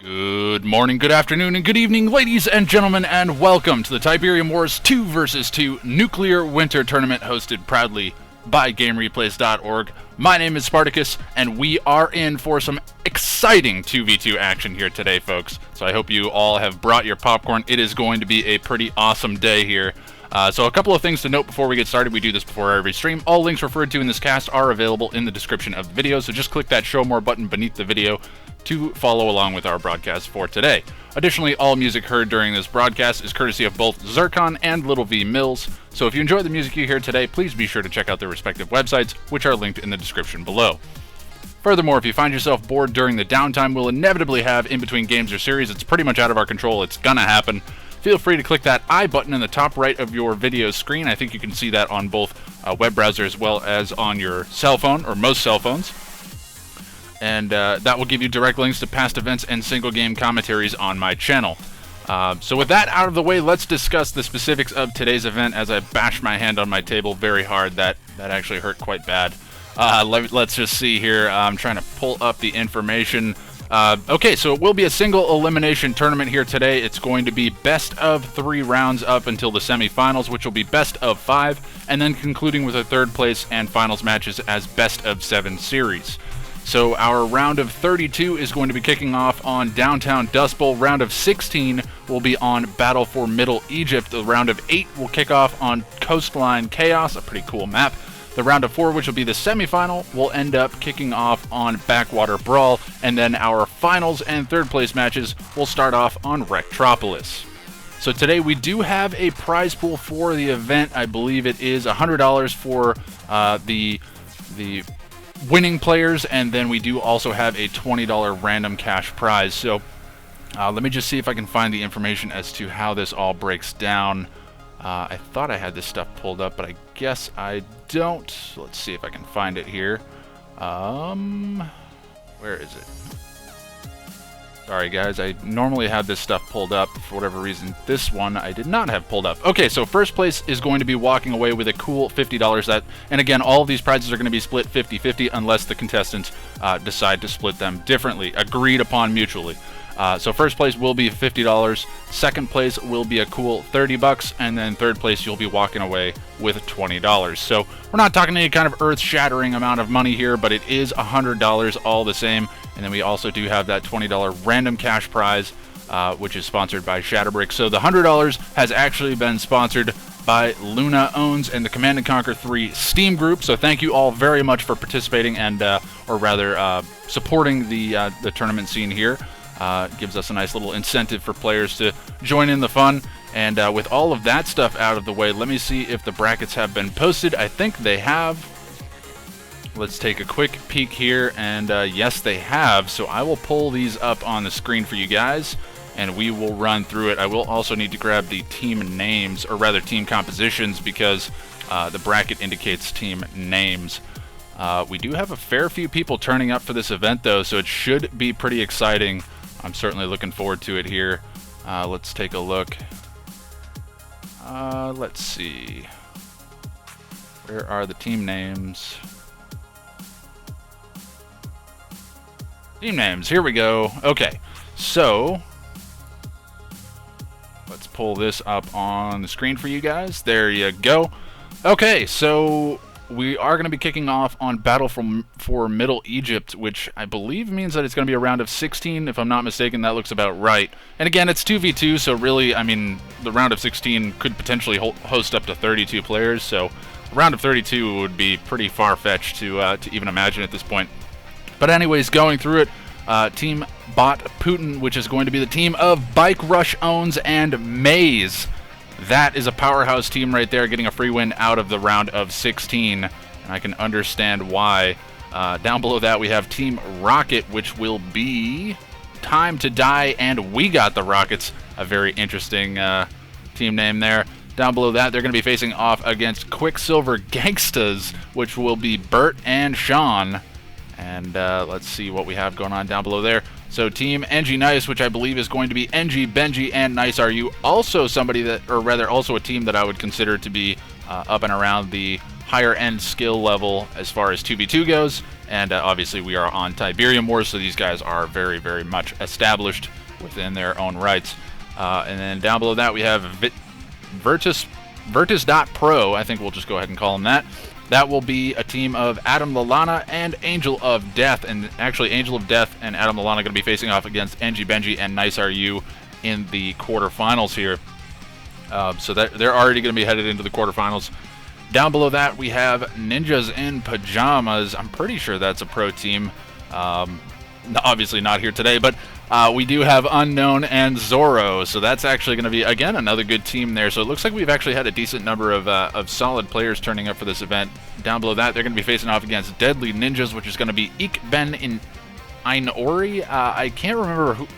Good morning, good afternoon, and good evening, ladies and gentlemen, and welcome to the Tiberium Wars 2 vs. 2 Nuclear Winter Tournament hosted proudly by GameReplays.org. My name is Spartacus, and we are in for some exciting 2v2 action here today, folks. So I hope you all have brought your popcorn. It is going to be a pretty awesome day here. So a couple of things to note before we get started. We do this before every stream. All links referred to in this cast are available in the description of the video, so just click that show more button beneath the video to follow along with our broadcast for today. Additionally, all music heard during this broadcast is courtesy of both Zircon and Little V Mills, so if you enjoy the music you hear today, please be sure to check out their respective websites, which are linked in the description below. Furthermore, if you find yourself bored during the downtime we'll inevitably have in between games or series, it's pretty much out of our control, it's gonna happen. Feel free to click that I button in the top right of your video screen. I think you can see that on both web browser as well as on your cell phone, or most cell phones. And that will give you direct links to past events and single game commentaries on my channel. So with that out of the way, let's discuss the specifics of today's event. As I bash my hand on my table very hard, that actually hurt quite bad. Let's just see here. I'm trying to pull up the information. Okay, so it will be a single elimination tournament here today. It's going to be best of 3 rounds up until the semifinals, which will be best of 5, and then concluding with a third place and finals matches as best of 7 series. So our round of 32 is going to be kicking off on Downtown Dust Bowl. Round of 16 will be on Battle for Middle Egypt. The round of 8 will kick off on Coastline Chaos, a pretty cool map. The round of 4, which will be the semifinal, will end up kicking off on Backwater Brawl, and then our finals and third place matches will start off on Rectropolis. So today we do have a prize pool for the event. I believe it is $100 for the winning players, and then we do also have a $20 random cash prize. So let me just see if I can find the information as to how this all breaks down. I thought I had this stuff pulled up, but I guess I don't. Let's see if I can find it here. Where is it? Sorry guys, I normally have this stuff pulled up. For whatever reason, this one I did not have pulled up. Okay, so first place is going to be walking away with a cool $50. And again, all of these prizes are going to be split 50-50 unless the contestants decide to split them differently, agreed upon mutually. So first place will be $50, second place will be a cool $30, and then third place you'll be walking away with $20. So we're not talking any kind of earth-shattering amount of money here, but it is $100 all the same. And then we also do have that $20 random cash prize, which is sponsored by Shatterbrick. So the $100 has actually been sponsored by Luna Owns and the Command & Conquer 3 Steam group. So thank you all very much for participating and, or rather, supporting the tournament scene here. Gives us a nice little incentive for players to join in the fun. And with all of that stuff out of the way, let me see if the brackets have been posted. I think they have. Let's take a quick peek here, and yes, they have. So I will pull these up on the screen for you guys, and we will run through it. I will also need to grab the team names, or rather team compositions, because the bracket indicates team names. We do have a fair few people turning up for this event, though, so it should be pretty exciting. I'm certainly looking forward to it here. Let's take a look. Let's see. Where are the team names? Team names, here we go. Okay, so let's pull this up on the screen for you guys. There you go. Okay, so we are going to be kicking off on Battle for Middle Egypt, which I believe means that it's going to be a round of 16. If I'm not mistaken, that looks about right. And again, it's 2v2, so really, I mean, the round of 16 could potentially host up to 32 players, so a round of 32 would be pretty far-fetched to even imagine at this point. But anyways, going through it, Team Bot Putin, which is going to be the team of Bike Rush Owns and Maze. That is a powerhouse team right there, getting a free win out of the round of 16. And I can understand why. Down below that, we have Team Rocket, which will be Time to Die, and We Got the Rockets. A very interesting team name there. Down below that, they're going to be facing off against Quicksilver Gangstaz, which will be Bert and Sean. And let's see what we have going on down below there. So Team Enjinice, which I believe is going to be Enji, Benji, and Nice Are You. Also somebody that, or rather also a team that I would consider to be up and around the higher end skill level as far as 2v2 goes. And obviously we are on Tiberium Wars, so these guys are very, very much established within their own rights. And then down below that we have Virtus.Pro, I think we'll just go ahead and call them that. That will be a team of Adam Lalana and Angel of Death. And actually, Angel of Death and Adam Lalana are going to be facing off against Enji Benji and Nice RU in the quarterfinals here. So that they're already going to be headed into the quarterfinals. Down below that, we have Ninjas in Pajamas. I'm pretty sure that's a pro team. Obviously not here today, but we do have Unknown and Zorro. So that's actually going to be, again, another good team there. So it looks like we've actually had a decent number of solid players turning up for this event. Down below that, they're going to be facing off against Deadly Ninjas, which is going to be Ik Ben in Einori. I can't remember who.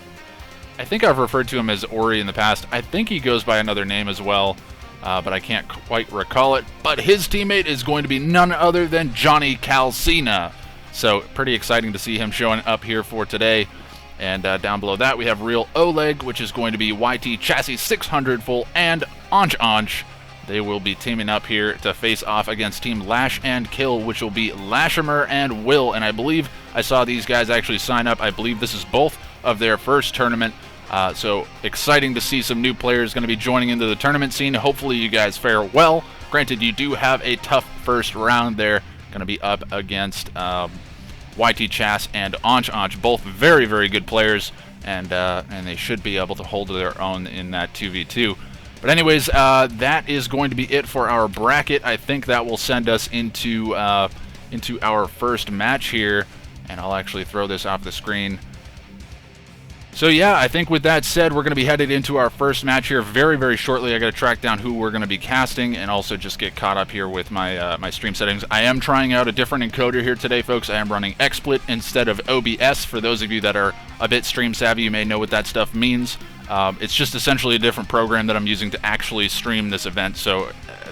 I think I've referred to him as Ori in the past. I think he goes by another name as well. But I can't quite recall it. But his teammate is going to be none other than Johnny Calcina. So pretty exciting to see him showing up here for today. And down below that we have Real Oleg, which is going to be YT Chassis 600 full and Anch. They will be teaming up here to face off against Team Lash and Kill, which will be Lashimer and Will. And I believe I saw these guys actually sign up. I believe this is both of their first tournament. So exciting to see some new players going to be joining into the tournament scene. Hopefully you guys fare well. Granted, you do have a tough first round there. Going to be up against YT Chas and Anch, both very, very good players, and they should be able to hold their own in that 2v2. But anyways, that is going to be it for our bracket. I think that will send us into our first match here, and I'll actually throw this off the screen. So yeah, I think with that said, we're going to be headed into our first match here very, very shortly. I got to track down who we're going to be casting and also just get caught up here with my my stream settings. I am trying out a different encoder here today, folks. I am running XSplit instead of OBS. For those of you that are a bit stream savvy, you may know what that stuff means. It's just essentially a different program that I'm using to actually stream this event. So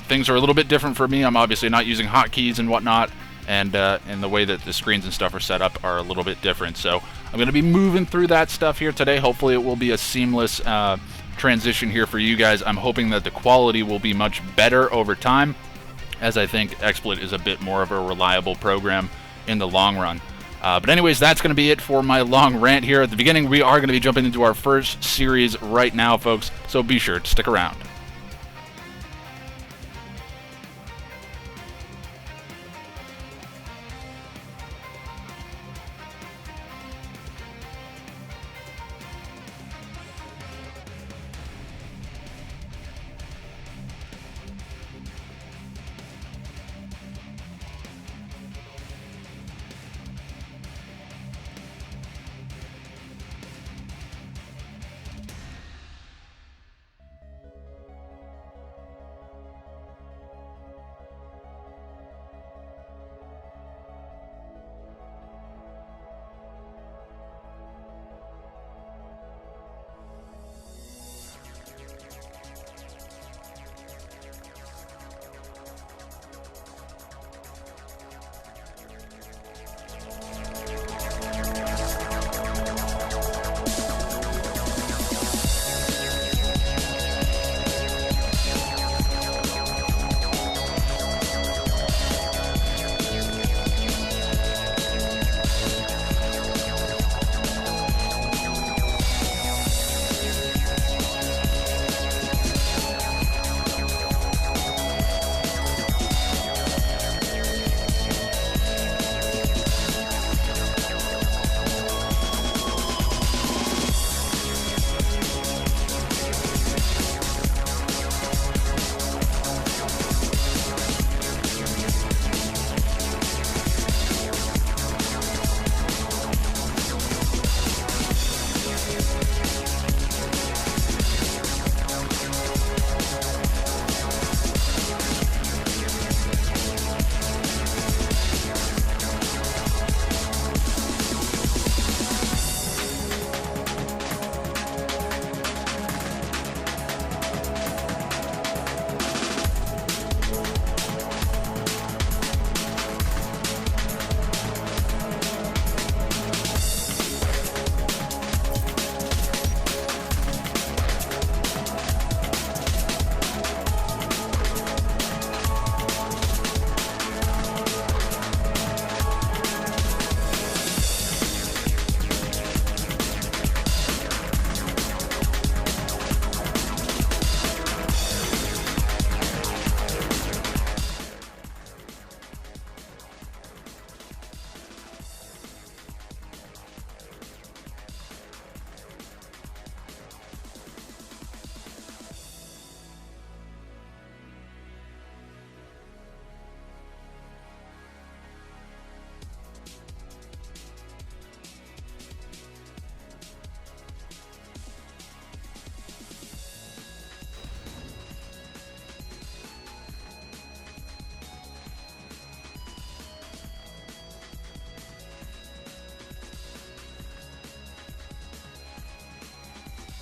things are a little bit different for me. I'm obviously not using hotkeys and whatnot. And the way that the screens and stuff are set up are a little bit different. So I'm going to be moving through that stuff here today. Hopefully it will be a seamless transition here for you guys. I'm hoping that the quality will be much better over time, as I think XSplit is a bit more of a reliable program in the long run. But anyways, that's going to be it for my long rant here. At the beginning, we are going to be jumping into our first series right now, folks. So be sure to stick around.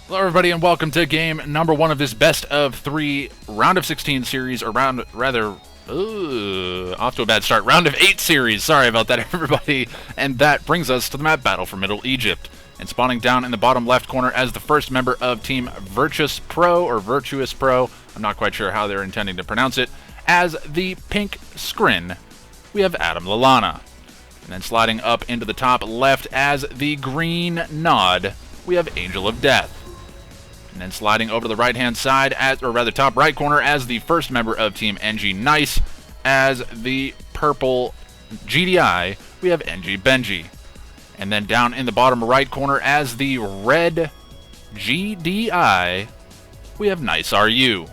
Hello everybody and welcome to game number 1 of this best of 3 round of 16 series, or off to a bad start, round of 8 series. Sorry about that everybody. And that brings us to the map Battle for Middle Egypt. And spawning down in the bottom left corner as the first member of Team Virtus.Pro, or Virtus.Pro, I'm not quite sure how they're intending to pronounce it, as the pink scrin, we have Adam Lalana. And then sliding up into the top left as the green nod, we have Angel of Death. And then sliding over to the right-hand side, or rather top right corner, as the first member of Team Enjinice, as the purple GDI, we have Enjinice. And then down in the bottom right corner, as the red GDI, we have Nice RU.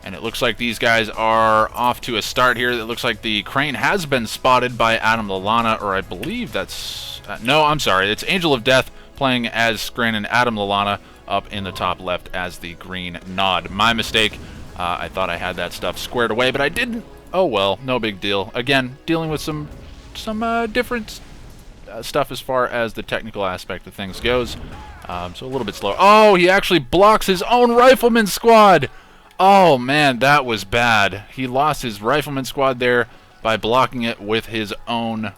And it looks like these guys are off to a start here. It looks like the crane has been spotted by Adam Lalana, or I believe that's... no, I'm sorry. It's Angel of Death playing as Scrin and Adam Lalana up in the top left as the green nod. My mistake. I thought I had that stuff squared away, but I didn't. Oh well, no big deal. Again, dealing with some different stuff as far as the technical aspect of things goes. So a little bit slow. Oh, he actually blocks his own rifleman squad. Oh man, that was bad. He lost his rifleman squad there by blocking it with his own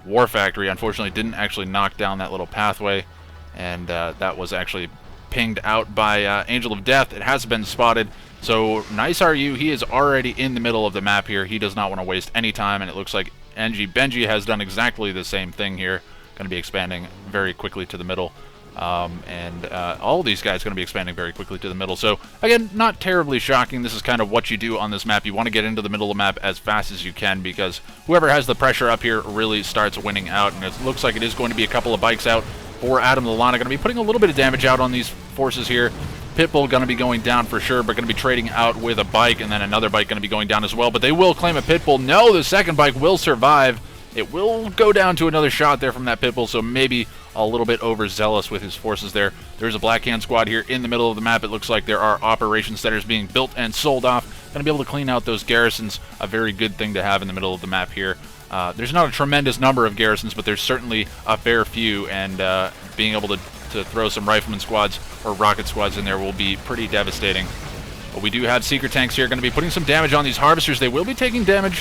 war factory. Unfortunately, didn't actually knock down that little pathway, and that was actually pinged out by Angel of Death. It has been spotted. So Nice RU, he is already in the middle of the map here. He does not want to waste any time, and it looks like Benji has done exactly the same thing here. Going to be expanding very quickly to the middle. All these guys going to be expanding very quickly to the middle. So again, not terribly shocking. This is kind of what you do on this map. You want to get into the middle of the map as fast as you can, because whoever has the pressure up here really starts winning out. And it looks like it is going to be a couple of bikes out for Adam Lalana. Going to be putting a little bit of damage out on these forces here. Pitbull going to be going down for sure, but going to be trading out with a bike, and then another bike going to be going down as well. But they will claim a Pitbull. No, the second bike will survive. It will go down to another shot there from that Pitbull, so maybe a little bit overzealous with his forces there. There's a Black Hand squad here in the middle of the map. It looks like there are operation centers being built and sold off. Going to be able to clean out those garrisons, a very good thing to have in the middle of the map here. There's not a tremendous number of garrisons, but there's certainly a fair few, and being able to throw some rifleman squads or rocket squads in there will be pretty devastating. But we do have Seeker tanks here, going to be putting some damage on these harvesters. They will be taking damage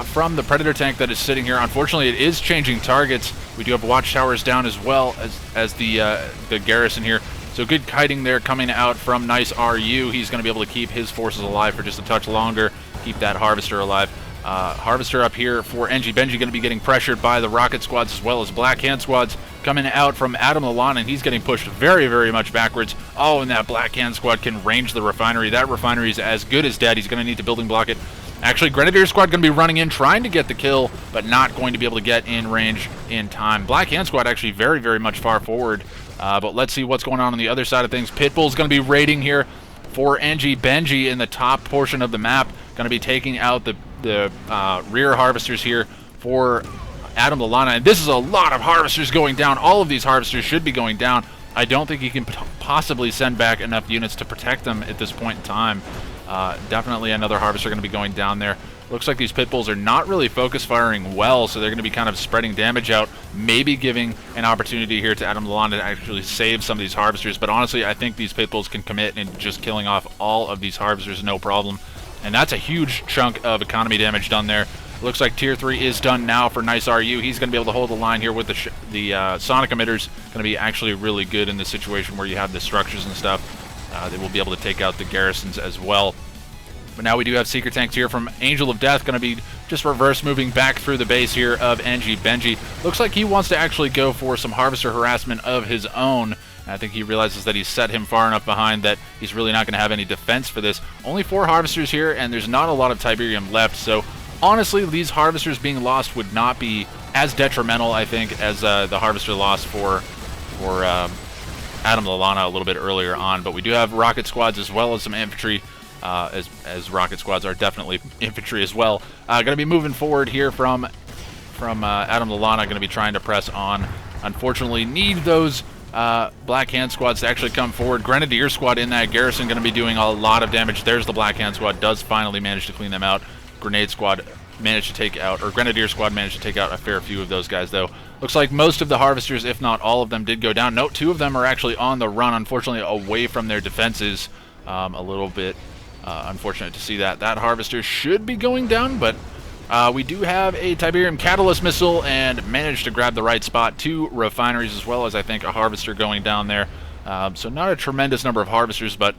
from the Predator tank that is sitting here. Unfortunately, it is changing targets. We do have watchtowers down as well as the garrison here. So good kiting there coming out from Nice RU. He's going to be able to keep his forces alive for just a touch longer, keep that harvester alive. Harvester up here for Benji going to be getting pressured by the rocket squads as well as Black Hand squads coming out from Adam Lalana, and he's getting pushed very, very much backwards. Oh, and that Black Hand squad can range the refinery. That refinery is as good as dead. He's going to need to building block it. Actually, Grenadier squad going to be running in, trying to get the kill, but not going to be able to get in range in time. Black Hand squad actually very, very much far forward. But let's see what's going on the other side of things. Pitbull's going to be raiding here for Benji in the top portion of the map. Going to be taking out the rear harvesters here for Adam Lalana. And this is a lot of harvesters going down. All of these harvesters should be going down. I don't think he can possibly send back enough units to protect them at this point in time. Definitely another harvester going to be going down there. Looks like these Pitbulls are not really focus firing well, so they're going to be kind of spreading damage out, maybe giving an opportunity here to Adam Lalana to actually save some of these harvesters. But honestly, I think these Pitbulls can commit and just killing off all of these harvesters no problem. And that's a huge chunk of economy damage done there. Looks like Tier 3 is done now for Nice RU. He's going to be able to hold the line here with the sonic emitters. Going to be actually really good in this situation where you have the structures and stuff. They will be able to take out the garrisons as well. But now we do have Seeker tanks here from Angel of Death. Going to be just reverse moving back through the base here of Benji. Looks like he wants to actually go for some harvester harassment of his own. I think he realizes that he's set him far enough behind that he's really not going to have any defense for this. Only 4 harvesters here, and there's not a lot of Tiberium left. So honestly, these harvesters being lost would not be as detrimental, I think, as the harvester loss for Adam Lalana a little bit earlier on. But we do have rocket squads as well as some infantry, as rocket squads are definitely infantry as well. Going to be moving forward here from Adam Lalana. Going to be trying to press on. Unfortunately, need those Black Hand squads to actually come forward. Grenadier squad in that garrison going to be doing a lot of damage. There's the Black Hand squad. Does finally manage to clean them out. Grenade squad managed to take out, or Grenadier Squad managed to take out a fair few of those guys, though. Looks like most of the Harvesters, if not all of them, did go down. Note, 2 of them are actually on the run, unfortunately, away from their defenses. A little bit unfortunate to see that. That Harvester should be going down, but we do have a Tiberium Catalyst Missile and managed to grab the right spot. 2 refineries, as well as, I think, a Harvester going down there. So not a tremendous number of Harvesters, but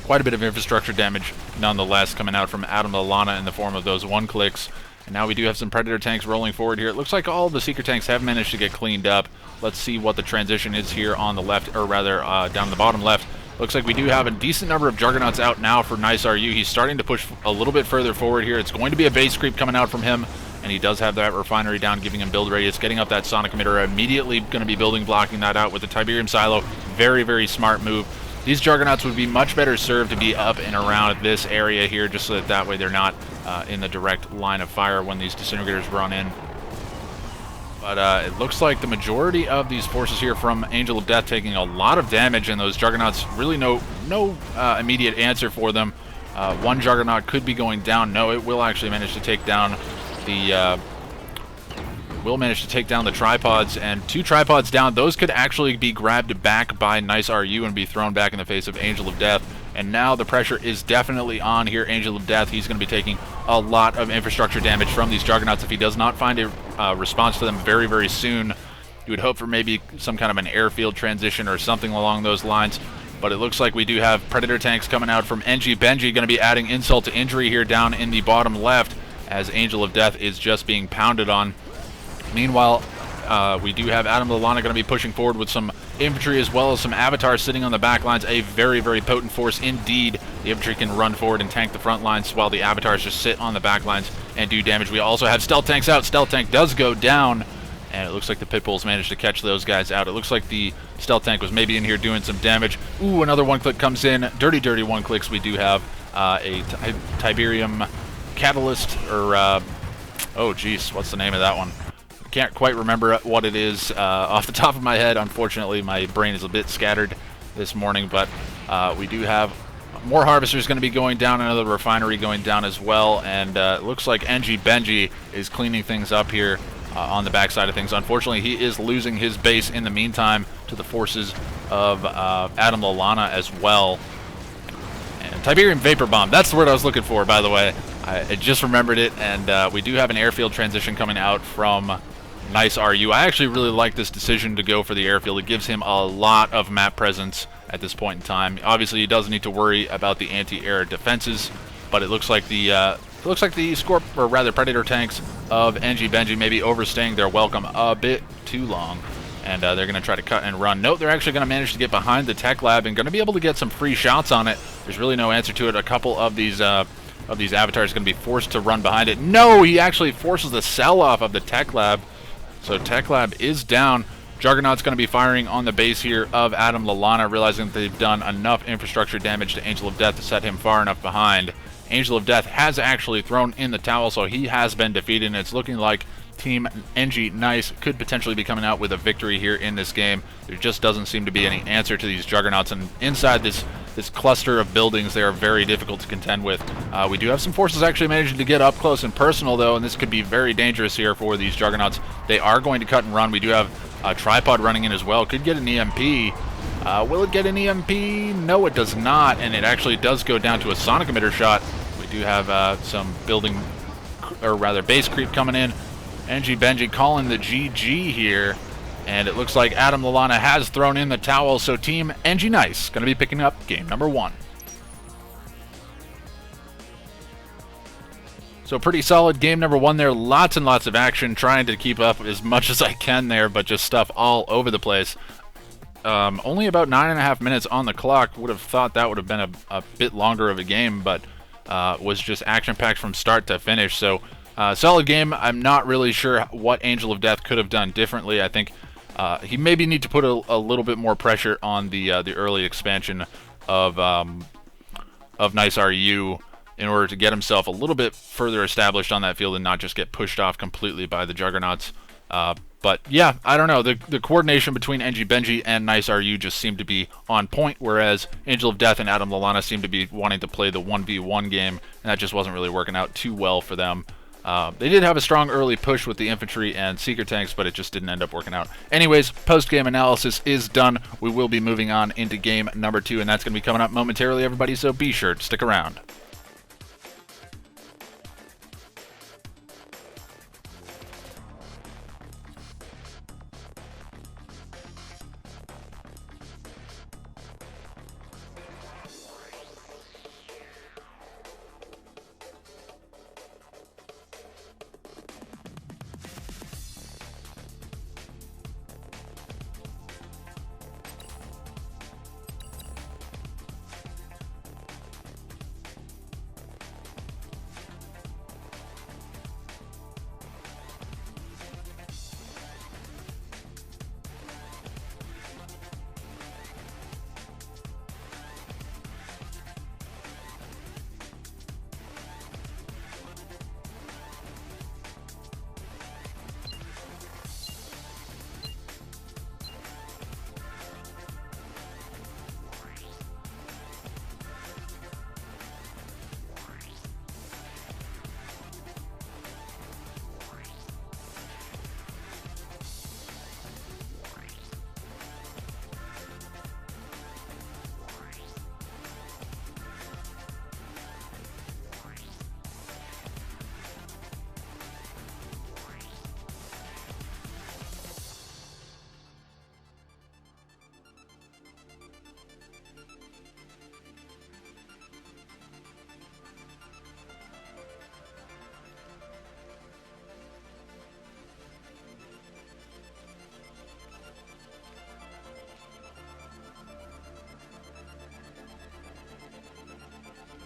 quite a bit of infrastructure damage nonetheless coming out from Adam Lalana in the form of those 1-clicks. And now we do have some Predator tanks rolling forward here. It looks like all the Seeker tanks have managed to get cleaned up. Let's see what the transition is here on the left, or rather down the bottom left. Looks like we do have a decent number of Juggernauts out now for Nice RU. He's starting to push a little bit further forward here. It's going to be a base creep coming out from him, and he does have that refinery down, giving him build radius, getting up that sonic emitter, immediately going to be building, blocking that out with the Tiberium Silo. Very, very smart move. These Juggernauts would be much better served to be up and around this area here, just so that way they're not in the direct line of fire when these disintegrators run in. But it looks like the majority of these forces here from Angel of Death taking a lot of damage, and those Juggernauts, really no immediate answer for them. 1 Juggernaut could be going down. No, it will actually manage to take down the tripods, and 2 tripods down. Those could actually be grabbed back by Nice RU and be thrown back in the face of Angel of Death. And now the pressure is definitely on here. Angel of Death, he's going to be taking a lot of infrastructure damage from these Juggernauts if he does not find a response to them very, very soon. You would hope for maybe some kind of an airfield transition or something along those lines. But it looks like we do have Predator tanks coming out from Enji Benji, going to be adding insult to injury here down in the bottom left as Angel of Death is just being pounded on. Meanwhile, we do have Adam Lalana going to be pushing forward with some infantry as well as some avatars sitting on the back lines. A very, very potent force indeed. The infantry can run forward and tank the front lines while the avatars just sit on the back lines and do damage. We also have stealth tanks out. Stealth tank does go down, and it looks like the Pitbulls managed to catch those guys out. It looks like the stealth tank was maybe in here doing some damage. Ooh, another 1-click comes in. Dirty, dirty 1-clicks. We do have a Tiberium Catalyst, or oh geez, what's the name of that one? Can't quite remember what it is off the top of my head. Unfortunately, my brain is a bit scattered this morning, but we do have more Harvesters going to be going down, another refinery going down as well, and it looks like Enji Benji is cleaning things up here on the backside of things. Unfortunately, he is losing his base in the meantime to the forces of Adam Lalana as well. And Tiberium Vapor Bomb, that's the word I was looking for, by the way. I just remembered it, and we do have an airfield transition coming out from Nice RU. I actually really like this decision to go for the airfield. It gives him a lot of map presence at this point in time. Obviously, he doesn't need to worry about the anti-air defenses, but it looks like the Predator tanks of Enji Benji may be overstaying their welcome a bit too long, and they're going to try to cut and run. Note, they're actually going to manage to get behind the tech lab and going to be able to get some free shots on it. There's really no answer to it. A couple of these avatars are going to be forced to run behind it. No, he actually forces the sell-off of the tech lab. So Tech Lab is down. Juggernaut's going to be firing on the base here of Adam Lalana, realizing that they've done enough infrastructure damage to Angel of Death to set him far enough behind. Angel of Death has actually thrown in the towel, so he has been defeated, and it's looking like Team Enjinice could potentially be coming out with a victory here in this game. There just doesn't seem to be any answer to these Juggernauts, and inside this cluster of buildings, they are very difficult to contend with. We do have some forces actually managing to get up close and personal, though, and this could be very dangerous here for these Juggernauts. They are going to cut and run. We do have a tripod running in as well. Could get an EMP. Will it get an EMP? No, it does not, and it actually does go down to a sonic emitter shot. We do have some building, or rather base creep coming in. Enji Benji calling the GG here, and it looks like Adam Lalana has thrown in the towel, so Team Enjinice going to be picking up game number 1. So pretty solid game number 1 there. Lots and lots of action, trying to keep up as much as I can there, but just stuff all over the place. Only about 9.5 minutes on the clock. Would have thought that would have been a bit longer of a game, but was just action-packed from start to finish. So solid game. I'm not really sure what Angel of Death could have done differently. I think he maybe need to put a little bit more pressure on the early expansion of Nice RU in order to get himself a little bit further established on that field and not just get pushed off completely by the Juggernauts. But yeah, I don't know. The coordination between Enji Benji and Nice RU just seemed to be on point, whereas Angel of Death and Adam Lalana seemed to be wanting to play the 1v1 game, and that just wasn't really working out too well for them. They did have a strong early push with the infantry and seeker tanks, but it just didn't end up working out. Anyways, post-game analysis is done. We will be moving on into game number 2, and that's going to be coming up momentarily, everybody, so be sure to stick around.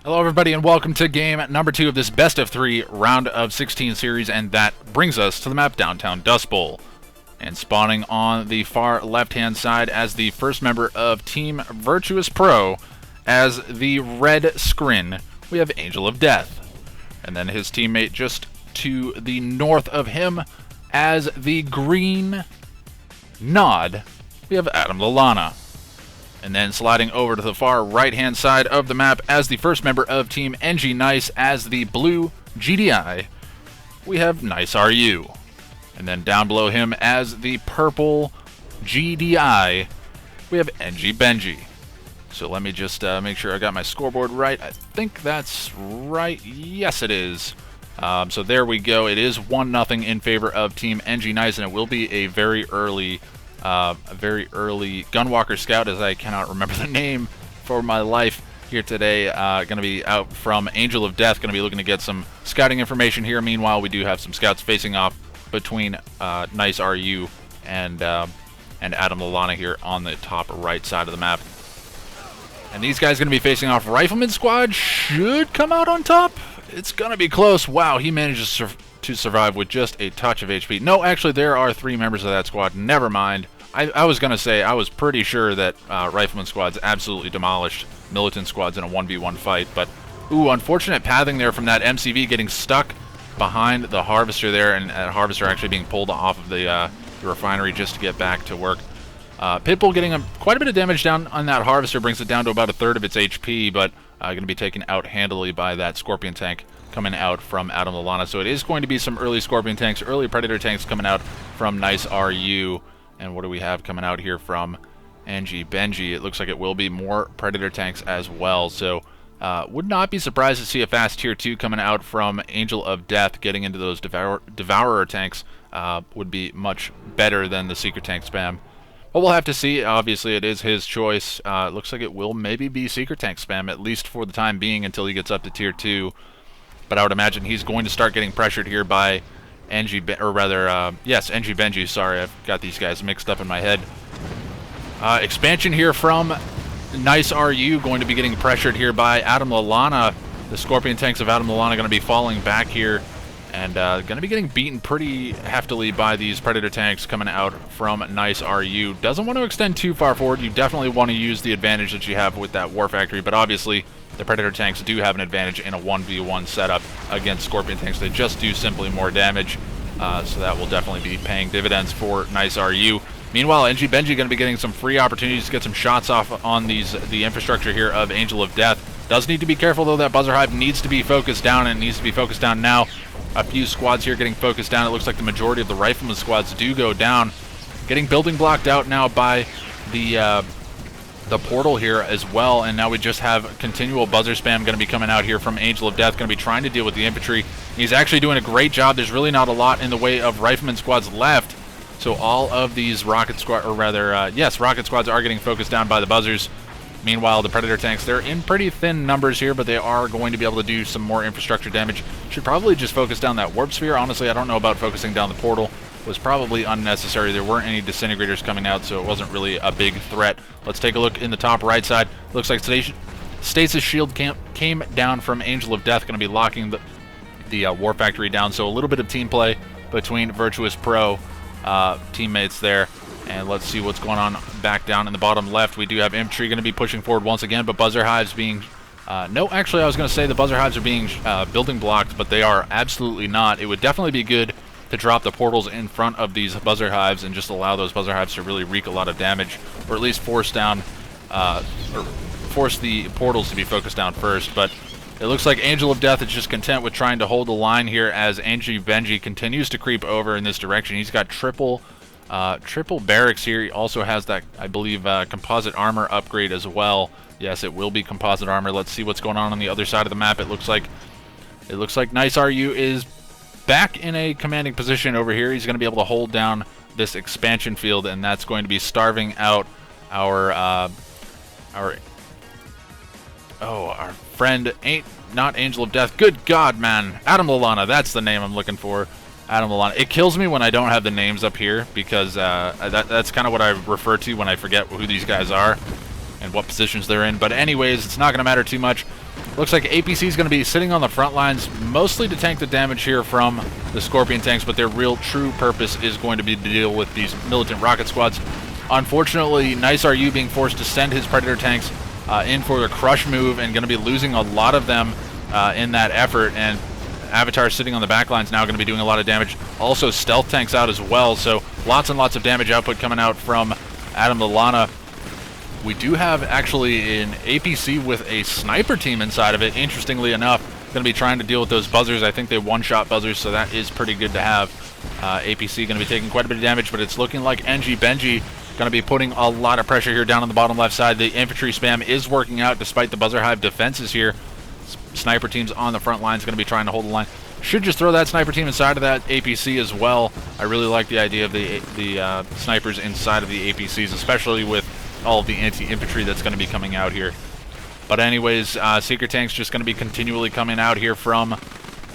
Hello everybody and welcome to game number 2 of this best of 3 round of 16 series, and that brings us to the map Downtown Dust Bowl. And spawning on the far left hand side as the first member of Team Virtus.Pro as the red scrin, we have Angel of Death. And then his teammate just to the north of him as the green nod, we have Adam Lalana. And then sliding over to the far right-hand side of the map as the first member of Team Enjinice as the blue GDI, we have Nice RU. And then down below him as the purple GDI, we have Enjinice. So let me just make sure I got my scoreboard right. I think that's right. Yes, it is. So there we go. It is 1-0 in favor of Team Enjinice, and it will be a very early Gunwalker Scout, as I cannot remember the name for my life here today. Going to be out from Angel of Death, going to be looking to get some scouting information here. Meanwhile, we do have some scouts facing off between Nice RU and Adam Lalana here on the top right side of the map. And these guys going to be facing off. Rifleman Squad should come out on top. It's going to be close. Wow, he manages to survive with just a touch of HP. No, actually, there are 3 members of that squad. Never mind. I was going to say, I was pretty sure that Rifleman Squad's absolutely demolished Militant Squads in a 1v1 fight, but, ooh, unfortunate pathing there from that MCV getting stuck behind the Harvester there, and that Harvester actually being pulled off of the refinery just to get back to work. Pitbull getting quite a bit of damage down on that Harvester, brings it down to about 1/3 of its HP, but going to be taken out handily by that Scorpion tank coming out from Adam Lalana. So it is going to be some early Scorpion tanks, early Predator tanks coming out from Nice RU. And what do we have coming out here from Enjinice? It looks like it will be more Predator tanks as well. So would not be surprised to see a fast Tier 2 coming out from Angel of Death. Getting into those Devourer tanks would be much better than the Seeker tank spam. But we'll have to see. Obviously, it is his choice. It looks like it will maybe be Seeker tank spam, at least for the time being, until he gets up to Tier 2. But I would imagine he's going to start getting pressured here by Enjinice, sorry, I've got these guys mixed up in my head. Expansion here from Nice RU, going to be getting pressured here by Adam Lalana. The Scorpion tanks of Adam Lalana going to be falling back here, and going to be getting beaten pretty heftily by these Predator tanks coming out from Nice RU. Doesn't want to extend too far forward. You definitely want to use the advantage that you have with that War Factory, but obviously the Predator tanks do have an advantage in a 1v1 setup against Scorpion tanks. They just do simply more damage, so that will definitely be paying dividends for Nice RU. Meanwhile, Enjinice going to be getting some free opportunities to get some shots off on the infrastructure here of Angel of Death. Does need to be careful, though. That buzzer hive needs to be focused down, and it needs to be focused down now. A few squads here getting focused down. It looks like the majority of the rifleman squads do go down. Getting building blocked out now by the portal here as well, and now we just have continual buzzer spam going to be coming out here from Angel of Death, going to be trying to deal with the infantry. He's actually doing a great job. There's really not a lot in the way of rifleman squads left, so all of these rocket squad, or rather, yes, rocket squads are getting focused down by the buzzers. Meanwhile, the Predator tanks, they're in pretty thin numbers here, but they are going to be able to do some more infrastructure damage. Should probably just focus down that warp sphere. Honestly, I don't know about focusing down the portal. Was probably unnecessary. There weren't any disintegrators coming out, so it wasn't really a big threat. Let's take a look in the top right side. Looks like Stasis Shield came down from Angel of Death, going to be locking the War Factory down. So a little bit of team play between Virtus.Pro teammates there. And let's see what's going on back down in the bottom left. We do have infantry going to be pushing forward once again, but buzzer hives being... no, actually, I was going to say the buzzer hives are being building blocked, but they are absolutely not. It would definitely be good to drop the portals in front of these buzzer hives and just allow those buzzer hives to really wreak a lot of damage, or at least force down, or force the portals to be focused down first. But it looks like Angel of Death is just content with trying to hold the line here as Benji continues to creep over in this direction. He's got triple barracks here. He also has that, I believe, composite armor upgrade as well. Yes, it will be composite armor. Let's see what's going on the other side of the map. It looks like Nice RU is back in a commanding position over here. He's going to be able to hold down this expansion field, and that's going to be starving out our friend, not Angel of Death. Good God, man. Adam Lalana, that's the name I'm looking for. Adam Lalana. It kills me when I don't have the names up here, because that's kind of what I refer to when I forget who these guys are and what positions they're in. But anyways, it's not going to matter too much. Looks like APC is going to be sitting on the front lines, mostly to tank the damage here from the Scorpion tanks, but their real true purpose is going to be to deal with these militant rocket squads. Unfortunately, Nice RU being forced to send his Predator tanks in for the crush move, and going to be losing a lot of them in that effort, and Avatar sitting on the back lines now going to be doing a lot of damage. Also stealth tanks out as well, so lots and lots of damage output coming out from Adam Lalana. We do have actually an APC with a sniper team inside of it, interestingly enough. Going to be trying to deal with those buzzers. I think they one-shot buzzers, so that is pretty good to have. APC going to be taking quite a bit of damage, but it's looking like Benji going to be putting a lot of pressure here down on the bottom left side. The infantry spam is working out despite the buzzer hive defenses here. Sniper teams on the front lines going to be trying to hold the line. Should just throw that sniper team inside of that APC as well. I really like the idea of the snipers inside of the APCs, especially with all of the anti-infantry that's going to be coming out here. But anyways, Seeker Tank's just going to be continually coming out here from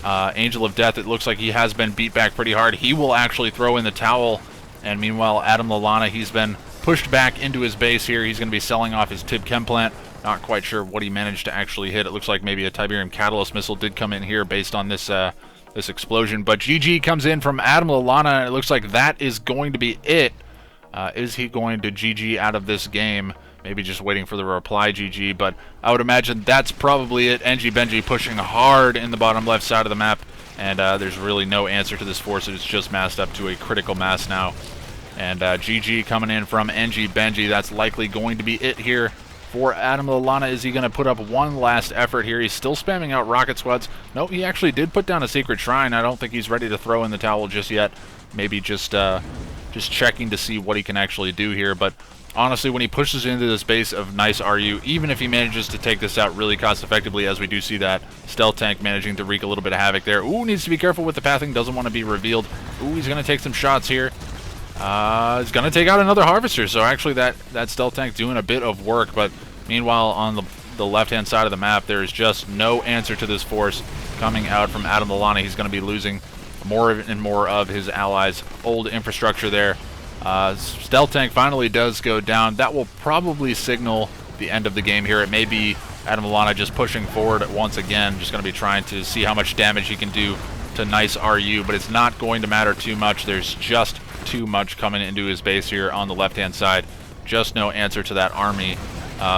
Angel of Death. It looks like he has been beat back pretty hard. He will actually throw in the towel, and meanwhile, Adam Lalana, he's been pushed back into his base here. He's going to be selling off his Tib Chem plant. Not quite sure what he managed to actually hit. It looks like maybe a Tiberium Catalyst missile did come in here based on this this explosion. But GG comes in from Adam Lalana, and it looks like that is going to be it. Is he going to GG out of this game? Maybe just waiting for the reply GG, but I would imagine that's probably it. Benji pushing hard in the bottom left side of the map, and there's really no answer to this force. It's just massed up to a critical mass now. And GG coming in from Benji. That's likely going to be it here for Adam Lalana. Is he going to put up one last effort here? He's still spamming out rocket squads. Nope, he actually did put down a secret shrine. I don't think he's ready to throw in the towel just yet. Maybe just checking to see what he can actually do here. But honestly, when he pushes into this base of Nice RU, even if he manages to take this out really cost effectively, as we do see that stealth tank managing to wreak a little bit of havoc there. Ooh, needs to be careful with the pathing, doesn't want to be revealed. Ooh, he's going to take some shots here. He's going to take out another harvester, so actually that stealth tank doing a bit of work. But meanwhile, on the left-hand side of the map, there is just no answer to this force coming out from Adam Lalana. He's going to be losing more and more of his allies' old infrastructure there. Stealth tank finally does go down. That will probably signal the end of the game here. It may be Adam Lalana just pushing forward once again, just going to be trying to see how much damage he can do to Nice RU, but it's not going to matter too much. There's just too much coming into his base here on the left-hand side. Just no answer to that army.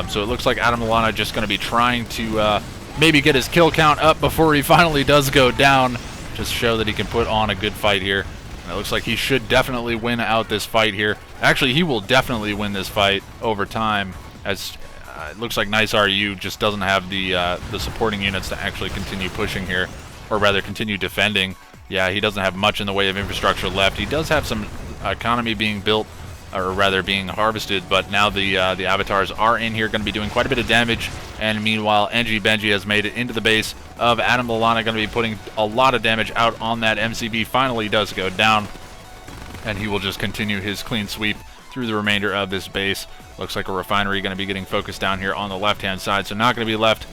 So it looks like Adam Lalana just going to be trying to maybe get his kill count up before he finally does go down. Just show that he can put on a good fight here. And it looks like he should definitely win out this fight here. Actually, he will definitely win this fight over time, as it looks like Nice RU just doesn't have the supporting units to actually continue pushing here, or rather continue defending. Yeah, he doesn't have much in the way of infrastructure left. He does have some economy being built, or rather being harvested, but now the avatars are in here, going to be doing quite a bit of damage. And meanwhile, Benji has made it into the base of Adam Lalana, going to be putting a lot of damage out on that. MCB finally does go down, and he will just continue his clean sweep through the remainder of this base. Looks like a refinery going to be getting focused down here on the left-hand side, so not going to be left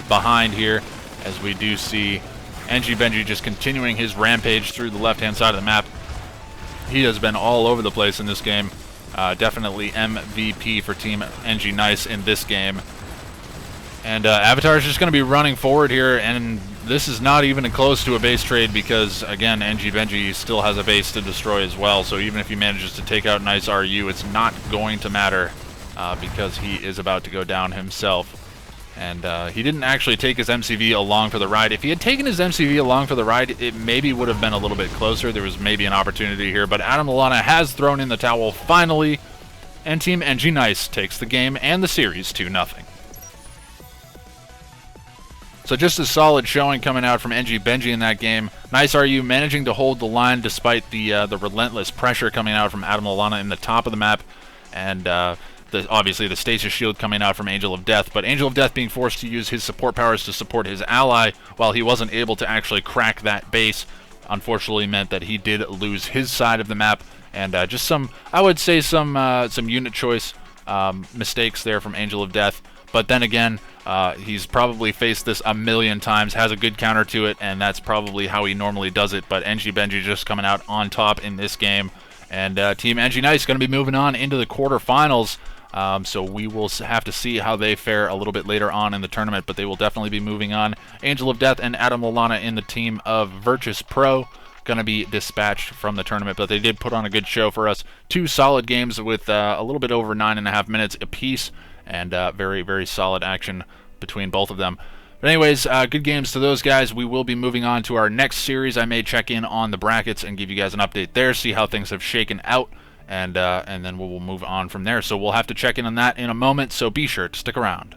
behind here, as we do see Benji just continuing his rampage through the left-hand side of the map. He has been all over the place in this game. Definitely MVP for Team Enjinice in this game. And Avatar is just going to be running forward here, and this is not even close to a base trade because, again, Benji still has a base to destroy as well. So even if he manages to take out Nice RU, it's not going to matter because he is about to go down himself. And he didn't actually take his MCV along for the ride. If he had taken his MCV along for the ride, it maybe would have been a little bit closer. There was maybe an opportunity here, but Adam Lalana has thrown in the towel finally, and Team Enjinice takes the game and the series 2-0. So just a solid showing coming out from Benji in that game. Nice RU managing to hold the line despite the relentless pressure coming out from Adam Lalana in the top of the map, and obviously the stasis shield coming out from Angel of Death, but Angel of Death being forced to use his support powers to support his ally while he wasn't able to actually crack that base, unfortunately meant that he did lose his side of the map, and just some, I would say some unit choice mistakes there from Angel of Death. But then again, he's probably faced this a million times, has a good counter to it, and that's probably how he normally does it. But Benji just coming out on top in this game, and Team Enjinice going to be moving on into the quarterfinals. So we will have to see how they fare a little bit later on in the tournament, but they will definitely be moving on. Angel of Death and Adam Lalana in the team of Virtus.Pro going to be dispatched from the tournament, but they did put on a good show for us. 2 solid games with a little bit over 9.5 minutes apiece, and very, very solid action between both of them. But anyways, good games to those guys. We will be moving on to our next series. I may check in on the brackets and give you guys an update there, see how things have shaken out, and then we'll move on from there. So we'll have to check in on that in a moment, so be sure to stick around.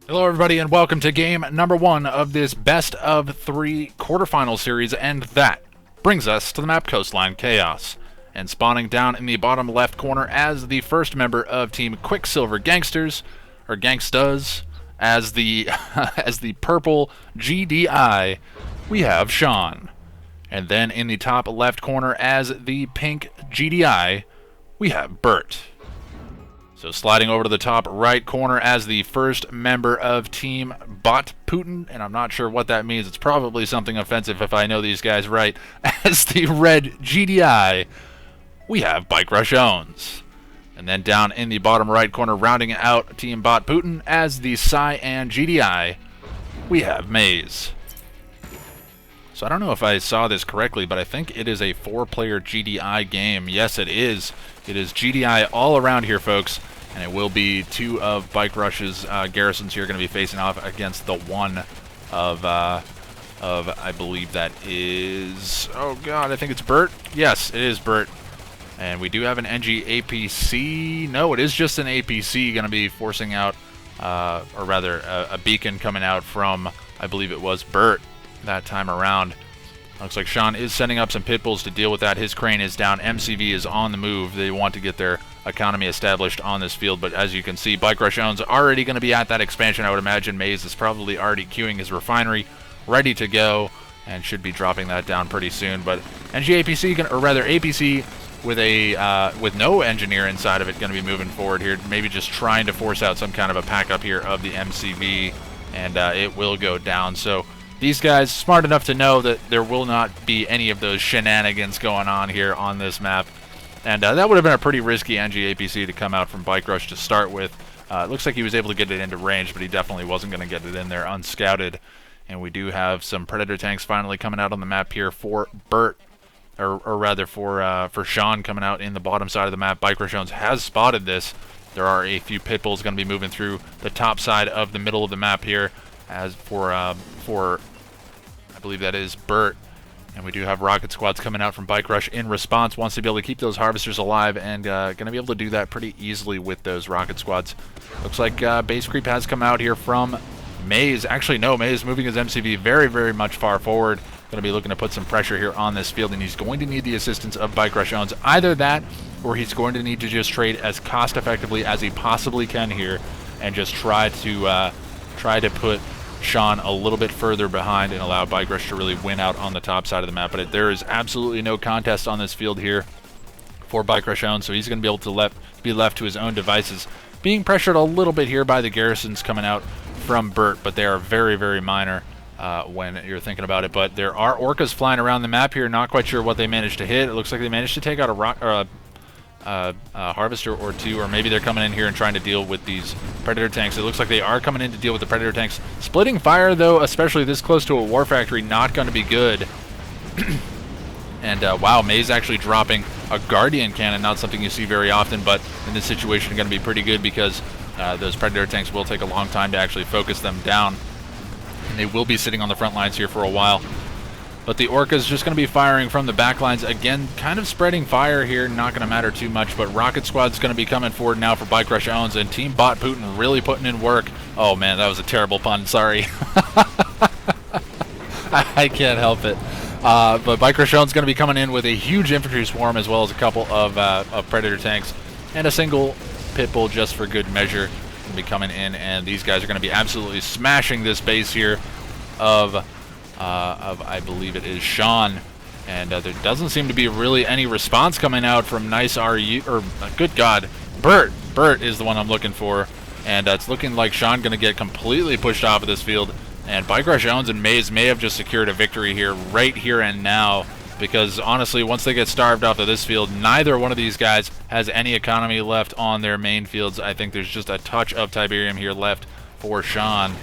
Hello everybody and welcome to game number 1 of this best of 3 quarterfinal series, and that brings us to the map Coastline Chaos. And spawning down in the bottom left corner as the first member of Team Quicksilver Gangsters, or Gangstaz, as the as the purple GDI, we have Sean. And then in the top left corner as the pink GDI, we have Bert. So sliding over to the top right corner as the first member of Team Putin, and I'm not sure what that means. It's probably something offensive if I know these guys right. As the red GDI, we have Bike Rush Owns. And then down in the bottom right corner, rounding out Team Putin as the cyan GDI, we have Maze. So I don't know if I saw this correctly, but I think it is a 4-player GDI game. Yes, it is. It is GDI all around here, folks. And it will be 2 of Bike Rush's garrisons here going to be facing off against the one of I believe that is, oh god, I think it's Bert. Yes, it is Bert. And we do have an NG APC. No, it is just an APC going to be forcing out, or rather, a beacon coming out from, I believe it was Bert that time around. Looks like Sean is setting up some pit bulls to deal with that. His crane is down. MCV is on the move. They want to get their economy established on this field, but as you can see, Bike Rush Owns already going to be at that expansion. I would imagine Maze is probably already queuing his refinery, ready to go, and should be dropping that down pretty soon. But NG APC, or rather APC, with a with no engineer inside of it, going to be moving forward here, maybe just trying to force out some kind of a pack up here of the MCV, and it will go down. So these guys smart enough to know that there will not be any of those shenanigans going on here on this map. And that would have been a pretty risky NG APC to come out from Bike Rush to start with. It looks like he was able to get it into range, but he definitely wasn't going to get it in there unscouted. And we do have some Predator tanks finally coming out on the map here for Bert, or rather for Sean coming out in the bottom side of the map. Bike Rush Owns has spotted this. There are a few pit bulls going to be moving through the top side of the middle of the map here. As for I believe that is Bert. And we do have rocket squads coming out from Bike Rush in response. Wants to be able to keep those harvesters alive, and going to be able to do that pretty easily with those rocket squads. Looks like base creep has come out here from Maze. Actually, no, Maze moving his MCV very, very much far forward. Going to be looking to put some pressure here on this field, and he's going to need the assistance of Bike Rush Owns. Either that, or he's going to need to just trade as cost effectively as he possibly can here, and just try to put Sean a little bit further behind and allow Bike Rush to really win out on the top side of the map. But there is absolutely no contest on this field here for Bike Rush Owns, so he's going to be able to be left to his own devices. Being pressured a little bit here by the garrisons coming out from Bert, but they are very, very minor when you're thinking about it. But there are orcas flying around the map here. Not quite sure what they managed to hit. It looks like they managed to take out a harvester or two, or maybe they're coming in here and trying to deal with these Predator tanks. It looks like they are coming in to deal with the Predator tanks. Splitting fire, though, especially this close to a war factory, not going to be good. And wow, Maze actually dropping a Guardian cannon, not something you see very often, but in this situation going to be pretty good because those Predator tanks will take a long time to actually focus them down. And they will be sitting on the front lines here for a while. But the Orca's just going to be firing from the back lines. Again, kind of spreading fire here, not going to matter too much. But Rocket Squad's going to be coming forward now for Bike Rush Owns. And Team Putin really putting in work. Oh, man, that was a terrible pun. Sorry. I can't help it. But Bike Rush Owns going to be coming in with a huge infantry swarm, as well as a couple of Predator tanks. And a single pit bull just for good measure. Going to be coming in. And these guys are going to be absolutely smashing this base here of I believe it is Sean, and there doesn't seem to be really any response coming out from Nice RU, or good God, Bert is the one I'm looking for, and it's looking like Sean going to get completely pushed off of this field, and Bike Rush Owns and Maze may have just secured a victory here, right here and now, because honestly, once they get starved off of this field, neither one of these guys has any economy left on their main fields. I think there's just a touch of Tiberium here left for Sean.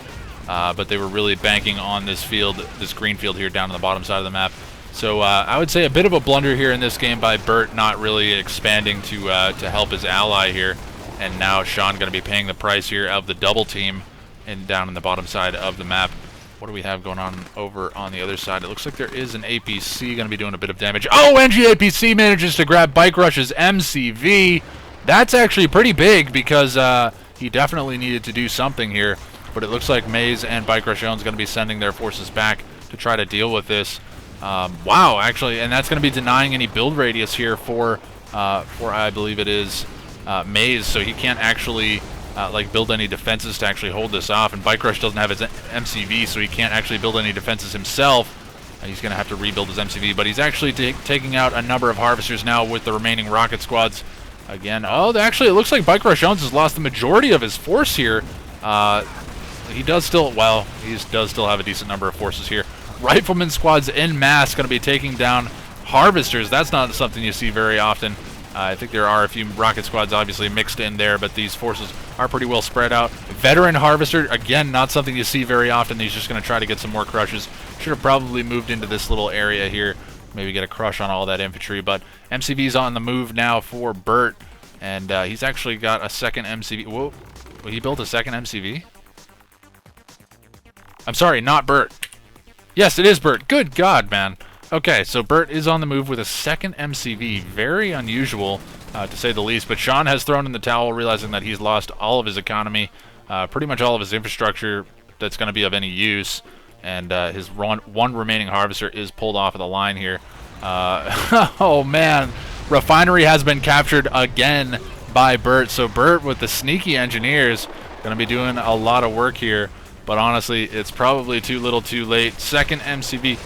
But they were really banking on this field, this green field here down on the bottom side of the map. So I would say a bit of a blunder here in this game by Bert, not really expanding to help his ally here. And now Sean going to be paying the price here of the double team and down on the bottom side of the map. What do we have going on over on the other side? It looks like there is an APC going to be doing a bit of damage. Oh, NG APC manages to grab Bike Rush's MCV. That's actually pretty big because he definitely needed to do something here. but it looks like Maze and Bike Rush Owns going to be sending their forces back to try to deal with this. Wow, actually, and that's going to be denying any build radius here for I believe it is Maze, so he can't actually like build any defenses to actually hold this off. And Bike Rush doesn't have his MCV, so he can't actually build any defenses himself. He's going to have to rebuild his MCV, but he's actually taking out a number of harvesters now with the remaining rocket squads. Again, oh, actually, it looks like Bike Rush Owns has lost the majority of his force here. He does still, well, he does still have a decent number of forces here. Rifleman squads en masse going to be taking down harvesters. That's not something you see very often. I think there are a few rocket squads obviously mixed in there, but these forces are pretty well spread out. Veteran harvester, again, not something you see very often. He's just going to try to get some more crushes. Should have probably moved into this little area here, maybe get a crush on all that infantry, but MCV's on the move now for Bert, and he's actually got a second MCV. Whoa, he built a second MCV? I'm sorry, not Bert. Yes, it is Bert. Good God, man. Okay, so Bert is on the move with a second MCV. Very unusual, to say the least. But Sean has thrown in the towel, realizing that he's lost all of his economy, pretty much all of his infrastructure that's going to be of any use. And his one remaining harvester is pulled off of the line here. Oh, man. Refinery has been captured again by Bert. So Bert with the sneaky engineers going to be doing a lot of work here. But honestly, it's probably too little too late. Second MCV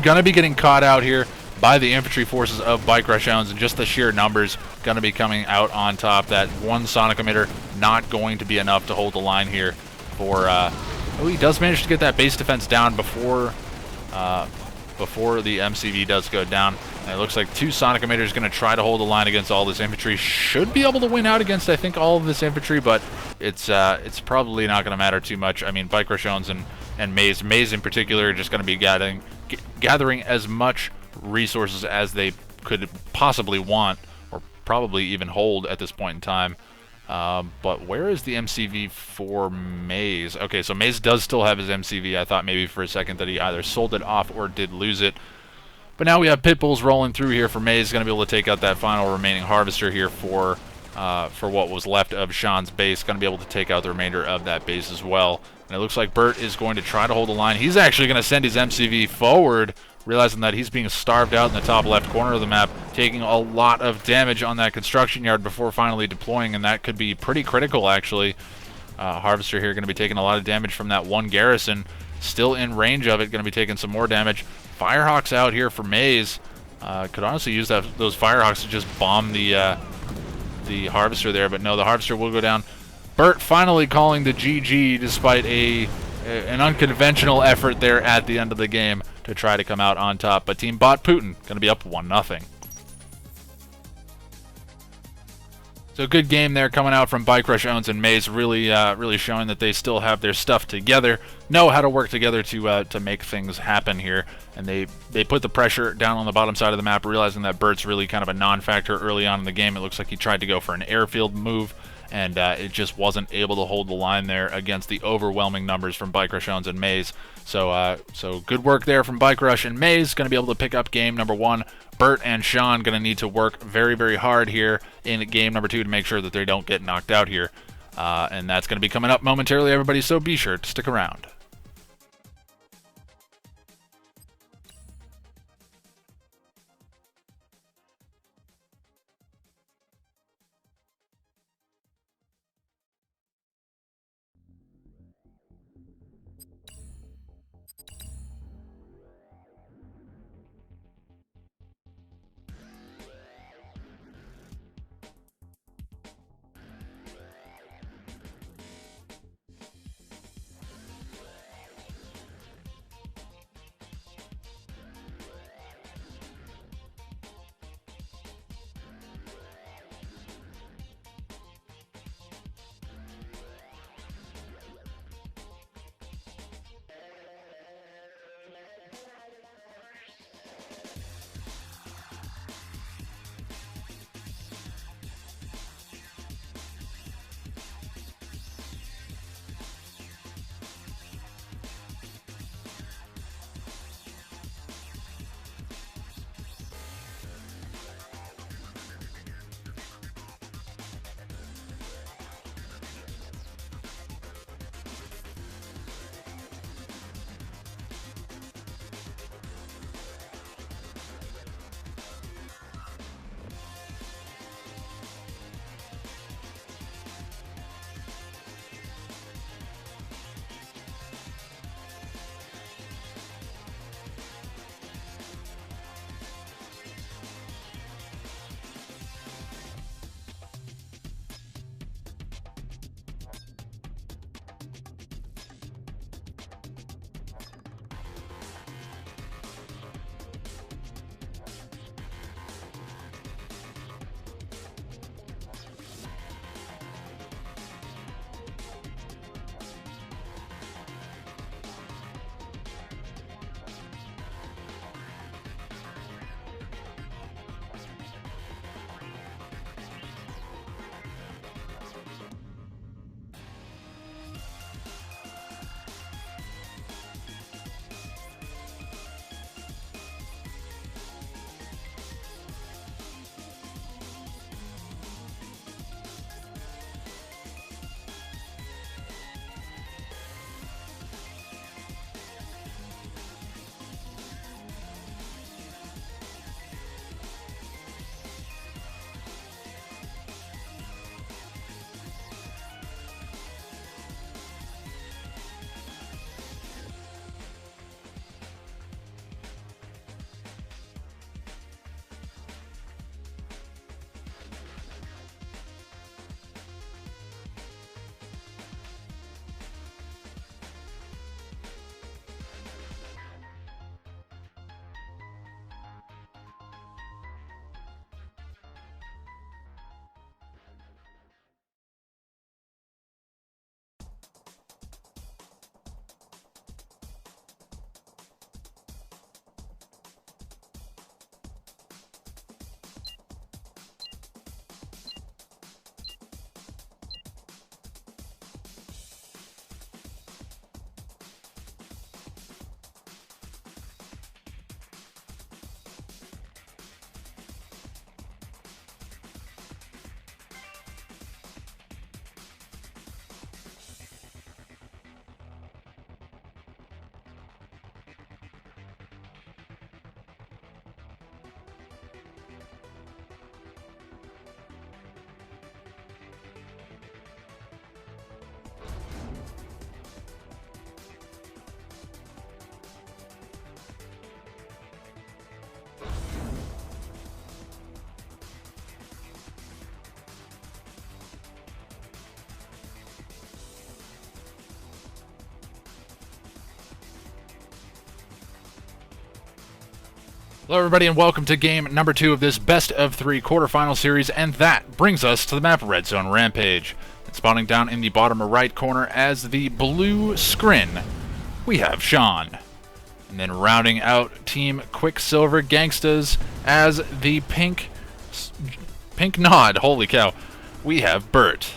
going to be getting caught out here by the infantry forces of Bike Rush Owns, and just the sheer numbers going to be coming out on top. That one sonic emitter not going to be enough to hold the line here for... oh, he does manage to get that base defense down before the MCV does go down. And it looks like two sonic emitters going to try to hold the line against all this infantry. Should be able to win out against, I think, all of this infantry, but it's probably not going to matter too much. I mean, Bike Rush Owns and Maze in particular are just going to be gathering as much resources as they could possibly want, or probably even hold at this point in time. But where is the MCV for Maze? Okay, so Maze does still have his MCV. I thought maybe for a second that he either sold it off or did lose it. But now we have Pitbulls rolling through here for Maze. Going to be able to take out that final remaining harvester here for what was left of Sean's base. Going to be able to take out the remainder of that base as well. And it looks like Bert is going to try to hold the line. He's actually going to send his MCV forward, realizing that he's being starved out in the top left corner of the map, taking a lot of damage on that construction yard before finally deploying, and that could be pretty critical, actually. Harvester here going to be taking a lot of damage from that one garrison. Still in range of it, going to be taking some more damage. Firehawks out here for Maze. Could honestly use those Firehawks to just bomb the Harvester there, but no, the Harvester will go down. Bert finally calling the GG despite an unconventional effort there at the end of the game to try to come out on top. But Team Bot Putin going to be up 1-0. So good game there coming out from Bike Rush Owns and Maze, really showing that they still have their stuff together, know how to work together to make things happen here. And they put the pressure down on the bottom side of the map, realizing that Bert's really kind of a non-factor early on in the game. It looks like he tried to go for an airfield move, and it just wasn't able to hold the line there against the overwhelming numbers from Bike Rush Owns and Maze. So good work there from Bike Rush and Maze. Going to be able to pick up game number 1. Bert and Sean going to need to work very, very hard here in game number 2 to make sure that they don't get knocked out here. And that's going to be coming up momentarily, everybody, so be sure to stick around. Hello everybody and welcome to game number 2 of this best of 3 quarterfinal series, and that brings us to the map Red Zone Rampage. And spawning down in the bottom right corner as the blue scrin, we have Sean. And then rounding out Team Quicksilver Gangstaz as the pink nod, holy cow, we have Bert.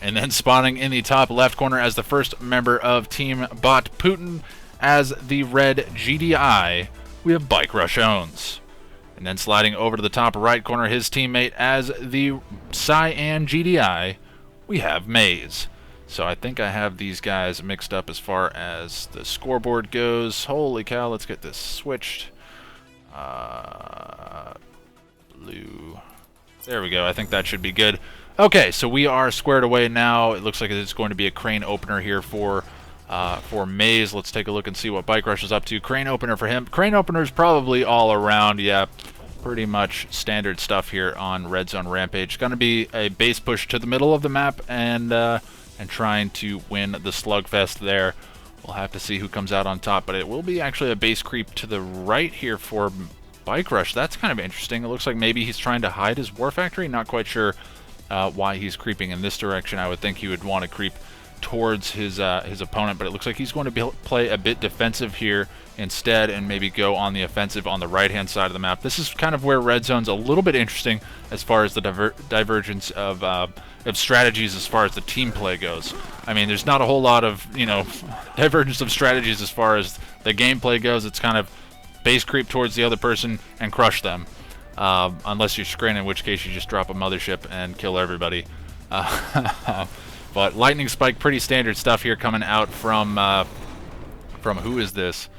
And then spawning in the top left corner as the first member of Team Bot Putin as the red GDI, we have Bike Rush Owns. And then sliding over to the top right corner, his teammate as the Cyan GDI, we have Maze. So I think I have these guys mixed up as far as the scoreboard goes. Holy cow, let's get this switched. Blue. There we go, I think that should be good. Okay, so we are squared away now. It looks like it's going to be a crane opener here for Maze. Let's take a look and see what Bike Rush is up to. Crane opener for him. Crane openers probably all around, yeah, pretty much standard stuff here on Red Zone Rampage. Going to be a base push to the middle of the map and trying to win the slugfest there. We'll have to see who comes out on top, but it will be actually a base creep to the right here for Bike Rush. That's kind of interesting. It looks like maybe he's trying to hide his war factory. Not quite sure why he's creeping in this direction. I would think he would want to creep towards his opponent, but it looks like he's going to play a bit defensive here instead and maybe go on the offensive on the right-hand side of the map. This is kind of where Red Zone's a little bit interesting as far as the divergence of strategies as far as the team play goes. I mean, there's not a whole lot of, you know, divergence of strategies as far as the gameplay goes. It's kind of base creep towards the other person and crush them, unless you're screen, in which case you just drop a mothership and kill everybody. But Lightning Spike, pretty standard stuff here coming out from who is this?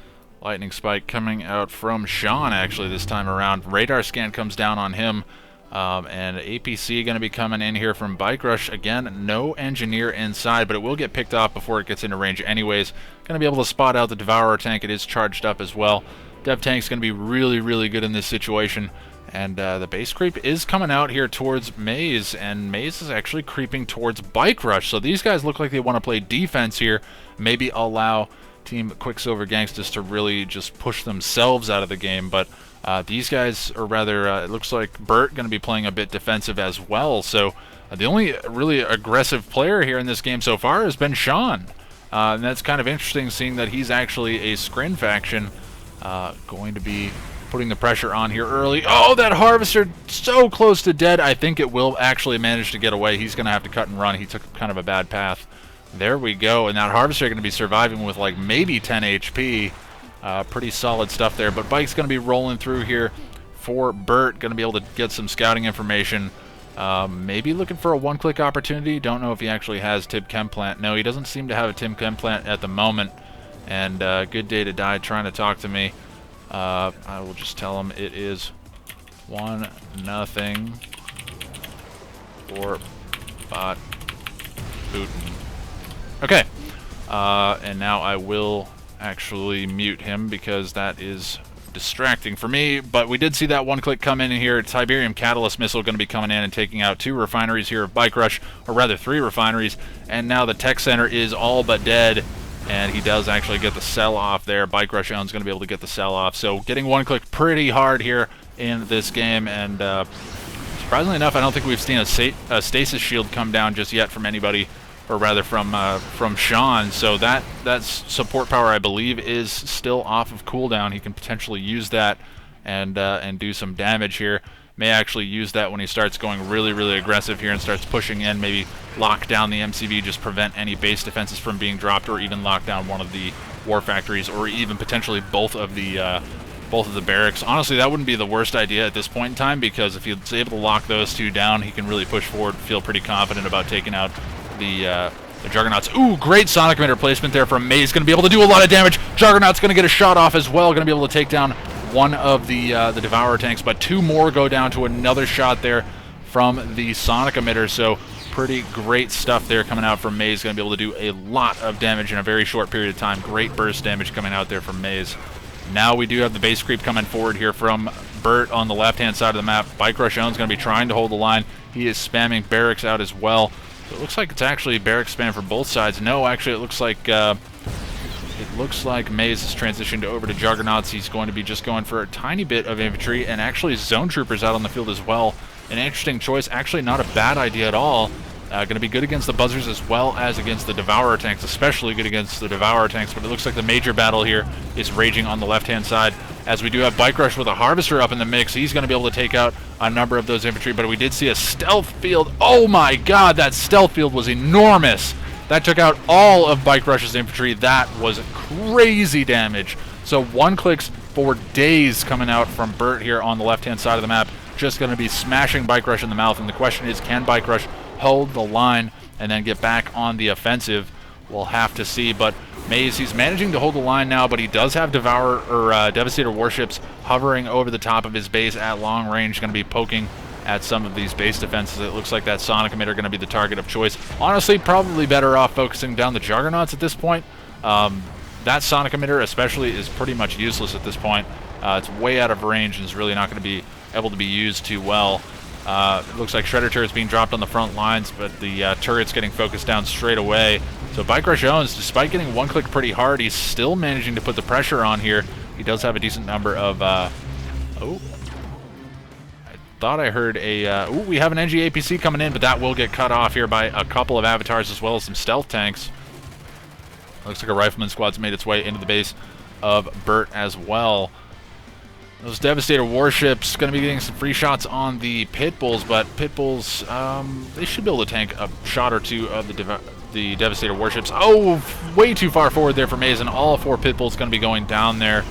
Lightning Spike coming out from Sean, actually, this time around. Radar scan comes down on him, and APC going to be coming in here from Bike Rush. Again, no engineer inside, but it will get picked off before it gets into range anyways. Going to be able to spot out the Devourer tank. It is charged up as well. Dev tank's going to be really, really good in this situation. And the base creep is coming out here towards Maze, and Maze is actually creeping towards Bike Rush. So these guys look like they want to play defense here, maybe allow Team Quicksilver Gangstaz to really just push themselves out of the game. But these guys, or rather, it looks like Bert going to be playing a bit defensive as well. So the only really aggressive player here in this game so far has been Sean. And that's kind of interesting, seeing that he's actually a scrin faction, going to be putting the pressure on here early. Oh, that Harvester so close to dead. I think it will actually manage to get away. He's going to have to cut and run. He took kind of a bad path. There we go. And that Harvester going to be surviving with like maybe 10 HP. Pretty solid stuff there. But Bike's going to be rolling through here for Bert. Going to be able to get some scouting information. Maybe looking for a one-click opportunity. Don't know if he actually has Tib Chem Plant. No, he doesn't seem to have a Tib Chem Plant at the moment. And good day to die trying to talk to me. I will just tell him it is 1-0 for Bot Putin. Okay, and now I will actually mute him because that is distracting for me. But we did see that one click come in here. Tiberium Catalyst Missile going to be coming in and taking out 2 refineries here of Bike Rush, or rather 3 refineries. And now the tech center is all but dead. And he does actually get the sell-off there. Bike Rush Owns going to be able to get the sell-off. So getting one click pretty hard here in this game. And surprisingly enough, I don't think we've seen a stasis shield come down just yet from anybody, or rather from Sean. So that support power, I believe, is still off of cooldown. He can potentially use that and do some damage here. May actually use that when he starts going really, really aggressive here and starts pushing in, maybe lock down the MCV, just prevent any base defenses from being dropped, or even lock down one of the war factories, or even potentially both of the barracks. Honestly, that wouldn't be the worst idea at this point in time, because if he's able to lock those 2 down, he can really push forward, feel pretty confident about taking out the Juggernauts. Ooh, great sonic emitter placement there from Maze. Going to be able to do a lot of damage. Juggernaut's going to get a shot off as well. Going to be able to take down one of the Devourer tanks, but 2 more go down to another shot there from the sonic emitter. So pretty great stuff there coming out from Maze. Going to be able to do a lot of damage in a very short period of time. Great burst damage coming out there from Maze. Now we do have the base creep coming forward here from Bert on the left-hand side of the map. Bike Rush Own's going to be trying to hold the line. He is spamming barracks out as well. So it looks like it's actually barracks spam for both sides. No, actually it looks like looks like Maze has transitioned over to Juggernauts. He's going to be just going for a tiny bit of infantry, and actually Zone Troopers out on the field as well. An interesting choice, actually not a bad idea at all. Going to be good against the Buzzers as well as against the Devourer tanks, especially good against the Devourer tanks, but it looks like the major battle here is raging on the left-hand side, as we do have Bike Rush with a Harvester up in the mix. He's going to be able to take out a number of those infantry, but we did see a stealth field. Oh my god, that stealth field was enormous! That took out all of Bike Rush's infantry. That was crazy damage. So one clicks for days coming out from Burt here on the left-hand side of the map. Just going to be smashing Bike Rush in the mouth, and the question is, can Bike Rush hold the line and then get back on the offensive? We'll have to see, but Maze, he's managing to hold the line now, but he does have Devastator warships hovering over the top of his base at long range, going to be poking at some of these base defenses. It looks like that Sonic Emitter going to be the target of choice. Honestly, probably better off focusing down the Juggernauts at this point. That Sonic Emitter especially is pretty much useless at this point. It's way out of range and is really not going to be able to be used too well. It looks like Shredder turrets being dropped on the front lines, but the turret's getting focused down straight away. So Bike Rush owns, despite getting one click pretty hard, he's still managing to put the pressure on here. He does have a decent number of... oh. I thought I heard a... we have an NG APC coming in, but that will get cut off here by a couple of avatars as well as some stealth tanks. Looks like a Rifleman squad's made its way into the base of Burt as well. Those Devastator warships going to be getting some free shots on the Pit Bulls, but Pit Bulls, they should be able to tank a shot or two of the Devastator warships. Oh, way too far forward there for Maze, and all four Pit Bulls going to be going down there.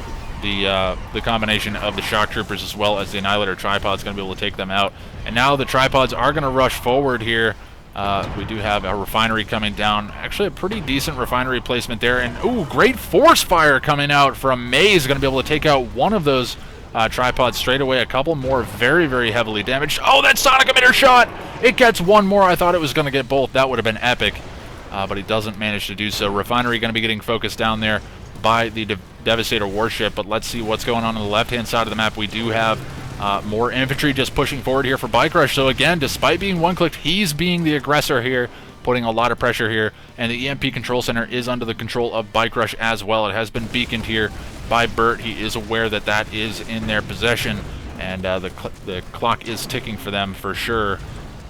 The combination of the Shock Troopers as well as the Annihilator Tripods going to be able to take them out. And now the Tripods are going to rush forward here. We do have a refinery coming down. Actually, a pretty decent refinery placement there. And, ooh, great force fire coming out from Maze. Going to be able to take out one of those tripods straight away. A couple more very, very heavily damaged. Oh, that Sonic Emitter shot! It gets one more. I thought it was going to get both. That would have been epic. But he doesn't manage to do so. Refinery going to be getting focused down there by the Devastator warship. But let's see what's going on the left-hand side of the map. We do have more infantry just pushing forward here for Bike Rush. So again, despite being one-clicked, he's being the aggressor here, putting a lot of pressure here. And the EMP control center is under the control of Bike Rush as well. It has been beaconed here by Burt. He is aware that that is in their possession, and the clock is ticking for them for sure.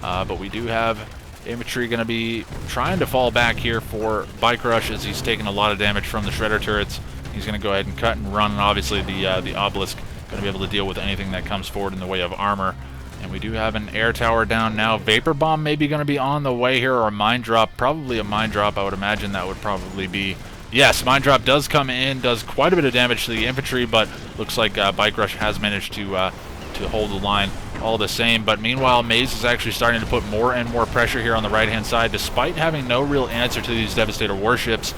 But we do have infantry going to be trying to fall back here for Bike Rush as he's taking a lot of damage from the Shredder turrets. He's going to go ahead and cut and run, and obviously the Obelisk going to be able to deal with anything that comes forward in the way of armor. And we do have an air tower down now. Vapor Bomb maybe going to be on the way here, or a Mine Drop. Probably a Mine Drop. I would imagine that would probably be... Yes, Mine Drop does come in, does quite a bit of damage to the infantry, but looks like Bike Rush has managed to hold the line all the same. But meanwhile, Maze is actually starting to put more and more pressure here on the right-hand side. Despite having no real answer to these Devastator warships,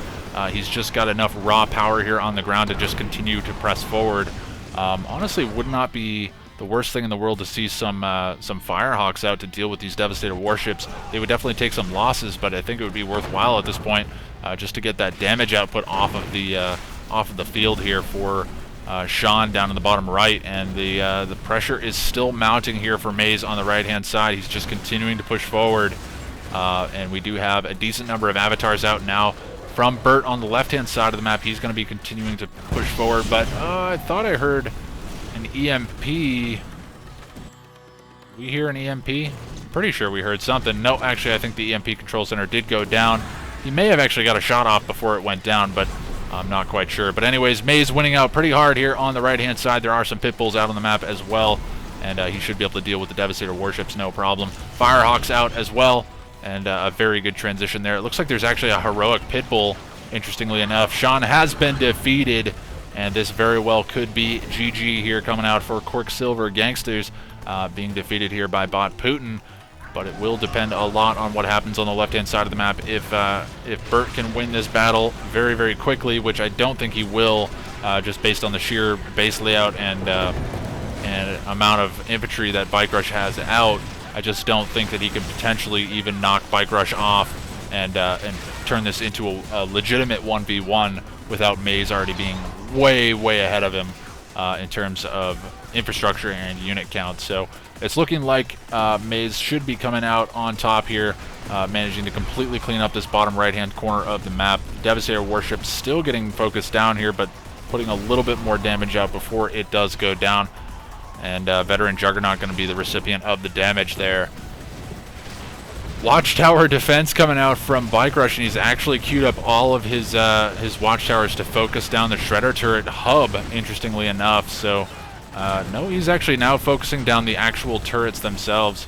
he's just got enough raw power here on the ground to just continue to press forward. Honestly, would not be the worst thing in the world to see some Firehawks out to deal with these Devastator warships. They would definitely take some losses, but I think it would be worthwhile at this point just to get that damage output off of the field here for Sean down in the bottom right. And the pressure is still mounting here for Maze on the right-hand side. He's just continuing to push forward, and we do have a decent number of avatars out now. From Burt on the left-hand side of the map, he's going to be continuing to push forward, but I thought I heard an EMP. We hear an EMP? Pretty sure we heard something. No, actually, I think the EMP control center did go down. He may have actually got a shot off before it went down, but I'm not quite sure. But anyways, Maze winning out pretty hard here on the right-hand side. There are some Pit Bulls out on the map as well, and he should be able to deal with the Devastator warships, no problem. Firehawks out as well. And a very good transition there. It looks like there's actually a heroic Pit Bull, interestingly enough. Sean has been defeated, and this very well could be GG here coming out for Quicksilver Gangstaz being defeated here by bot Putin. But it will depend a lot on what happens on the left-hand side of the map. If Burt can win this battle very, very quickly, which I don't think he will, just based on the sheer base layout and amount of infantry that Bike Rush has out, I just don't think that he can potentially even knock Bike Rush off and turn this into a legitimate 1v1 without Maze already being way, way ahead of him. in terms of infrastructure and unit count. So it's looking like Maze should be coming out on top here, managing to completely clean up this bottom right-hand corner of the map. Devastator warship still getting focused down here, but putting a little bit more damage out before it does go down. And Veteran Juggernaut going to be the recipient of the damage there. Watchtower defense coming out from Bike Rush, and he's actually queued up all of his watchtowers to focus down the Shredder turret hub, interestingly enough. So, no, he's actually now focusing down the actual turrets themselves.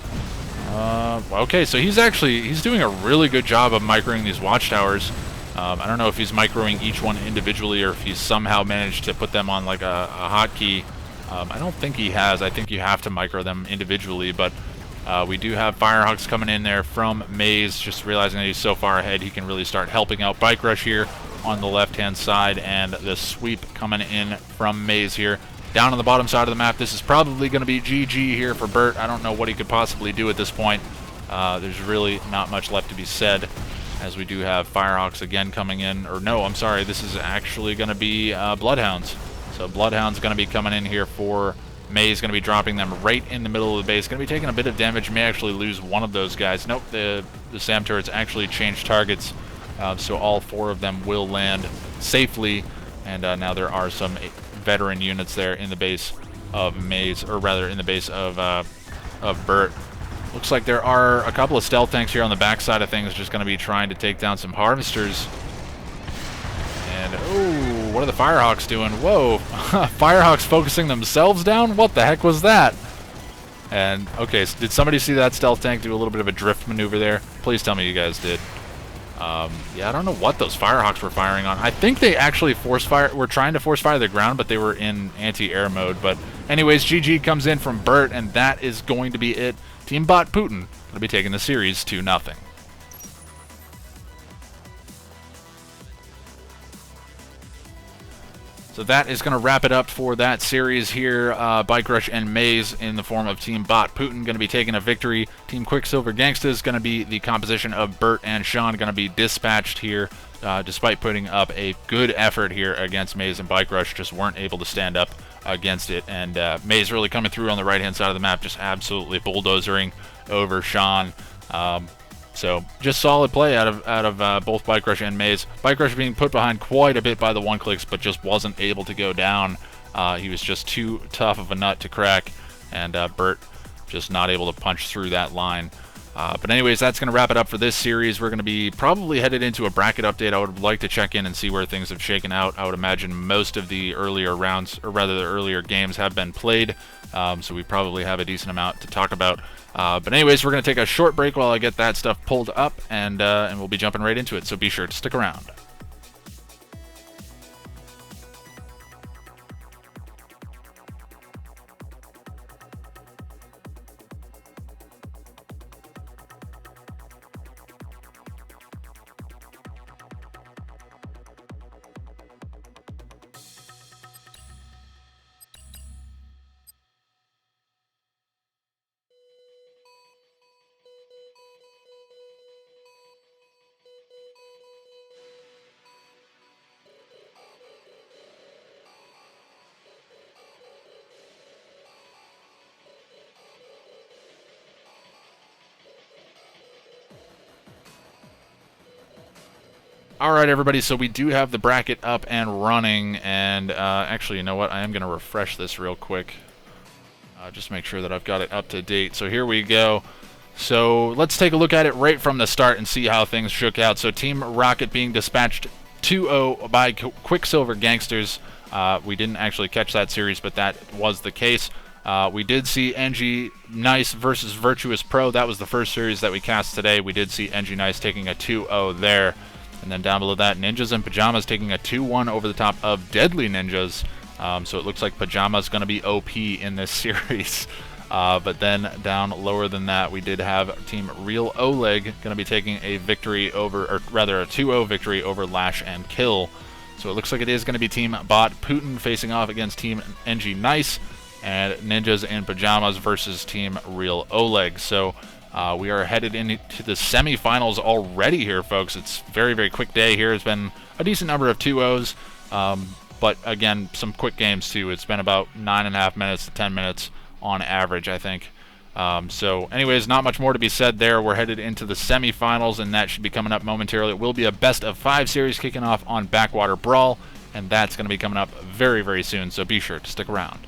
Okay, so he's doing a really good job of microing these watchtowers. I don't know if he's microing each one individually or if he's somehow managed to put them on like a hotkey. I don't think he has. I think you have to micro them individually, but we do have Firehawks coming in there from Maze, just realizing that he's so far ahead he can really start helping out Bike Rush here on the left-hand side, and the sweep coming in from Maze here. Down on the bottom side of the map, this is probably going to be GG here for Burt. I don't know what he could possibly do at this point. There's really not much left to be said, as we do have Firehawks again coming in. Or no, I'm sorry, this is actually going to be Bloodhounds. So Bloodhound's going to be coming in here for Maze, going to be dropping them right in the middle of the base. Going to be taking a bit of damage. May actually lose one of those guys. Nope, the SAM turrets actually changed targets, so all 4 of them will land safely. And now there are some veteran units there in the base of Maze, or rather in the base of Burt. Looks like there are a couple of stealth tanks here on the back side of things, just going to be trying to take down some harvesters. And, oh, what are the Firehawks doing? Whoa, Firehawks focusing themselves down? What the heck was that? And, okay, so did somebody see that stealth tank do a little bit of a drift maneuver there? Please tell me you guys did. Yeah, I don't know what those Firehawks were firing on. I think they actually were trying to force fire the ground, but they were in anti-air mode. But anyways, GG comes in from Burt, and that is going to be it. Team Bot Putin going to be taking the series 2-0. So that is going to wrap it up for that series here. Bike Rush and Maze in the form of Team Bot Putin going to be taking a victory. Team Quicksilver Gangstaz is going to be the composition of Burt and Sean, going to be dispatched here, despite putting up a good effort here against Maze and Bike Rush. Just weren't able to stand up against it. And Maze really coming through on the right-hand side of the map, just absolutely bulldozering over Sean. So just solid play out of both Bike Rush and Maze. Bike Rush being put behind quite a bit by the one-clicks, but just wasn't able to go down. He was just too tough of a nut to crack, and Burt just not able to punch through that line. But anyways, that's going to wrap it up for this series. We're going to be probably headed into a bracket update. I would like to check in and see where things have shaken out. I would imagine most of the earlier rounds, or rather the earlier games, have been played, so we probably have a decent amount to talk about. But anyways, we're going to take a short break while I get that stuff pulled up, and we'll be jumping right into it, so be sure to stick around. Alright everybody, so we do have the bracket up and running, and actually, you know what, I am going to refresh this real quick. Just make sure that I've got it up to date. So here we go. So let's take a look at it right from the start and see how things shook out. So Team Rocket being dispatched 2-0 by Quicksilver Gangsters. We didn't actually catch that series, but that was the case. We did see Enjinice versus Virtus.Pro. That was the first series that we cast today. We did see Enjinice taking a 2-0 there. And then down below that, Ninjas and Pajamas taking a 2-1 over the top of Deadly Ninjas. So it looks like Pajamas going to be OP in this series. But then down lower than that, we did have Team Real Oleg going to be taking a victory over, or rather a 2-0 victory over Lash and Kill. So it looks like it is going to be Team Bot Putin facing off against Team Enjinice, and Ninjas and Pajamas versus Team Real Oleg. So we are headed into the semifinals already here, folks. It's a very, very quick day here. It's been a decent number of 2-0s. But again, some quick games too. It's been about 9.5 minutes to 10 minutes on average, I think. So anyways, not much more to be said there. We're headed into the semifinals, and that should be coming up momentarily. It will be a best of 5 series kicking off on Backwater Brawl, and that's going to be coming up very, very soon, so be sure to stick around.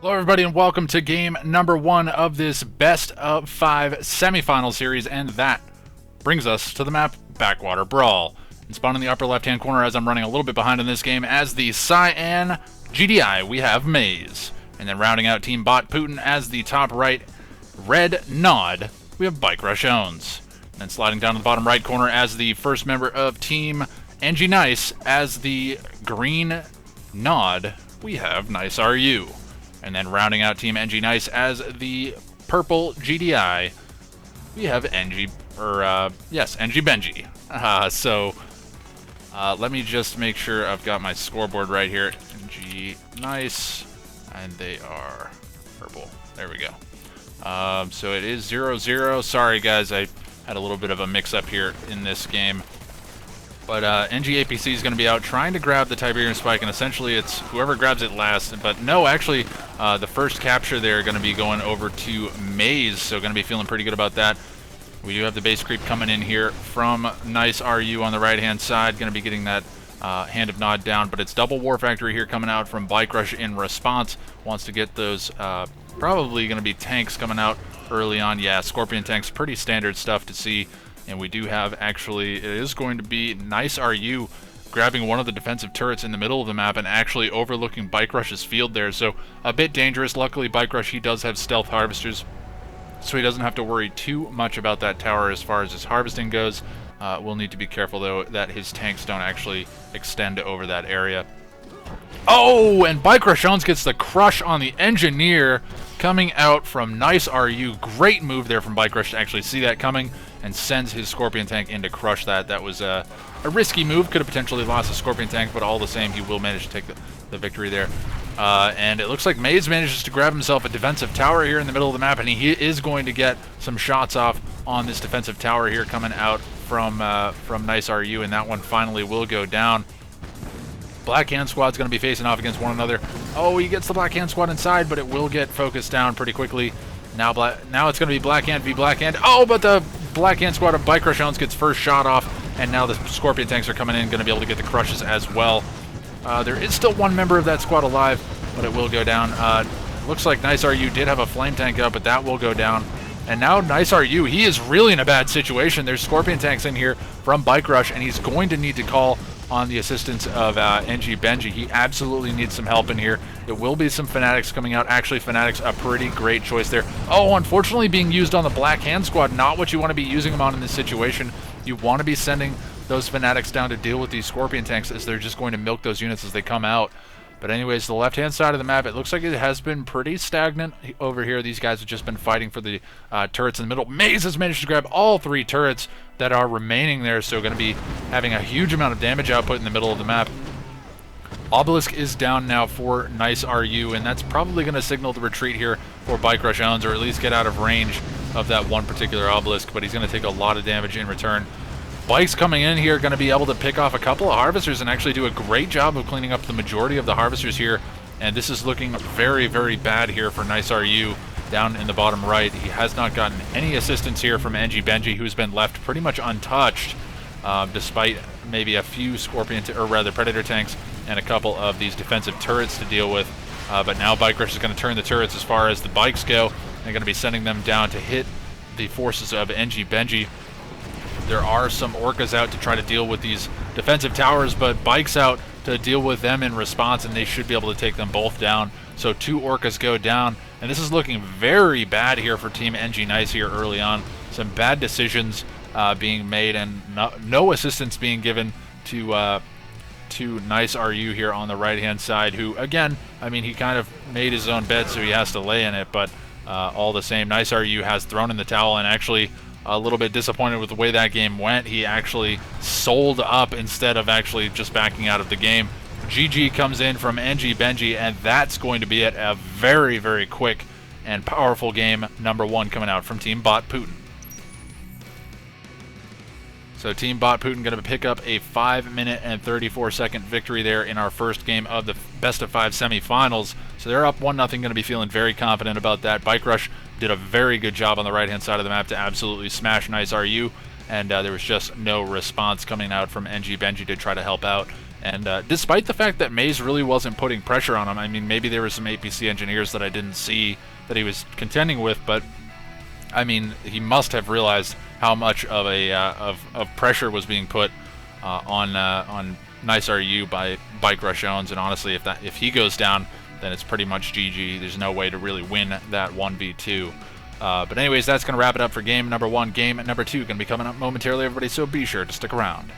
Hello everybody and welcome to game number 1 of this best of 5 semifinal series, and that brings us to the map Backwater Brawl. And spawned in the upper left hand corner, as I'm running a little bit behind in this game, as the Cyan GDI we have Maze. And then rounding out Team Bot Putin as the top right red nod, we have Bike Rush Owns. And then sliding down to the bottom right corner as the first member of Team Enjinice as the green nod, we have Nice RU. And then rounding out Team Enjinice as the purple GDI, we have Enji Benji. Let me just make sure I've got my scoreboard right here. Enjinice, and they are purple. There we go. So it is 0-0. Sorry guys, I had a little bit of a mix-up here in this game. But NGAPC is going to be out trying to grab the Tiberium Spike, and essentially it's whoever grabs it last. But no, actually, the first capture there going to be going over to Maze, so going to be feeling pretty good about that. We do have the base creep coming in here from Nice RU on the right-hand side, going to be getting that Hand of Nod down, but it's double War Factory here coming out from Bike Rush in response. Wants to get those, probably going to be tanks coming out early on. Yeah, Scorpion tanks, pretty standard stuff to see. And we do have, actually, it is going to be Nice RU grabbing one of the defensive turrets in the middle of the map and actually overlooking Bike Rush's field there. So a bit dangerous. Luckily, Bike Rush, he does have stealth harvesters, so he doesn't have to worry too much about that tower as far as his harvesting goes. We'll need to be careful, though, that his tanks don't actually extend over that area. Oh, and Bike Rush Owns gets the crush on the Engineer coming out from Nice RU. Great move there from Bike Rush to actually see that coming and sends his Scorpion tank in to crush that. That was a risky move. Could have potentially lost a Scorpion tank, but all the same, he will manage to take the victory there. And it looks like Maze manages to grab himself a defensive tower here in the middle of the map, and he is going to get some shots off on this defensive tower here coming out from Nice RU, and that one finally will go down. Black Hand Squad's going to be facing off against one another. Oh, he gets the Black Hand Squad inside, but it will get focused down pretty quickly. Now it's going to be Black Hand v Black Hand. Oh, but the Black Hand Squad of Bike Rush Owns gets first shot off, and now the Scorpion tanks are coming in, going to be able to get the crushes as well. There is still one member of that squad alive, but it will go down. Looks like Nice RU did have a flame tank up, but that will go down. And now Nice RU, he is really in a bad situation. There's Scorpion tanks in here from Bike Rush, and he's going to need to call on the assistance of NG Benji. He absolutely needs some help in here. It will be some Fanatics coming out. Actually, Fanatics, a pretty great choice there. Oh, unfortunately being used on the Black Hand Squad. Not what you want to be using them on in this situation. You want to be sending those Fanatics down to deal with these Scorpion tanks, as they're just going to milk those units as they come out. But anyways, the left-hand side of the map, it looks like it has been pretty stagnant over here. These guys have just been fighting for the turrets in the middle. Maze has managed to grab all 3 turrets that are remaining there, so going to be having a huge amount of damage output in the middle of the map. Obelisk is down now for Nice RU, and that's probably going to signal the retreat here for Bike Rush Owns, or at least get out of range of that one particular Obelisk, but he's going to take a lot of damage in return. Bike's coming in here, going to be able to pick off a couple of harvesters and actually do a great job of cleaning up the majority of the harvesters here. And this is looking very, very bad here for Nice RU down in the bottom right. He has not gotten any assistance here from NG Benji, who's been left pretty much untouched, despite maybe a few Predator tanks and a couple of these defensive turrets to deal with. But now Bike Rush is going to turn the turrets as far as the bikes go. They're going to be sending them down to hit the forces of NG Benji. There are some Orcas out to try to deal with these defensive towers, but Bike's out to deal with them in response, and they should be able to take them both down. So 2 Orcas go down, and this is looking very bad here for Team Enjinice here early on. Some bad decisions being made, and no assistance being given to Nice RU here on the right-hand side, who, again, I mean, he kind of made his own bed, so he has to lay in it, but all the same, Nice RU has thrown in the towel, and actually a little bit disappointed with the way that game went. He actually sold up instead of actually just backing out of the game. GG comes in from NG Benji, and that's going to be it. A very, very quick and powerful game, number 1 coming out from Team Bot Putin. So Team Bot Putin going to pick up a 5-minute and 34-second victory there in our first game of the best of 5 semifinals. So they're up 1-0, going to be feeling very confident about that. Bike Rush did a very good job on the right-hand side of the map to absolutely smash Nice RU, and there was just no response coming out from NG Benji to try to help out. And despite the fact that Maze really wasn't putting pressure on him, I mean, maybe there were some APC engineers that I didn't see that he was contending with, but I mean, he must have realized how much of a of pressure was being put on Nice RU by Bike Rush Owens, and honestly, if he goes down, then it's pretty much GG. There's no way to really win that 1v2. But anyways, that's going to wrap it up for game number 1. Game number 2 going to be coming up momentarily, everybody, so be sure to stick around.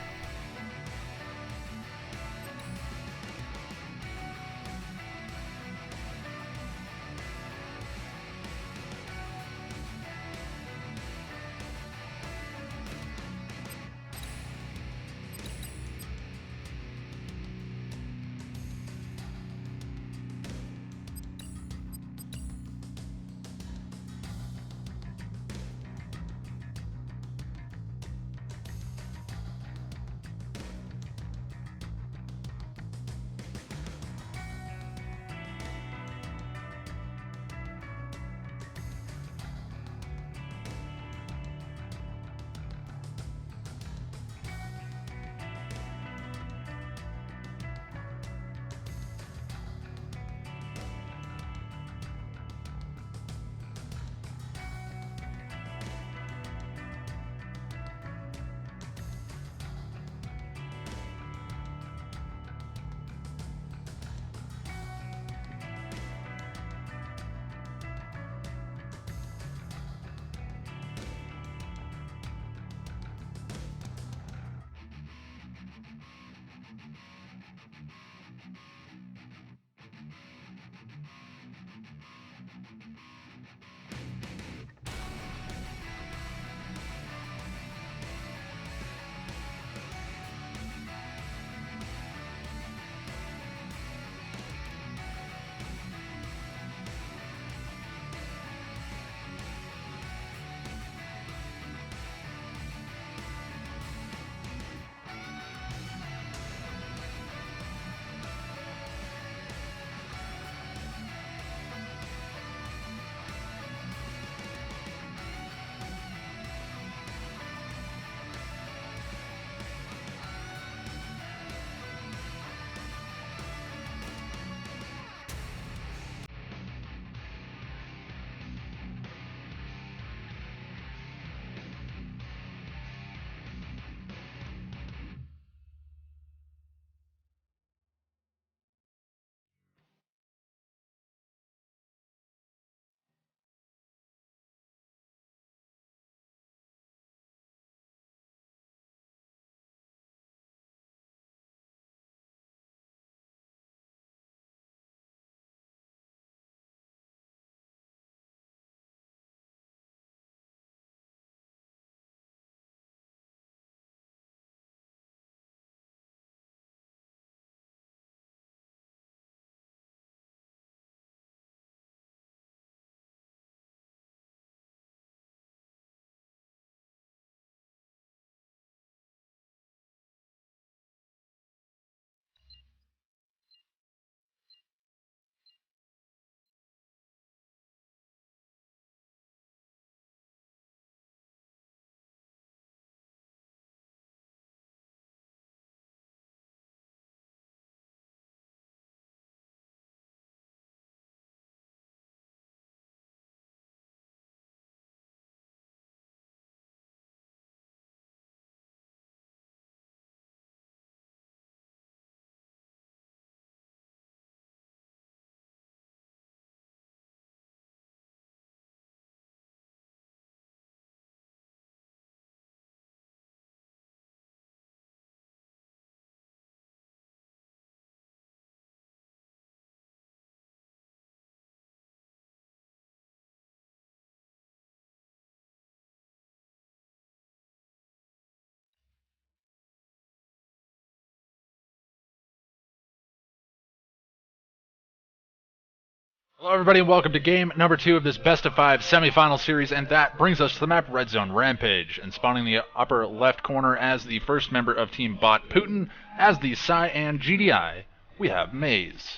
Hello everybody and welcome to game number 2 of this best of 5 semifinal series, and that brings us to the map Red Zone Rampage. And spawning the upper left corner as the first member of Team Bot Putin, as the Cyan GDI, we have Maze.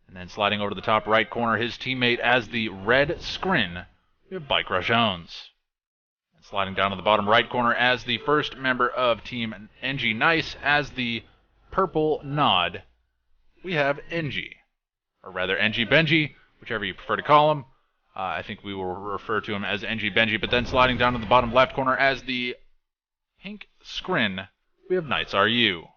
And then sliding over to the top right corner, his teammate as the Red Scrin, we have Bike Rush Owens. And sliding down to the bottom right corner as the first member of Team Enjinice, as the purple nod, we have Enji. Or rather, Enji Benji, whichever you prefer to call him. I think we will refer to him as Enji Benji, but then sliding down to the bottom left corner as the pink scrin, we have Knights RU. So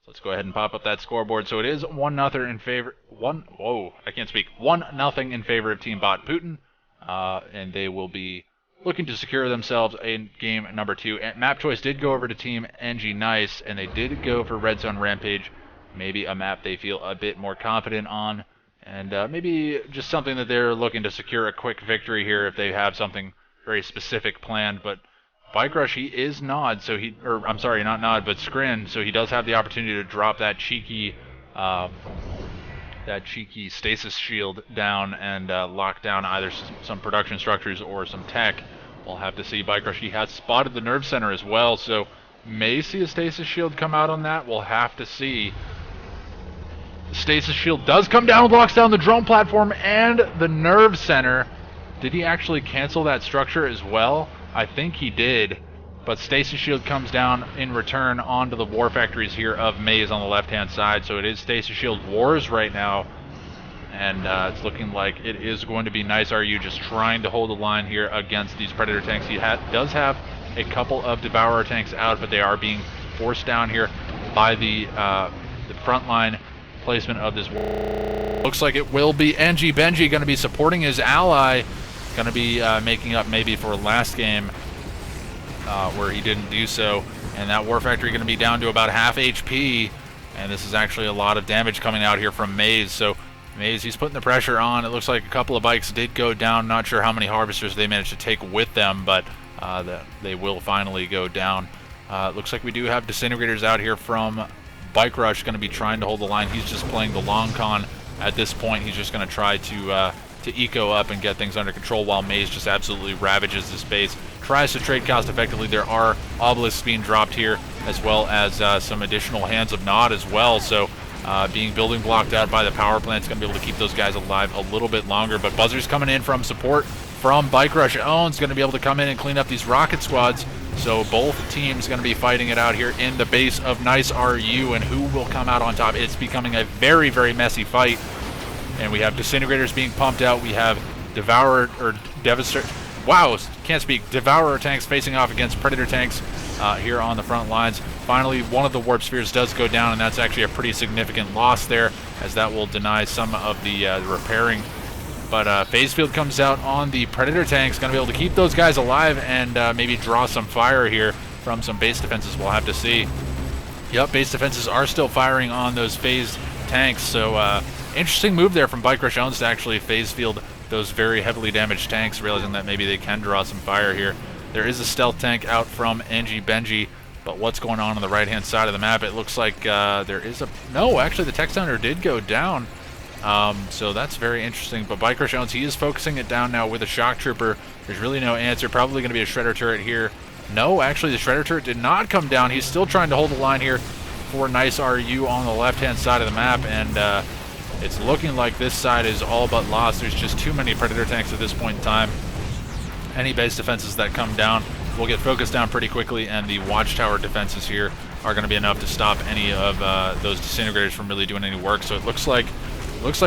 let's go ahead and pop up that scoreboard. So it is 1-0 in favor. 1-0 in favor of Team Bot Putin, and they will be looking to secure themselves in game number 2. And map choice did go over to Team Enjinice, and they did go for Red Zone Rampage. Maybe a map they feel a bit more confident on, and maybe just something that they're looking to secure a quick victory here if they have something very specific planned. But Bike Rush, he is Nod, so I'm sorry, not Nod, but Scrin, so he does have the opportunity to drop that cheeky stasis shield down and lock down either some production structures or some tech. We'll have to see. Bike Rush, he has spotted the nerve center as well, so may see a stasis shield come out on that. We'll have to see. The stasis shield does come down, locks down the drone platform and the nerve center. Did he actually cancel that structure as well? I think he did, but stasis shield comes down in return onto the war factories here of Maze on the left-hand side. So it is stasis shield wars right now, and it's looking like it is going to be Nice RU just trying to hold the line here against these Predator tanks. He does have a couple of Devourer tanks out, but they are being forced down here by the front line placement of this war. Looks like it will be Enji Benji going to be supporting his ally, going to be making up maybe for last game where he didn't do so, and that war factory going to be down to about half HP, and this is actually a lot of damage coming out here from Maze. So Maze, he's putting the pressure on. It looks like a couple of bikes did go down. Not sure how many harvesters they managed to take with them, but they will finally go down. Looks like we do have disintegrators out here from Bike Rush, going to be trying to hold the line. He's just playing the long con at this point. He's just going to try to eco up and get things under control while Maze just absolutely ravages the space. Tries to trade cost effectively. There are obelisks being dropped here, as well as some additional hands of Nod as well. So being building blocked out by the power plant is going to be able to keep those guys alive a little bit longer. But Buzzer's coming in from support from Bike Rush owns, going to be able to come in and clean up these rocket squads. So both teams going to be fighting it out here in the base of Nice RU, and who will come out on top? It's becoming a very, very messy fight. And we have disintegrators being pumped out. We have Devourer or Devastator. Wow, can't speak. Devourer tanks facing off against Predator tanks here on the front lines. Finally, one of the warp spheres does go down, and that's actually a pretty significant loss there, as that will deny some of the repairing. But phase field comes out on the Predator tanks, going to be able to keep those guys alive and maybe draw some fire here from some base defenses. We'll have to see. Yep, base defenses are still firing on those phase tanks, so interesting move there from Bike Rush owns to actually phase field those very heavily damaged tanks, realizing that maybe they can draw some fire here. There is a stealth tank out from Enji Benji, but what's going on the right-hand side of the map? It looks like there is a... No, actually the tech center did go down. So that's very interesting. But Bike Rush owns, he is focusing it down now with a shock trooper. There's really no answer. Probably going to be a shredder turret here. No, actually the shredder turret did not come down. He's still trying to hold the line here for Nice RU on the left-hand side of the map, and it's looking like this side is all but lost. There's just too many Predator tanks at this point in time. Any base defenses that come down will get focused down pretty quickly, and the watchtower defenses here are going to be enough to stop any of those disintegrators from really doing any work. So it looks like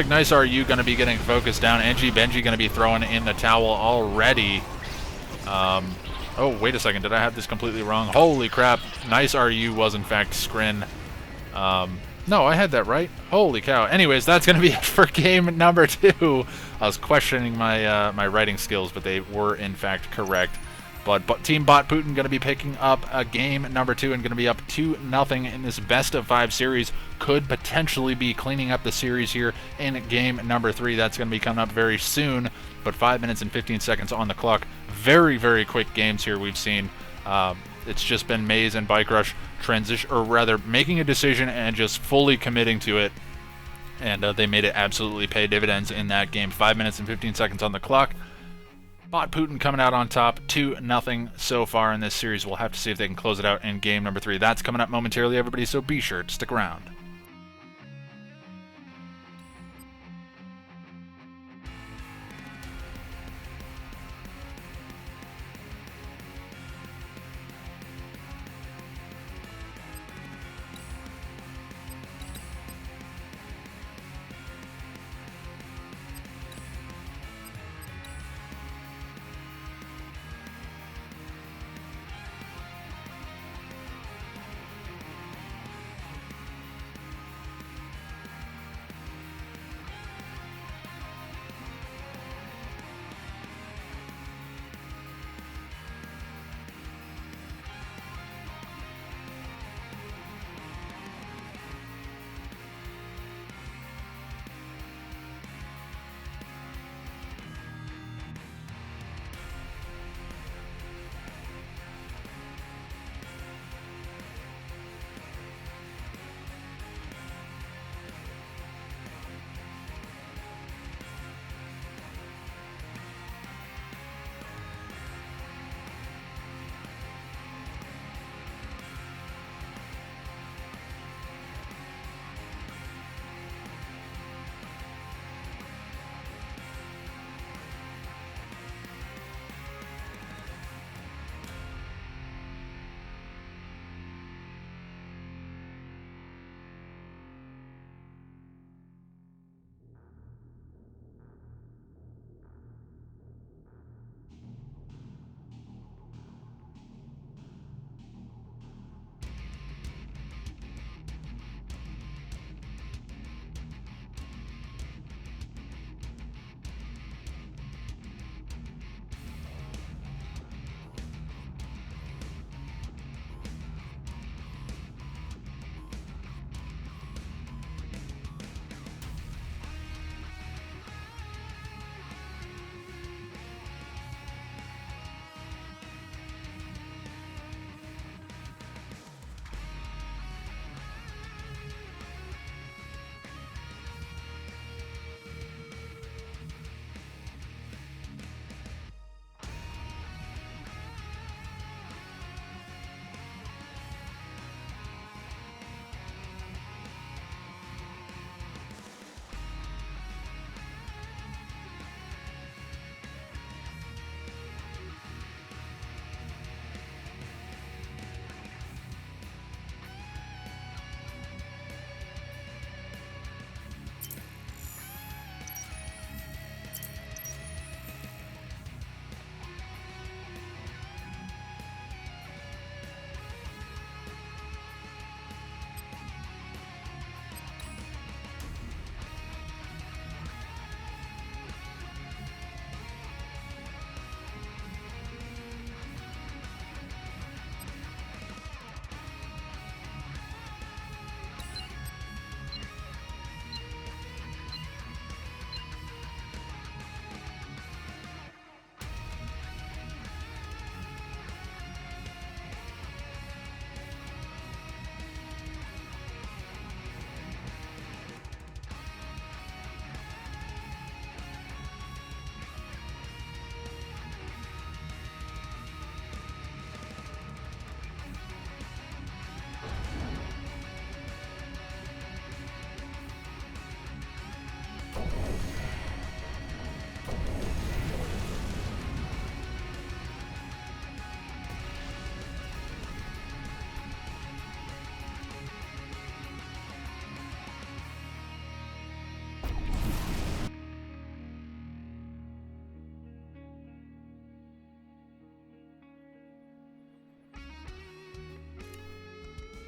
Nice RU going to be getting focused down. Enji Benji going to be throwing in the towel already. Oh, wait a second. Did I have this completely wrong? Holy crap. Nice RU was, in fact, Scrin. No, I had that right. Holy cow. Anyways, that's going to be it for game number 2. I was questioning my my writing skills, but they were, in fact, correct. But Team Bot Putin going to be picking up a game number 2 and going to be up 2-0 in this best-of-5 series. Could potentially be cleaning up the series here in game number 3. That's going to be coming up very soon, but 5 minutes and 15 seconds on the clock. Very, very quick games here we've seen. It's just been Maze and Bike Rush making a decision and just fully committing to it. And they made it absolutely pay dividends in that game. 5 minutes and 15 seconds on the clock. Bot Putin coming out on top, 2-0 so far in this series. We'll have to see if they can close it out in game number 3. That's coming up momentarily, everybody, so be sure to stick around.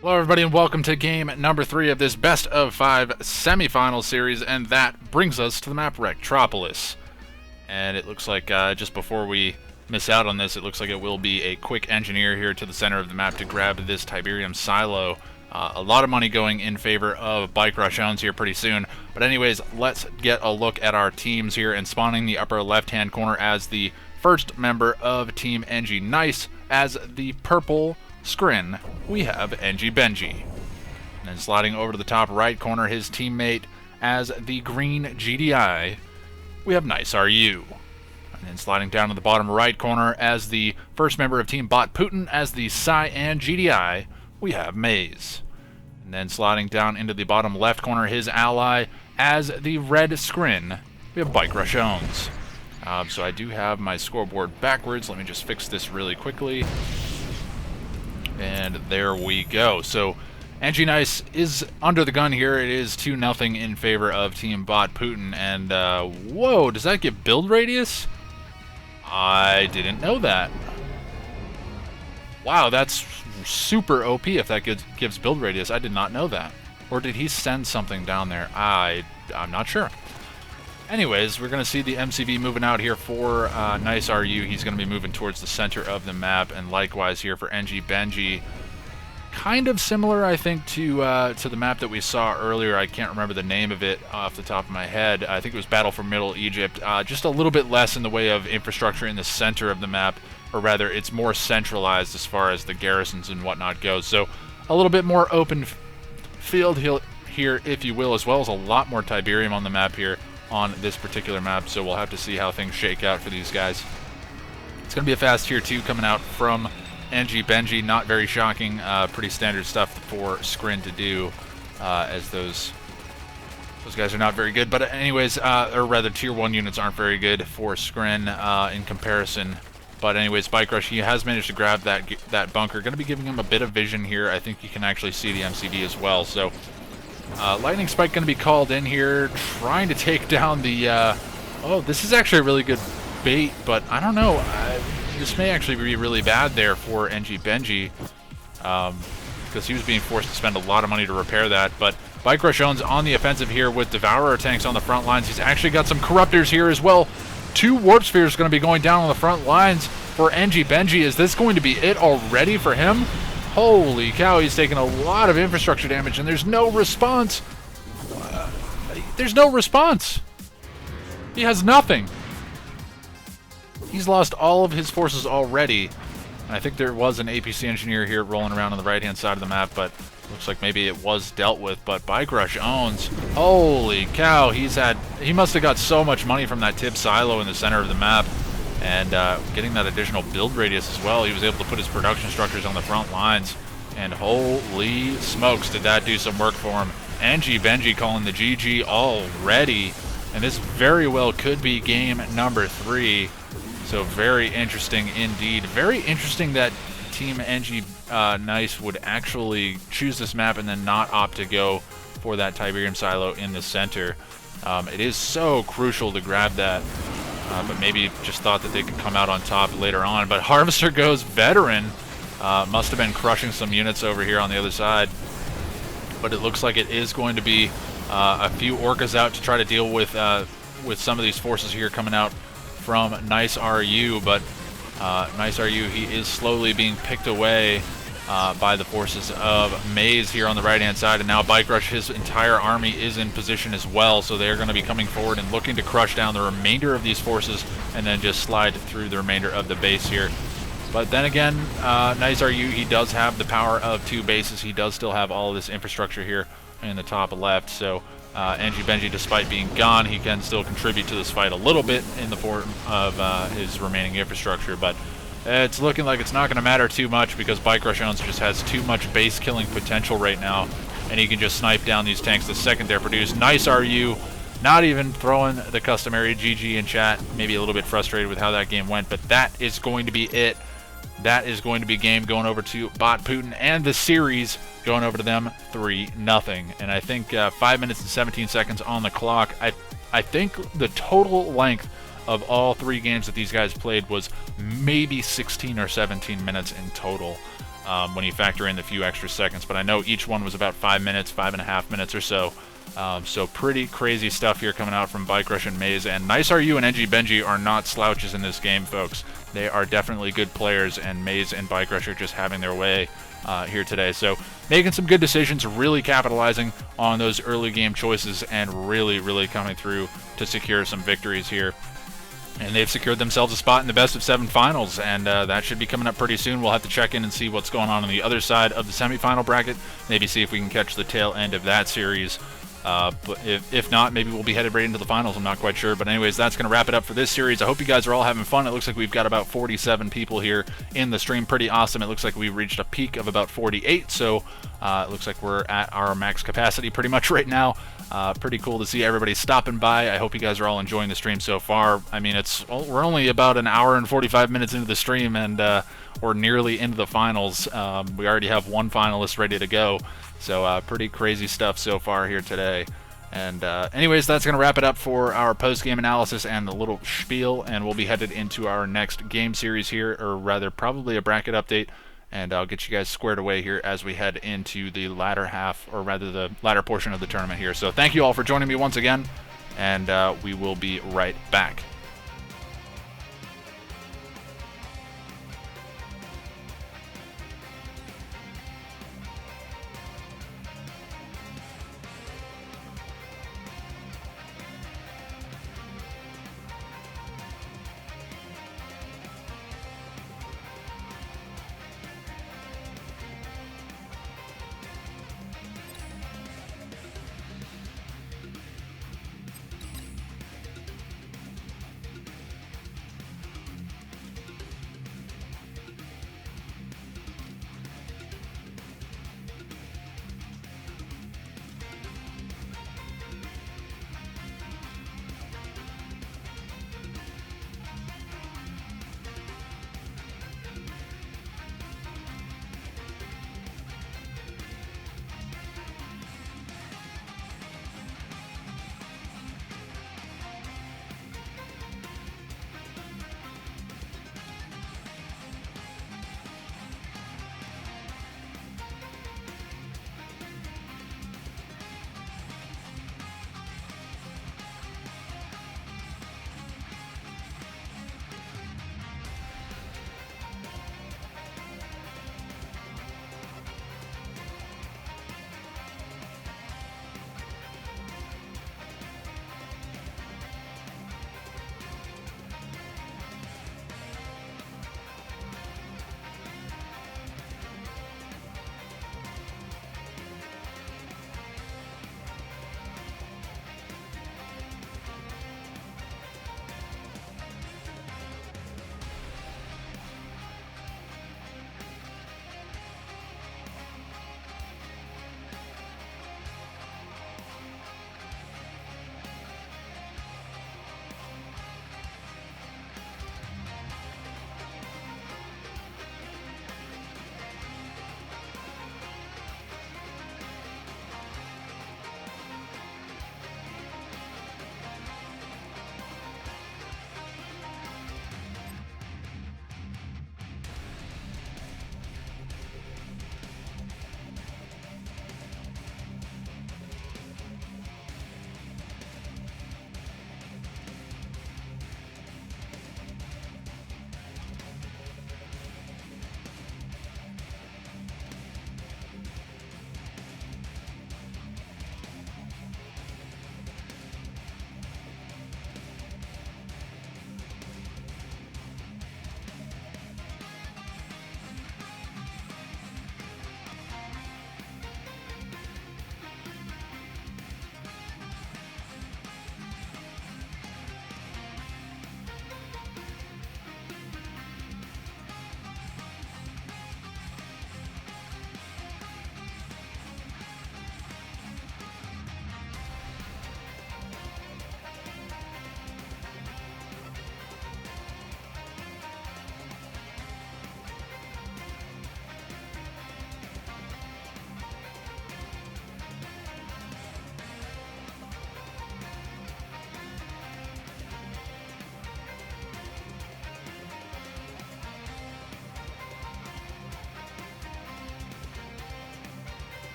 Hello everybody and welcome to game number 3 of this best of 5 semifinal series, and that brings us to the map Rectropolis. And it looks like just before we miss out on this, it looks like it will be a quick engineer here to the center of the map to grab this Tiberium silo. A lot of money going in favor of Bike Rush owns here pretty soon. But anyways, let's get a look at our teams here, and spawning the upper left hand corner as the first member of Team Enjinice, as the purple Scrin, we have Enji. And then sliding over to the top right corner, his teammate as the green GDI, we have NiceRU. And then sliding down to the bottom right corner as the first member of Team Bot Putin, as the cyan GDI, we have Maze. And then sliding down into the bottom left corner, his ally as the red Scrin, we have Bike Rush owns. So I do have my scoreboard backwards. Let me just fix this really quickly. And there we go. So Enjinice is under the gun here. It is 2-0 in favor of Team Bot Putin. And whoa, does that give build radius? I didn't know that. Wow, that's super OP if that gives build radius. I did not know that. Or did he send something down there? I'm not sure. Anyways, we're going to see the MCV moving out here for NiceRU. He's going to be moving towards the center of the map, and likewise here for Enji. Kind of similar, I think, to the map that we saw earlier. I can't remember the name of it off the top of my head. I think it was Battle for Middle Egypt. Just a little bit less in the way of infrastructure in the center of the map, or rather, it's more centralized as far as the garrisons and whatnot goes. So a little bit more open field here, if you will, as well as a lot more Tiberium on the map here on this particular map, so we'll have to see how things shake out for these guys. It's going to be a fast tier 2 coming out from Enji. Not very shocking, pretty standard stuff for Scrin to do, as those guys are not very good. But anyways, or rather tier 1 units aren't very good for Scrin in comparison. But anyways, Bike Rush, he has managed to grab that bunker. Going to be giving him a bit of vision here. I think you can actually see the MCV as well, so Lightning Spike going to be called in here, trying to take down the... oh, this is actually a really good bait, but I don't know. This may actually be really bad there for Enji, because he was being forced to spend a lot of money to repair that. But Bike Rush owns on the offensive here with Devourer tanks on the front lines. He's actually got some Corruptors here as well. 2 Warp Spheres going to be going down on the front lines for Enji. Is this going to be it already for him? Holy cow, he's taking a lot of infrastructure damage, and there's no response. There's no response. He has nothing. He's lost all of his forces already. And I think there was an APC engineer here rolling around on the right-hand side of the map, but looks like maybe it was dealt with. But Bike Rush owns. Holy cow, he must have got so much money from that tip silo in the center of the map. And getting that additional build radius as well, he was able to put his production structures on the front lines. And holy smokes, did that do some work for him. Enji calling the GG already. And this very well could be game number 3. So very interesting indeed. Very interesting that Team Enjinice would actually choose this map and then not opt to go for that Tiberium silo in the center. It is so crucial to grab that. But maybe just thought that they could come out on top later on. But Harvester goes veteran. Must have been crushing some units over here on the other side. But it looks like it is going to be a few Orcas out to try to deal with some of these forces here coming out from NiceRU. But NiceRU, he is slowly being picked away by the forces of Maze here on the right-hand side. And now Bike Rush, his entire army is in position as well, so they're going to be coming forward and looking to crush down the remainder of these forces and then just slide through the remainder of the base here. But then again, NiceRU, he does have the power of 2 bases. He does still have all of this infrastructure here in the top left, so Enji, despite being gone, he can still contribute to this fight a little bit in the form of his remaining infrastructure. But it's looking like it's not going to matter too much, because Bike Rush owns just has too much base killing potential right now, and he can just snipe down these tanks the second they're produced. NiceRU not even throwing the customary GG in chat, maybe a little bit frustrated with how that game went, but that is going to be it. That is going to be game going over to Bot Putin, and the series going over to them 3-0. And I think 5 minutes and 17 seconds on the clock. I think the total length of all 3 games that these guys played was maybe 16 or 17 minutes in total. when you factor in the few extra seconds. But I know each one was about 5 minutes, 5.5 minutes or so. So pretty crazy stuff here coming out from Bike Rush and Maze. And Nice RU and NG Benji are not slouches in this game, folks. They are definitely good players, and Maze and Bike Rush are just having their way here today. So making some good decisions, really capitalizing on those early game choices, and really coming through to secure some victories here. And they've secured themselves a spot in the best of 7 finals, and that should be coming up pretty soon. We'll have to check in and see what's going on the other side of the semifinal bracket, maybe see if we can catch the tail end of that series. But if not, maybe we'll be headed right into the finals. I'm not quite sure. But anyways, that's going to wrap it up for this series. I hope you guys are all having fun. It looks like we've got about 47 people here in the stream. Pretty awesome. It looks like we reached a peak of about 48. So it looks like we're at our max capacity pretty much right now. Pretty cool to see everybody stopping by. I hope you guys are all enjoying the stream so far. I mean, we're only about an hour and 45 minutes into the stream, and we're nearly into the finals. We already have one finalist ready to go. So pretty crazy stuff so far here today. And anyways, that's going to wrap it up for our post-game analysis and the little spiel, and we'll be headed into our next game series here, or rather probably a bracket update, and I'll get you guys squared away here as we head into the latter half, or rather the latter portion of the tournament here. So thank you all for joining me once again, and we will be right back.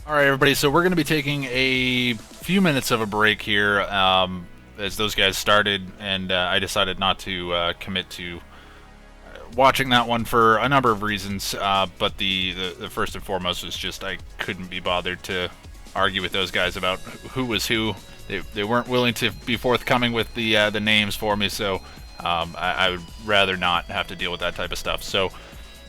All right, everybody, so we're going to be taking a few minutes of a break here as those guys started, and I decided not to commit to watching that one for a number of reasons, but the first and foremost was just I couldn't be bothered to argue with those guys about who was who. They weren't willing to be forthcoming with the names for me, so I would rather not have to deal with that type of stuff. So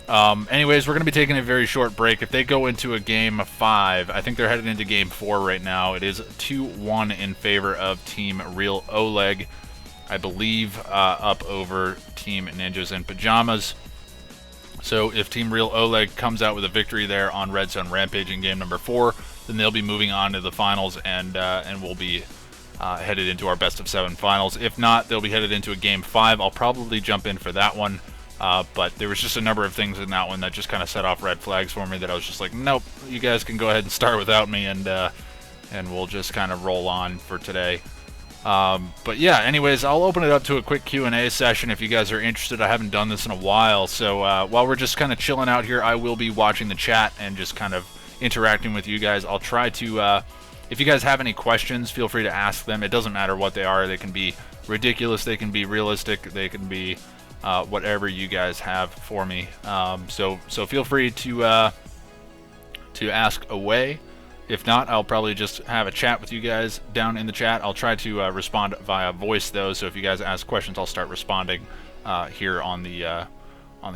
anyways, we're going to be taking a very short break. If they go into a game 5, I think they're headed into game 4 right now. It is 2-1 in favor of Team Real Oleg, I believe, up over Team Ninjas in Pajamas. So if Team Real Oleg comes out with a victory there on Red Sun Rampage in game number 4, then they'll be moving on to the finals, and we'll be headed into our best of 7 finals. If not, they'll be headed into a game 5. I'll probably jump in for that one. But there was just a number of things in that one that just kind of set off red flags for me that I was just like, nope, you guys can go ahead and start without me, and we'll just kind of roll on for today. But yeah, anyways, I'll open it up to a quick Q&A session if you guys are interested. I haven't done this in a while, so while we're just kind of chilling out here, I will be watching the chat and just kind of interacting with you guys. I'll try to, if you guys have any questions, feel free to ask them. It doesn't matter what they are. They can be ridiculous, they can be realistic, they can be whatever you guys have for me. So feel free to ask away. If not, I'll probably just have a chat with you guys down in the chat. I'll try to respond via voice though, so if you guys ask questions, I'll start responding here on the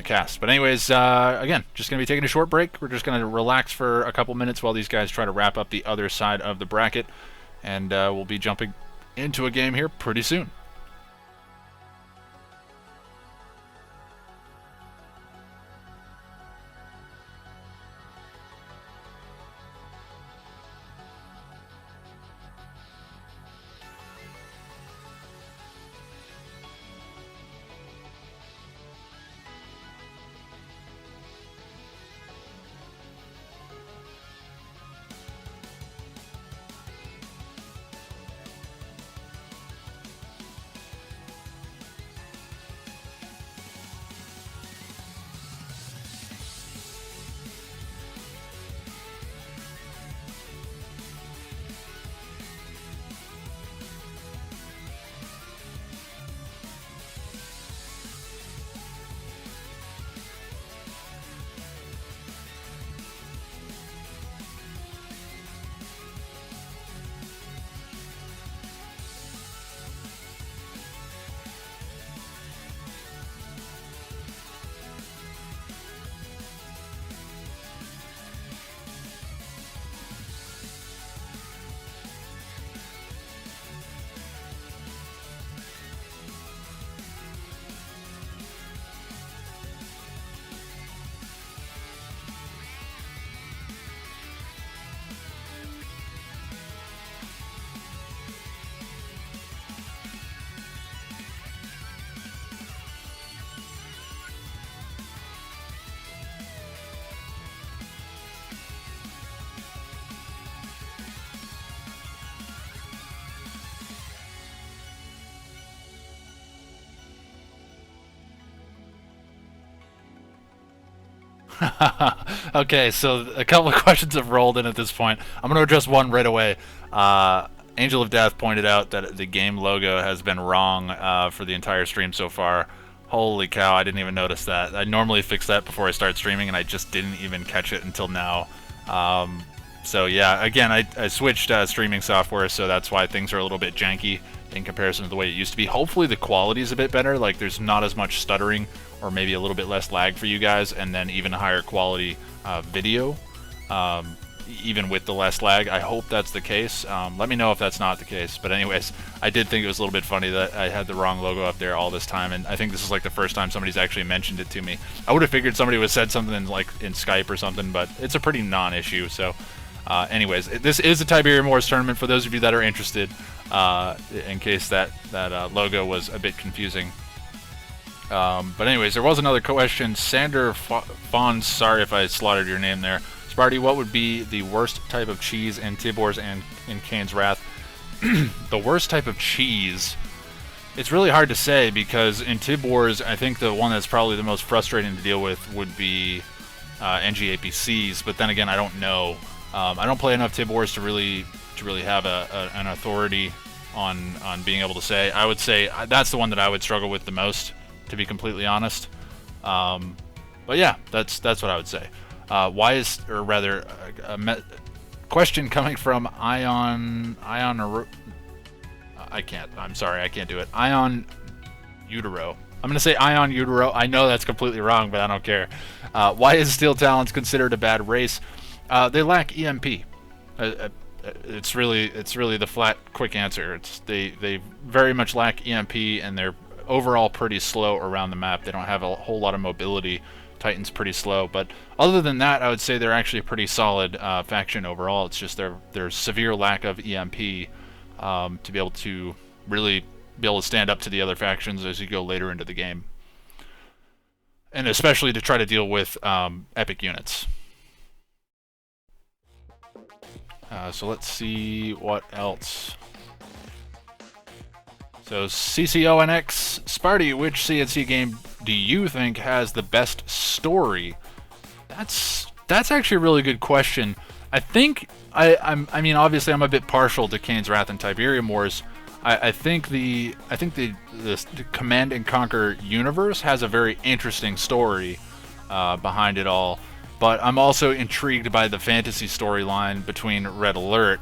cast. But anyways, again, just gonna be taking a short break. We're just gonna relax for a couple minutes while these guys try to wrap up the other side of the bracket, and we'll be jumping into a game here pretty soon. Okay, so a couple of questions have rolled in at this point. I'm going to address one right away. Angel of Death pointed out that the game logo has been wrong for the entire stream so far. Holy cow, I didn't even notice that. I normally fix that before I start streaming, and I just didn't even catch it until now. So yeah, again, I switched streaming software, so that's why things are a little bit janky in comparison to the way it used to be. Hopefully the quality is a bit better, like there's not as much stuttering, or maybe a little bit less lag for you guys, and then even higher quality video, even with the less lag. I hope that's the case. Let me know if that's not the case. But anyways, I did think it was a little bit funny that I had the wrong logo up there all this time, and I think this is like the first time somebody's actually mentioned it to me. I would have figured somebody would have said something like in Skype or something, but it's a pretty non-issue. So anyways, this is a Tiberium Wars tournament for those of you that are interested, in case that logo was a bit confusing. But anyways, there was another question. Sander Fons, sorry if I slaughtered your name there. Sparty, what would be the worst type of cheese in Tibor's and in Kane's Wrath? The worst type of cheese? It's really hard to say, because in Tibor's, I think the one that's probably the most frustrating to deal with would be NGAPCs, but then again, I don't know. I don't play enough Tib Wars to really have an authority on being able to say. I would say that's the one that I would struggle with the most, to be completely honest. But yeah, that's what I would say. Why is, or rather, question coming from Ion. I'm sorry, I can't do it. Ion Utero. I'm gonna say Ion Utero. I know that's completely wrong, but I don't care. Why is Steel Talons considered a bad race? They lack EMP. It's really the flat, quick answer. They very much lack EMP, and they're overall pretty slow around the map. They don't have a whole lot of mobility. Titan's pretty slow, but other than that, I would say they're actually a pretty solid faction overall. It's just their severe lack of EMP to be able to really be able to stand up to the other factions as you go later into the game, and especially to try to deal with epic units. So let's see what else. So CCONX Sparty, which CNC game do you think has the best story? That's actually a really good question. I think I mean obviously I'm a bit partial to Kane's Wrath and Tiberium Wars. I think the Command and Conquer universe has a very interesting story behind it all. But I'm also intrigued by the fantasy storyline between Red Alert.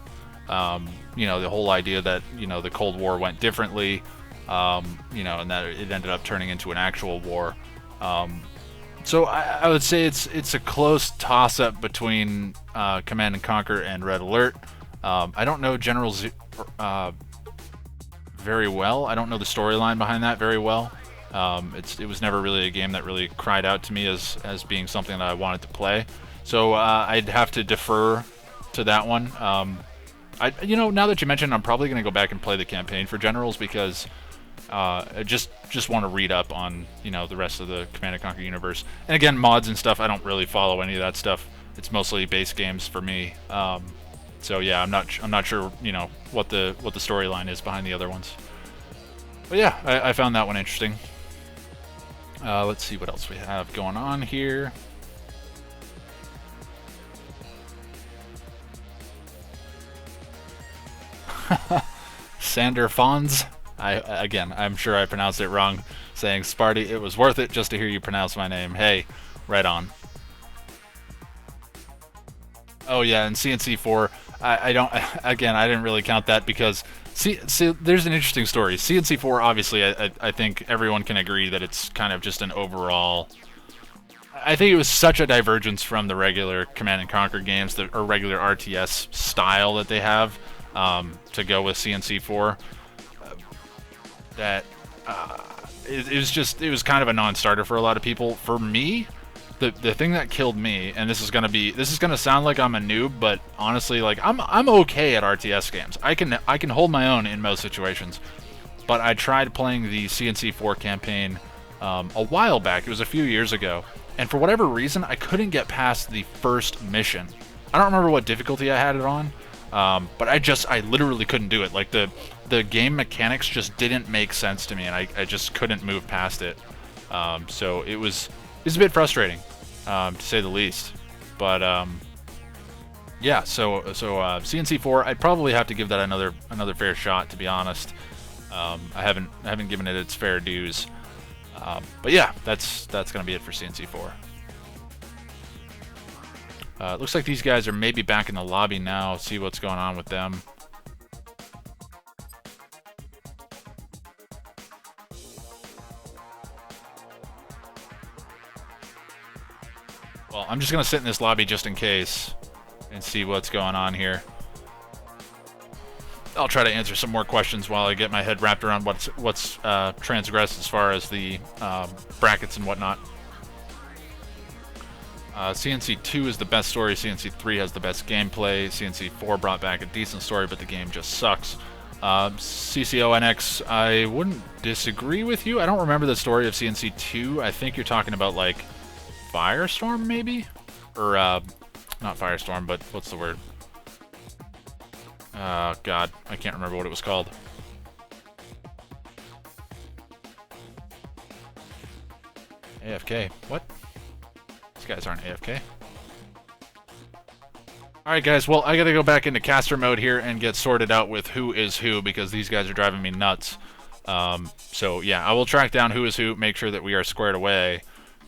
You know, the whole idea that, you know, the Cold War went differently, you know, and that it ended up turning into an actual war. So I would say it's a close toss-up between Command and Conquer and Red Alert. I don't know General very well. I don't know the storyline behind that very well. It was never really a game that really cried out to me as being something that I wanted to play. So I'd have to defer to that one. You know, now that you mentioned, I'm probably going to go back and play the campaign for Generals because I just want to read up on, you know, the rest of the Command & Conquer universe. And again, mods and stuff, I don't really follow any of that stuff. It's mostly base games for me. So yeah, I'm not sure, you know, what the storyline is behind the other ones. But yeah, I found that one interesting. Let's see what else we have going on here. Sander Fons. I'm sure I pronounced it wrong, saying, Sparty, it was worth it just to hear you pronounce my name. Hey, right on. Oh yeah, and CNC4, I didn't really count that because, see, there's an interesting story. CNC4, obviously, I think everyone can agree that it's kind of just an overall... I think it was such a divergence from the regular Command & Conquer games, or regular RTS style that they have, to go with CNC4, that it was kind of a non-starter for a lot of people. For me, the thing that killed me, and this is gonna sound like I'm a noob, but honestly, like I'm okay at RTS games. I can hold my own in most situations. But I tried playing the CNC4 campaign a while back. It was a few years ago, and for whatever reason, I couldn't get past the first mission. I don't remember what difficulty I had it on, but I literally couldn't do it. Like the game mechanics just didn't make sense to me, and I just couldn't move past it. So it was a bit frustrating, to say the least. But yeah, so CNC4, I'd probably have to give that another fair shot, to be honest. I haven't given it its fair dues. But yeah, that's gonna be it for CNC4. It looks like these guys are maybe back in the lobby now. See what's going on with them. Well, I'm just gonna sit in this lobby just in case and see what's going on here. I'll try to answer some more questions while I get my head wrapped around what's transgressed as far as the brackets and whatnot. CNC2 is the best story. CNC3 has the best gameplay. CNC4 brought back a decent story, but the game just sucks. CCONX, I wouldn't disagree with you. I don't remember the story of CNC2. I think you're talking about, like, Firestorm, maybe? Or, not Firestorm, but what's the word? God, I can't remember what it was called. AFK. What? These guys aren't AFK. Alright guys, well I gotta go back into caster mode here and get sorted out with who is who because these guys are driving me nuts. So yeah, I will track down who is who, make sure that we are squared away,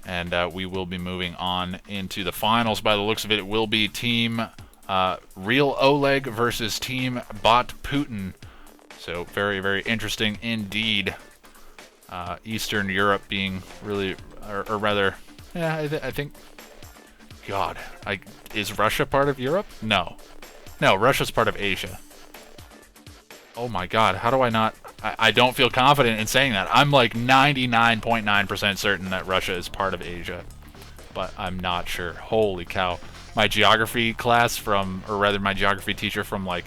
and we will be moving on into the finals. By the looks of it, it will be Team Real Oleg versus Team Bot Putin. So very, very interesting indeed. Eastern Europe being really, or rather, yeah, I think... God, is Russia part of Europe? No. No, Russia's part of Asia. Oh my god, how do I not... I don't feel confident in saying that. I'm like 99.9% certain that Russia is part of Asia. But I'm not sure. Holy cow. My geography class from, or rather my geography teacher from like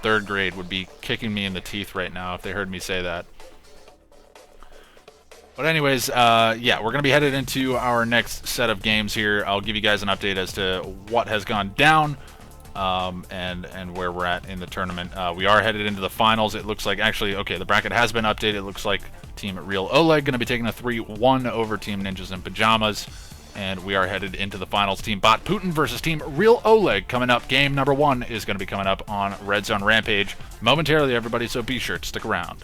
3rd grade would be kicking me in the teeth right now if they heard me say that. But anyways, yeah, we're going to be headed into our next set of games here. I'll give you guys an update as to what has gone down and where we're at in the tournament. We are headed into the finals. It looks like, actually, okay, the bracket has been updated. It looks like Team Real Oleg going to be taking a 3-1 over Team Ninjas in Pajamas. And we are headed into the finals. Team Bot Putin versus Team Real Oleg coming up. Game number 1 is going to be coming up on Red Zone Rampage momentarily, everybody, so be sure to stick around.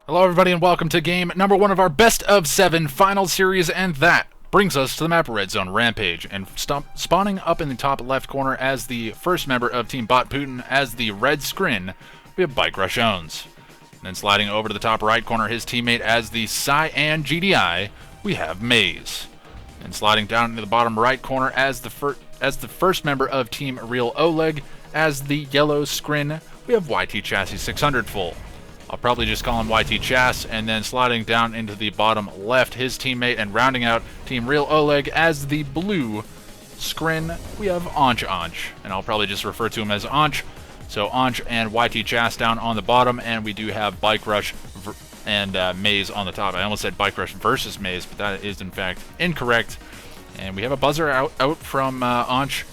Hello everybody and welcome to game number 1 of our best of 7 final series, and that brings us to the map Red Zone Rampage. And spawning up in the top left corner as the first member of Team Bot Putin as the red screen, we have Bike Rush Owns. And then sliding over to the top right corner, his teammate as the Cyan GDI, we have Maze. And sliding down into the bottom right corner as the first member of Team Real Oleg, as the yellow scrin, we have YT Chassis 600 full. I'll probably just call him YT Chas, and then sliding down into the bottom left, his teammate, and rounding out Team Real Oleg as the blue scrin, we have Enjinice, and I'll probably just refer to him as Enj. So Enj and YT Chas down on the bottom, and we do have Bike Rush and Maze on the top. I almost said Bike Rush versus Maze, but that is in fact incorrect. And we have a buzzer out from Enj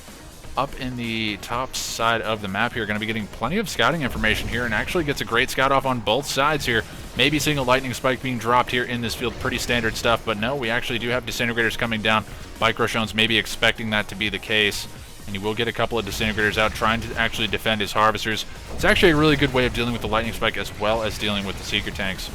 up in the top side of the map here. Going to be getting plenty of scouting information here, and actually gets a great scout off on both sides here. Maybe seeing a lightning spike being dropped here in this field, pretty standard stuff, but no, we actually do have disintegrators coming down. Bike Rush owns maybe expecting that to be the case, and he will get a couple of disintegrators out trying to actually defend his harvesters. It's actually a really good way of dealing with the lightning spike as well as dealing with the seeker tanks.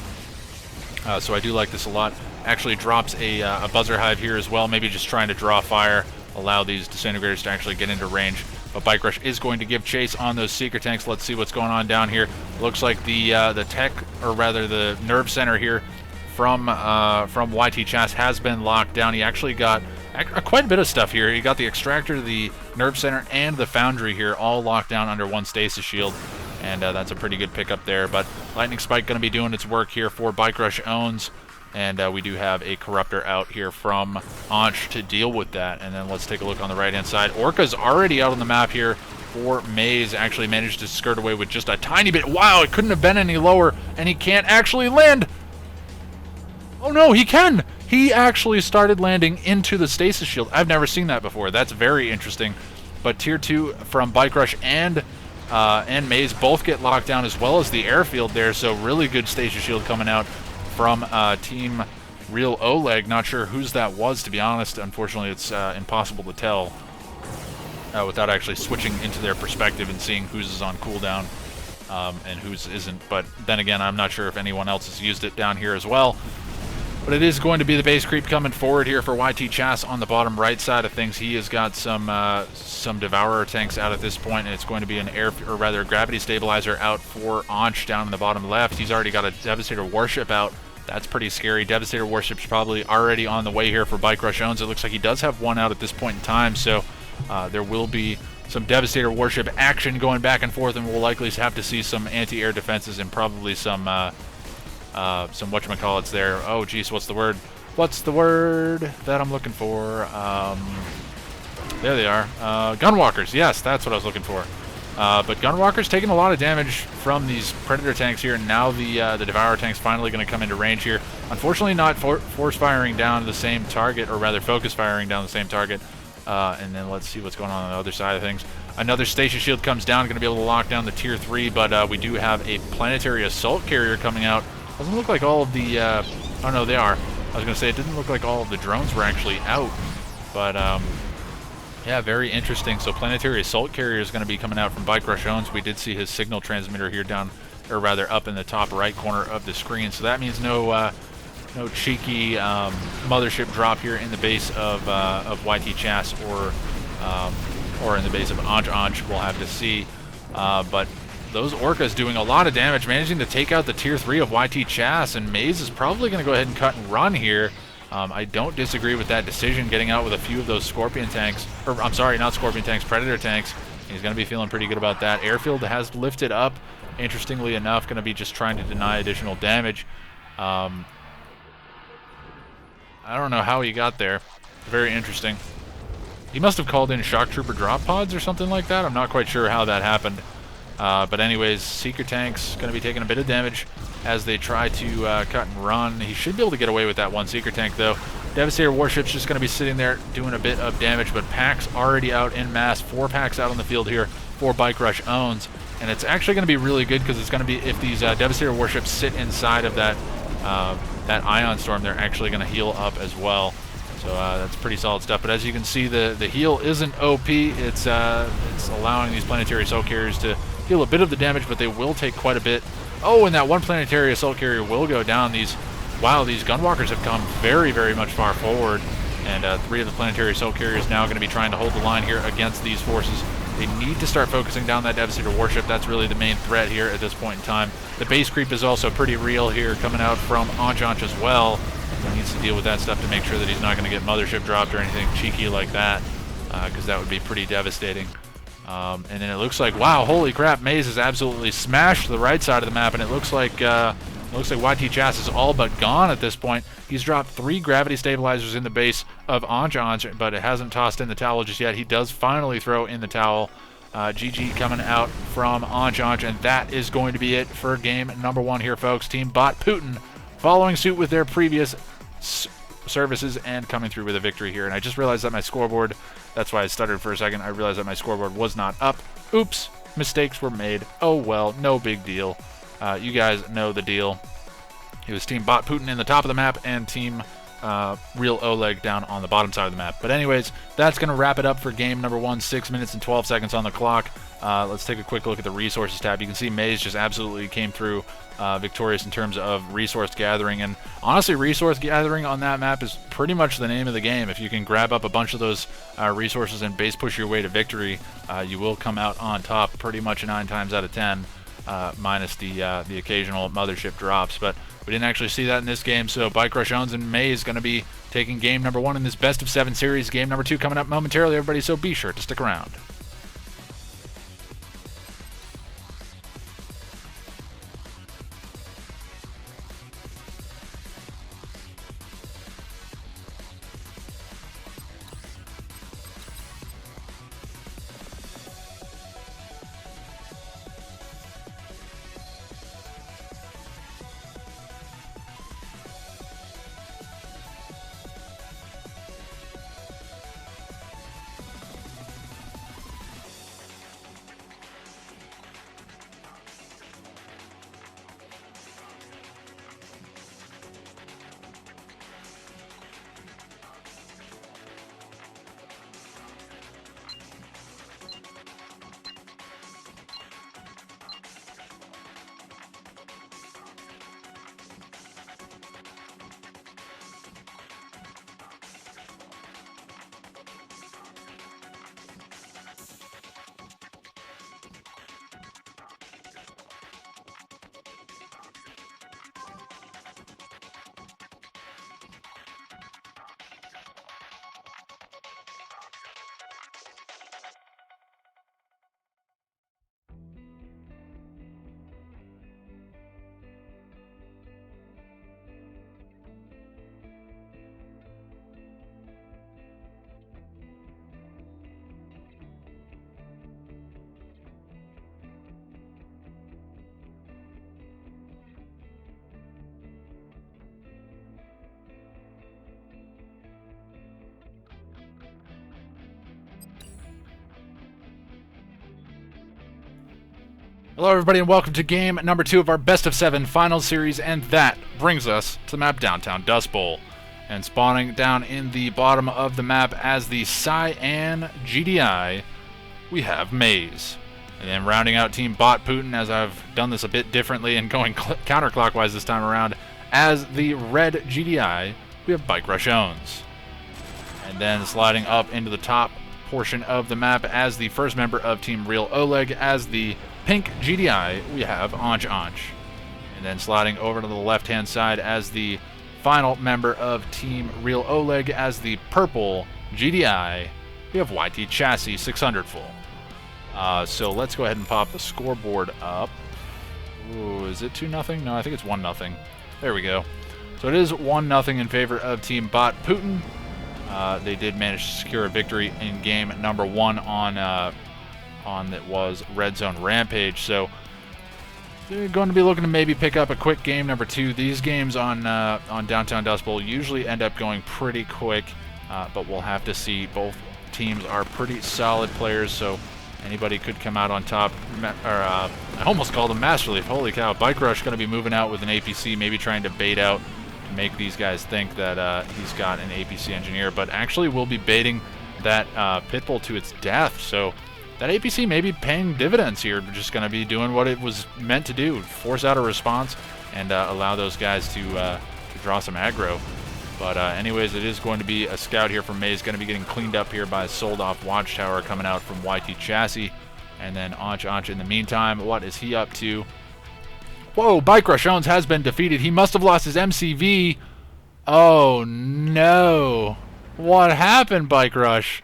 So I do like this a lot. Actually drops a buzzer hive here as well, maybe just trying to draw fire, allow these disintegrators to actually get into range. But Bike Rush is going to give chase on those seeker tanks. Let's see what's going on down here. Looks like the tech, or rather the nerve center here from YT Chas has been locked down. He actually got quite a bit of stuff here. He got the extractor, the nerve center, and the foundry here all locked down under one stasis shield. And that's a pretty good pickup there. But lightning spike going to be doing its work here for Bike Rush owns. And we do have a corruptor out here from Enj to deal with that. And then let's take a look on the right-hand side. Orca's already out on the map here for Maze. Actually managed to skirt away with just a tiny bit. Wow, it couldn't have been any lower. And he can't actually land. Oh no, he can! He actually started landing into the stasis shield. I've never seen that before. That's very interesting. But Tier 2 from Bike Rush and Maze both get locked down, as well as the airfield there. So really good stasis shield coming out from Team Real Oleg. Not sure whose that was, to be honest. Unfortunately, it's impossible to tell without actually switching into their perspective and seeing whose is on cooldown and whose isn't. But then again, I'm not sure if anyone else has used it down here as well. But it is going to be the base creep coming forward here for YT Chas on the bottom right side of things. He has got some Devourer tanks out at this point, and it's going to be an gravity stabilizer out for Enj down in the bottom left. He's already got a Devastator warship out. That's pretty scary. Devastator warship's probably already on the way here for Bike Rush owns. It looks like he does have one out at this point in time, so there will be some Devastator warship action going back and forth, and we'll likely have to see some anti-air defenses and probably some whatchamacallits there. Oh geez, what's the word? What's the word that I'm looking for? There they are. Gunwalkers. Yes, that's what I was looking for. But Gunwalkers taking a lot of damage from these Predator tanks here, and now the Devourer tank's finally going to come into range here. Unfortunately, not force firing down the same target, or rather focus firing down the same target. And then let's see what's going on the other side of things. Another stasis shield comes down, going to be able to lock down the Tier 3, but we do have a planetary assault carrier coming out. Doesn't look like all of the, oh no, they are. I was going to say it didn't look like all of the drones were actually out, but yeah, very interesting. So planetary assault carrier is going to be coming out from Bike Rush owns. We did see his signal transmitter here down, or rather up in the top right corner of the screen. So that means no cheeky mothership drop here in the base of YT Chas or in the base of Enj. We'll have to see, but those Orcas doing a lot of damage, managing to take out the Tier 3 of YT Chas, and Maze is probably going to go ahead and cut and run here. I don't disagree with that decision, getting out with a few of those Scorpion tanks, or I'm sorry, not Scorpion tanks, Predator tanks. He's going to be feeling pretty good about that. Airfield has lifted up, interestingly enough, going to be just trying to deny additional damage. I don't know how he got there. Very interesting. He must have called in Shock Trooper drop pods or something like that. I'm not quite sure how that happened. But anyways, Seeker Tank's going to be taking a bit of damage as they try to cut and run. He should be able to get away with that one Seeker Tank, though. Devastator Warship's just going to be sitting there doing a bit of damage, but packs already out en masse. 4 packs out on the field here for Bike Rush owns. And it's actually going to be really good because it's going to be, if these Devastator Warships sit inside of that that Ion Storm, they're actually going to heal up as well. So that's pretty solid stuff. But as you can see, the heal isn't OP. It's allowing these planetary assault carriers to heal a bit of the damage, but they will take quite a bit. Oh, and that one planetary assault carrier will go down. These Gunwalkers have come very, very much far forward, and 3 of the planetary assault carriers now going to be trying to hold the line here against these forces. They need to start focusing down that Devastator Warship. That's really the main threat here at this point in time. The base creep is also pretty real here, coming out from Enjinice as well. He needs to deal with that stuff to make sure that he's not going to get mothership dropped or anything cheeky like that, because that would be pretty devastating. And then it looks like, wow, holy crap, Maze has absolutely smashed the right side of the map, and it looks like YT Chas is all but gone at this point. He's dropped 3 gravity stabilizers in the base of Enjinice, but it hasn't tossed in the towel just yet. He does finally throw in the towel. GG coming out from Enjinice, and that is going to be it for game number 1 here, folks. Team Bot Putin following suit with their previous services and coming through with a victory here. And I just realized that my scoreboard, that's why I stuttered for a second, I realized that my scoreboard was not up. Oops, mistakes were made. Oh well, no big deal. You guys know the deal. It was Team Bot Putin in the top of the map and Team Real Oleg down on the bottom side of the map. But anyways, that's going to wrap it up for game number 1. 6 minutes and 12 seconds on the clock. Let's take a quick look at the resources tab. You can see Maze just absolutely came through victorious in terms of resource gathering. And honestly, resource gathering on that map is pretty much the name of the game. If you can grab up a bunch of those resources and base push your way to victory, you will come out on top pretty much 9 times out of 10, minus the occasional mothership drops. But we didn't actually see that in this game, so Bike Rush Owns and Maze going to be taking game number 1 in this best of 7 series. Game number 2 coming up momentarily, everybody, so be sure to stick around. Hello everybody and welcome to game number 2 of our best of 7 final series, and that brings us to the map Downtown Dust Bowl. And spawning down in the bottom of the map as the Cyan GDI, we have Maze. And then rounding out Team Bot Putin, as I've done this a bit differently and going counterclockwise this time around, as the Red GDI, we have Bike Rush Owns. And then sliding up into the top portion of the map as the first member of Team Real Oleg, as the Pink GDI, we have Enjinice. And then sliding over to the left-hand side as the final member of Team Real Oleg, as the Purple GDI, we have YT Chassis 600 full. So let's go ahead and pop the scoreboard up. Ooh, is it 2-0? No, I think it's 1-0. There we go. So it is 1-0 in favor of Team Bot Putin. They did manage to secure a victory in game number 1 on that was Red Zone Rampage. So they're going to be looking to maybe pick up a quick game number 2. These games on Downtown Dust Bowl usually end up going pretty quick, but we'll have to see. Both teams are pretty solid players, so anybody could come out on top. I almost called him Master Leaf. Holy cow. Bike Rush going to be moving out with an APC, maybe trying to bait out to make these guys think that he's got an APC engineer, but actually will be baiting that Pitbull to its death. So that APC may be paying dividends here. Just going to be doing what it was meant to do, force out a response and allow those guys to draw some aggro. But anyways, it is going to be a scout here from Maze, going to be getting cleaned up here by a sold-off Watchtower coming out from YT Chassis. And then Enjinice in the meantime, what is he up to? Whoa, Bike Rush Owns has been defeated. He must have lost his MCV. Oh, no. What happened, Bike Rush?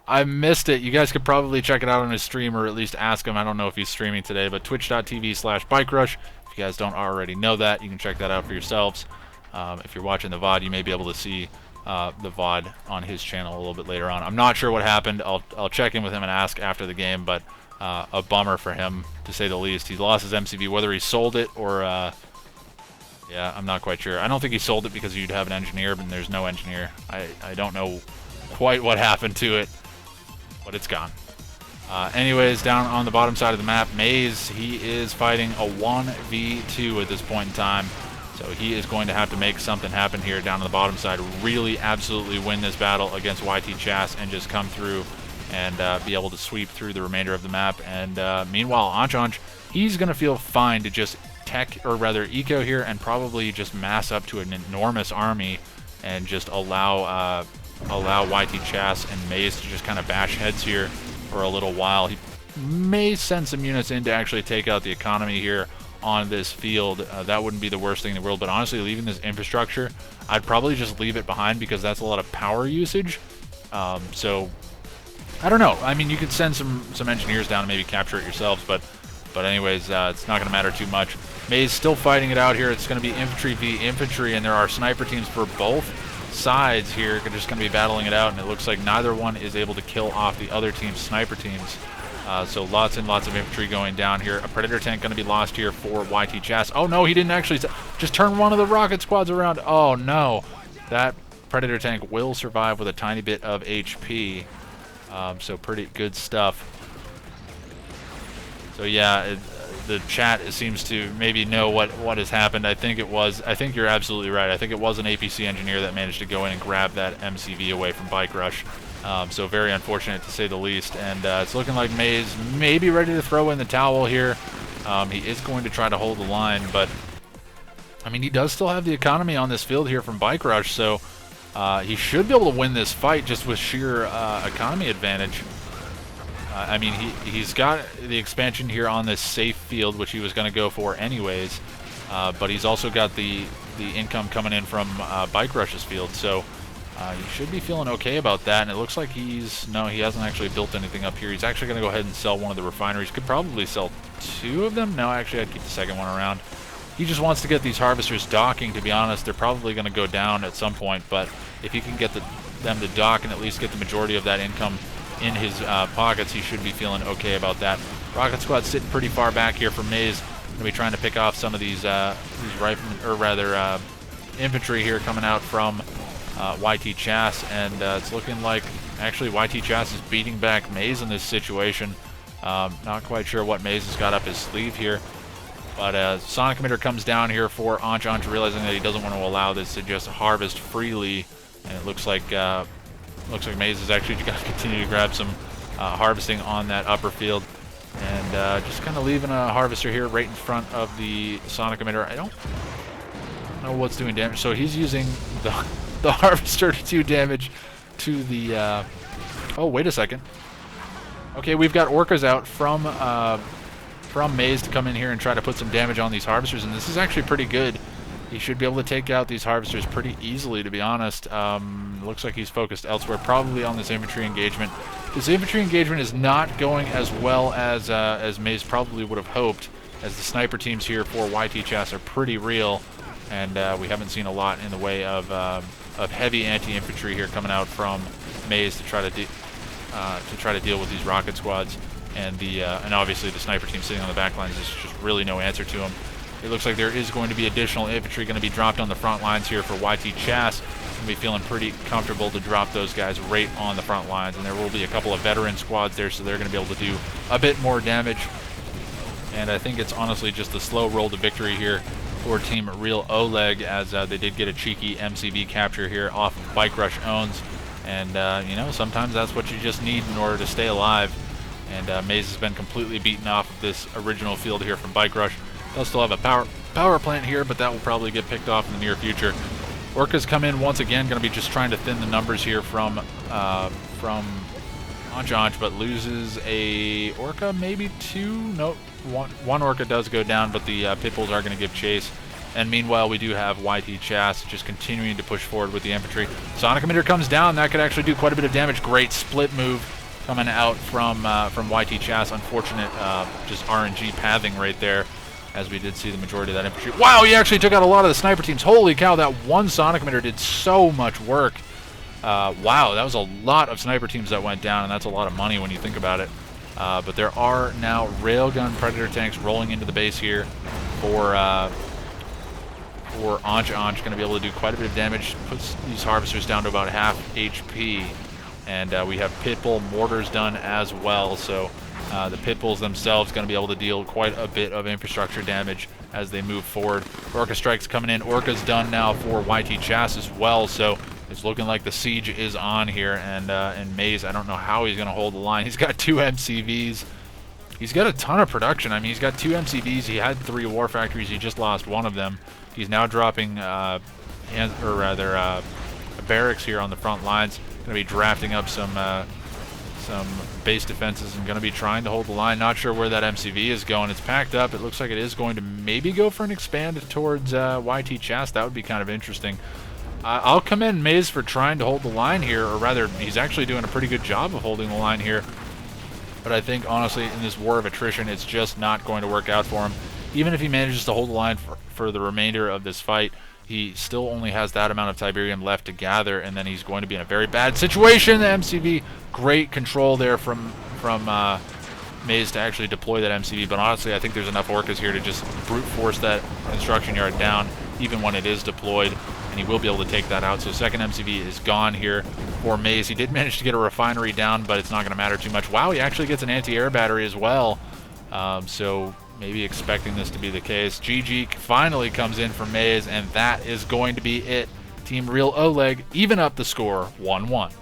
I missed it. You guys could probably check it out on his stream, or at least ask him. I don't know if he's streaming today, but twitch.tv/bikerush. If you guys don't already know that, you can check that out for yourselves. If you're watching the VOD, you may be able to see the VOD on his channel a little bit later on. I'm not sure what happened. I'll check in with him and ask after the game, but a bummer for him, to say the least. He lost his MCV, whether he sold it or... yeah, I'm not quite sure. I don't think he sold it because you'd have an engineer, but there's no engineer. I don't know quite what happened to it, but it's gone. Anyways, down on the bottom side of the map, Maze, he is fighting a 1v2 at this point in time. So he is going to have to make something happen here down on the bottom side. Really absolutely win this battle against YT Chas and just come through and be able to sweep through the remainder of the map. And meanwhile, Anj, he's going to feel fine to just eco here and probably just mass up to an enormous army and just allow YT Chas and Maze to just kind of bash heads here for a little while. He may send some units in to actually take out the economy here on this field. That wouldn't be the worst thing in the world, but honestly, leaving this infrastructure, I'd probably just leave it behind because that's a lot of power usage. So I don't know. I mean, you could send some engineers down and maybe capture it yourselves, but anyways, it's not going to matter too much. Maze still fighting it out here. It's going to be infantry v infantry, and there are sniper teams for both sides here. They're just going to be battling it out, and it looks like neither one is able to kill off the other team's sniper teams. So lots and lots of infantry going down here. A Predator tank going to be lost here for YT Chas. Oh no, he didn't actually just turn one of the rocket squads around. Oh no, that Predator tank will survive with a tiny bit of HP. So pretty good stuff. So yeah, the chat seems to maybe know what has happened. I think you're absolutely right. I think it was an APC engineer that managed to go in and grab that MCV away from Bike Rush. So very unfortunate to say the least. And it's looking like Maze may be ready to throw in the towel here. He is going to try to hold the line, but I mean, he does still have the economy on this field here from Bike Rush, so he should be able to win this fight just with sheer economy advantage. I mean, he's got the expansion here on this safe field, which he was going to go for anyways, but he's also got the income coming in from Bike Rush's field, so he should be feeling okay about that. And it looks like he hasn't actually built anything up here. He's actually going to go ahead and sell one of the refineries. Could probably sell two of them. No, actually, I'd keep the second one around. He just wants to get these harvesters docking, to be honest. They're probably going to go down at some point, but if he can get them to dock and at least get the majority of that income in his pockets, he should be feeling okay about that. Rocket squad sitting pretty far back here from Maze. Going to be trying to pick off some of these riflemen, or rather infantry here coming out from YT Chas, and it's looking like actually YT Chas is beating back Maze in this situation. Not quite sure what Maze has got up his sleeve here, but Sonic Emitter comes down here for Anj, realizing that he doesn't want to allow this to just harvest freely, and it looks like Maze is actually going to continue to grab some harvesting on that upper field, and just kind of leaving a harvester here right in front of the Sonic Emitter. I don't know what's doing damage, so he's using the harvester to do damage to the oh, wait a second. Okay, we've got orcas out from Maze to come in here and try to put some damage on these harvesters, and this is actually pretty good. He should be able to take out these harvesters pretty easily, to be honest. Looks like he's focused elsewhere, probably on this infantry engagement. This infantry engagement is not going as well as Maze probably would have hoped, as the sniper teams here for YT Chas are pretty real, and we haven't seen a lot in the way of heavy anti-infantry here coming out from Maze to try to deal with these rocket squads, and obviously the sniper team sitting on the back lines is just really no answer to him. It looks like there is going to be additional infantry going to be dropped on the front lines here for YT Chas. Going to be feeling pretty comfortable to drop those guys right on the front lines, and there will be a couple of veteran squads there, so they're going to be able to do a bit more damage. And I think it's honestly just the slow roll to victory here for Team Real Oleg, as they did get a cheeky MCV capture here off of Bike Rush owns. And, you know, sometimes that's what you just need in order to stay alive. And Maze has been completely beaten off of this original field here from Bike Rush. They'll still have a power plant here, but that will probably get picked off in the near future. Orcas come in once again, going to be just trying to thin the numbers here from Anj, but loses a Orca, maybe two. Nope, one Orca does go down, but the Pitbulls are going to give chase. And meanwhile, we do have YT Chas just continuing to push forward with the infantry. Sonic Emitter comes down. That could actually do quite a bit of damage. Great split move coming out from YT Chas. Unfortunate just RNG pathing right there, as we did see the majority of that infantry. Wow, he actually took out a lot of the sniper teams. Holy cow, that one Sonic Emitter did so much work. Wow, that was a lot of sniper teams that went down, and that's a lot of money when you think about it. But there are now Railgun Predator tanks rolling into the base here for Enjinice. Going to be able to do quite a bit of damage. Puts these harvesters down to about half HP. And we have Pitbull mortars done as well. So the Pitbulls themselves going to be able to deal quite a bit of infrastructure damage as they move forward. Orca Strike's coming in. Orca's done now for YT Chas as well. So it's looking like the siege is on here. And Maze, I don't know how he's going to hold the line. He's got 2 MCVs. He's got a ton of production. I mean, he's got 2 MCVs. He had 3 war factories. He just lost one of them. He's now dropping, barracks here on the front lines. Going to be drafting up some base defenses and going to be trying to hold the line. Not sure where that MCV is going. It's packed up. It looks like it is going to maybe go for an expand towards YT Chas. That would be kind of interesting. I'll commend Maze for trying to hold the line here, or rather, he's actually doing a pretty good job of holding the line here. But I think, honestly, in this war of attrition, it's just not going to work out for him. Even if he manages to hold the line for the remainder of this fight, he still only has that amount of Tiberium left to gather, and then he's going to be in a very bad situation. The MCV, great control there from Maze to actually deploy that MCV, but honestly, I think there's enough Orcas here to just brute force that construction yard down, even when it is deployed, and he will be able to take that out. So second MCV is gone here for Maze. He did manage to get a refinery down, but it's not going to matter too much. Wow, he actually gets an anti-air battery as well. So maybe expecting this to be the case. GG finally comes in for Maze, and that is going to be it. Team Real Oleg even up the score 1-1.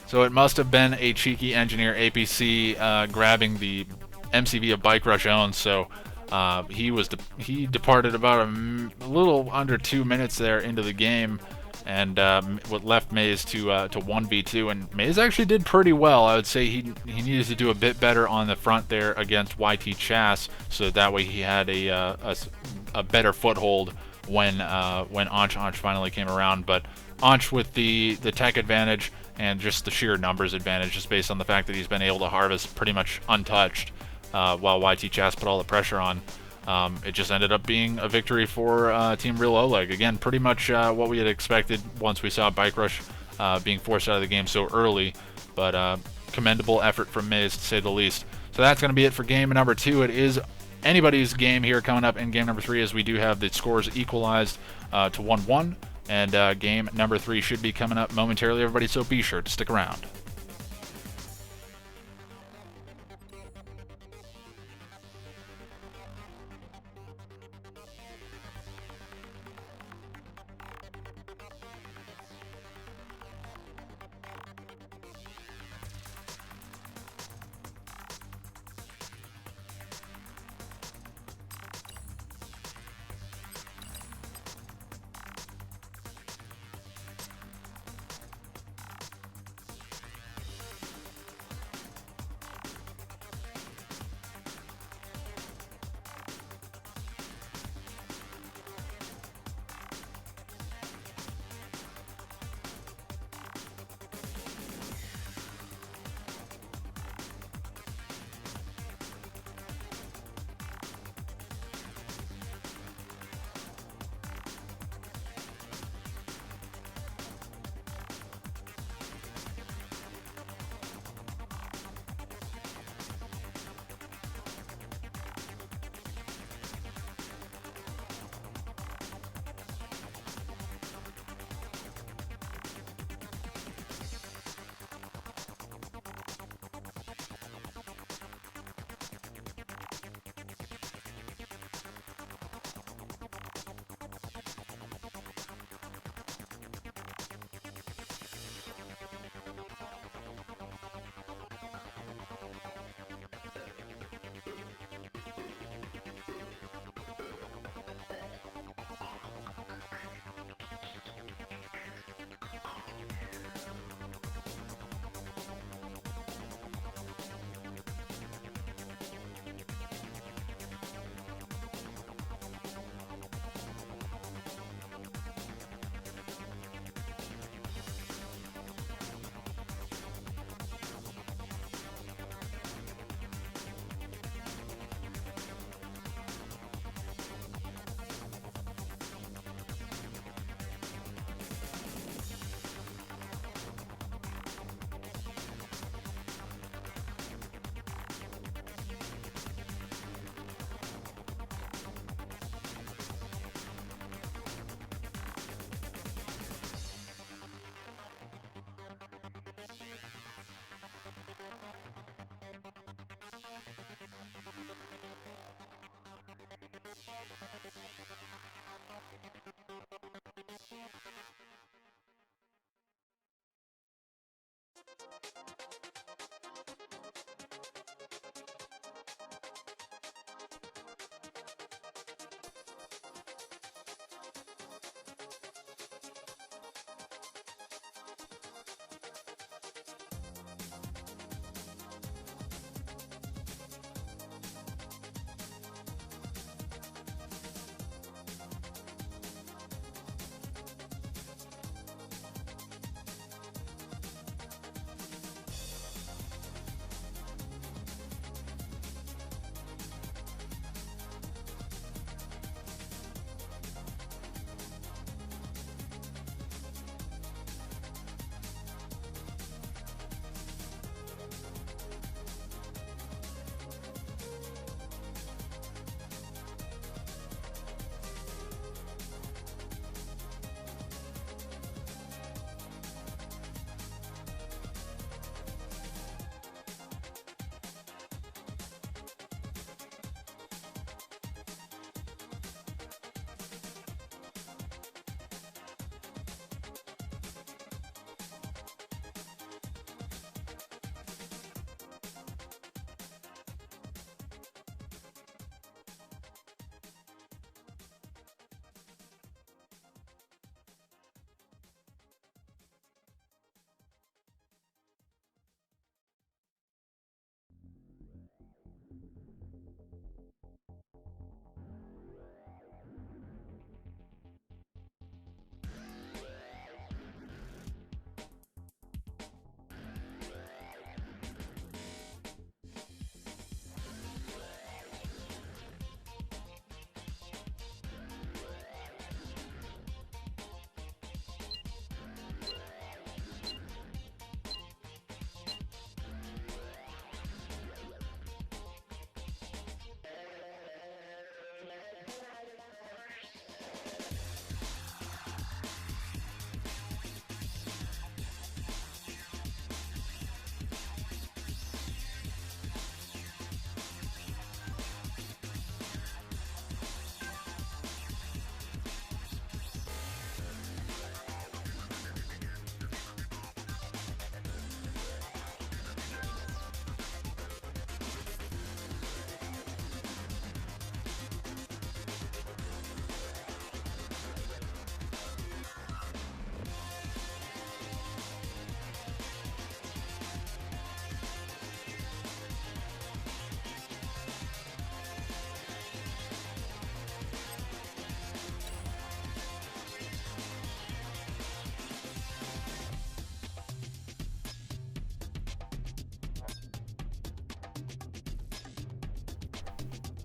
So it must have been a cheeky engineer APC grabbing the MCV of Bike Rush owns. So he departed about a little under 2 minutes there into the game, and what left Maze to 1v2, and Maze actually did pretty well. I would say he needed to do a bit better on the front there against YT Chas, so that way he had a better foothold when Enjinice finally came around. But Enjinice with the tech advantage and just the sheer numbers advantage, just based on the fact that he's been able to harvest pretty much untouched, while YT Chas put all the pressure on. It just ended up being a victory for Team Real Oleg. Again, pretty much what we had expected once we saw Bike Rush being forced out of the game so early, but commendable effort from Maze, to say the least. So that's going to be it for game number 2. It is anybody's game here coming up in game number 3, as we do have the scores equalized to 1-1, and game number 3 should be coming up momentarily, everybody, so be sure to stick around.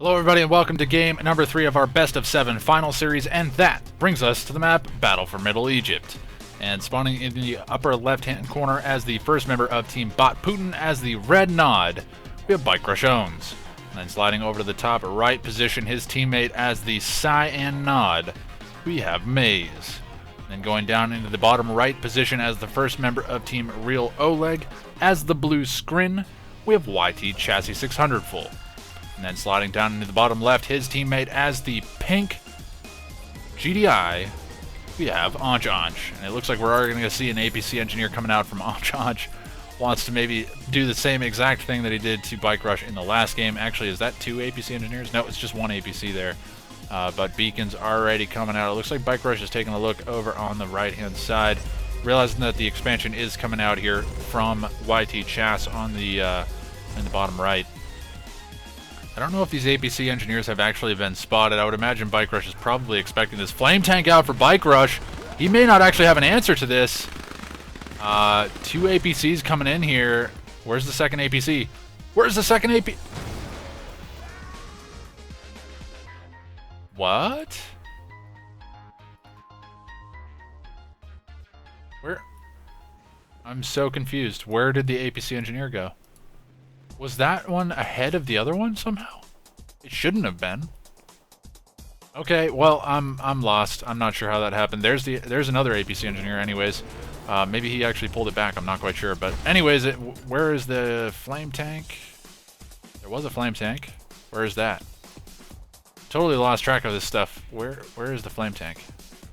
Hello everybody and welcome to game number 3 of our best of 7 final series, and that brings us to the map Battle for Middle Egypt. And spawning in the upper left hand corner as the first member of Team Bot Putin as the red nod, we have Bike Rush Owns. And then sliding over to the top right position, his teammate as the cyan nod, we have Maze. And then going down into the bottom right position as the first member of Team Real Oleg as the blue scrin, we have YT Chassis 600 full. And then sliding down into the bottom left, his teammate as the pink GDI, we have Enjinice. And it looks like we're already going to see an APC engineer coming out from Enjinice. Wants to maybe do the same exact thing that he did to Bike Rush in the last game. Actually, is that 2 APC engineers? No, it's just 1 APC there. But Beacon's already coming out. It looks like Bike Rush is taking a look over on the right-hand side, realizing that the expansion is coming out here from YT Chas on the in the bottom right. I don't know if these APC engineers have actually been spotted. I would imagine Bike Rush is probably expecting this flame tank out for Bike Rush. He may not actually have an answer to this. 2 APCs coming in here. Where's the second APC? Where's the second AP? What? Where? I'm so confused. Where did the APC engineer go? Was that one ahead of the other one somehow? It shouldn't have been. Okay, well, I'm lost. I'm not sure how that happened. There's another APC engineer anyways. Maybe he actually pulled it back. I'm not quite sure. But anyways, where is the flame tank? There was a flame tank. Where is that? Totally lost track of this stuff. Where is the flame tank?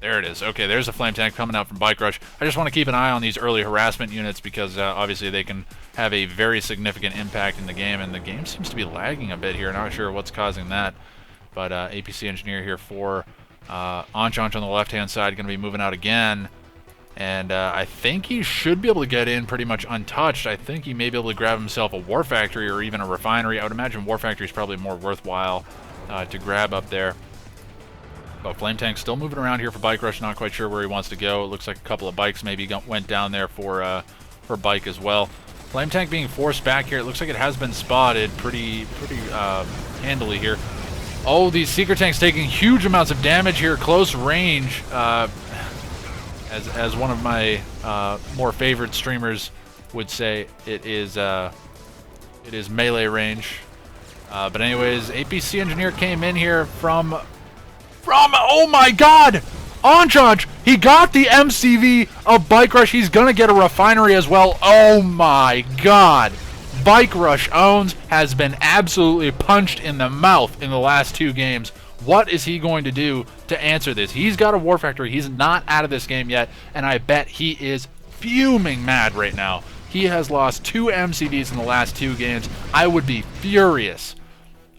There it is. Okay, there's a flame tank coming out from Bike Rush. I just want to keep an eye on these early harassment units because obviously they can have a very significant impact in the game, and the game seems to be lagging a bit here. Not sure what's causing that, but APC engineer here for Enjinice on the left-hand side going to be moving out again, and I think he should be able to get in pretty much untouched. I think he may be able to grab himself a war factory or even a refinery. I would imagine war factory is probably more worthwhile to grab up there. But flame tank still moving around here for Bike Rush. Not quite sure where he wants to go. It looks like a couple of bikes maybe went down there for Bike as well. Flame tank being forced back here. It looks like it has been spotted pretty handily here. Oh, these seeker tanks taking huge amounts of damage here, close range. As one of my more favored streamers would say, it is melee range. But anyways, APC engineer came in here from oh my god! Enjinice! He got the MCV of Bike Rush. He's gonna get a refinery as well. Oh my god! Bike Rush Owns has been absolutely punched in the mouth in the last 2 games. What is he going to do to answer this? He's got a war factory. He's not out of this game yet, and I bet he is fuming mad right now. He has lost 2 MCVs in the last 2 games. I would be furious.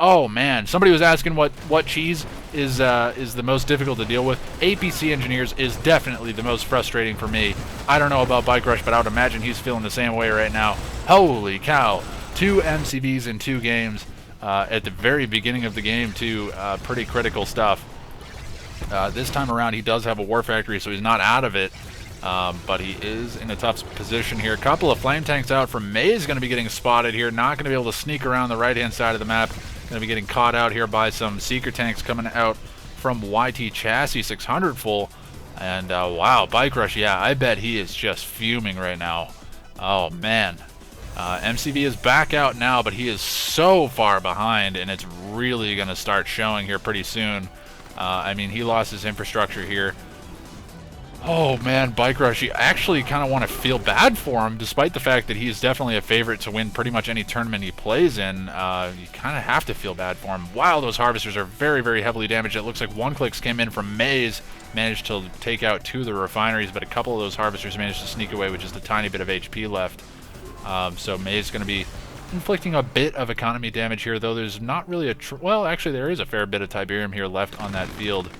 Oh man, somebody was asking what cheese is the most difficult to deal with. APC engineers is definitely the most frustrating for me. I don't know about Bike Rush, but I would imagine he's feeling the same way right now. Holy cow, 2 MCVs in 2 games at the very beginning of the game too. Pretty critical stuff. This time around he does have a war factory, so he's not out of it. But he is in a tough position here. A couple of flame tanks out from Maze going to be getting spotted here. Not going to be able to sneak around the right-hand side of the map. Going to be getting caught out here by some seeker tanks coming out from YT Chassis 600 full. And wow, Bike Rush, yeah, I bet he is just fuming right now. Oh man. MCV is back out now, but he is so far behind, and it's really going to start showing here pretty soon. I mean, he lost his infrastructure here. Oh man, Bike Rush, you actually kind of want to feel bad for him, despite the fact that he's definitely a favorite to win pretty much any tournament he plays in. You kind of have to feel bad for him. Wow, those harvesters are very, very heavily damaged. It looks like 1 clicks came in from Maze, managed to take out 2 of the refineries, but a couple of those harvesters managed to sneak away with just a tiny bit of HP left. So Maze is going to be inflicting a bit of economy damage here, though there's not really well, actually there is a fair bit of Tiberium here left on that field.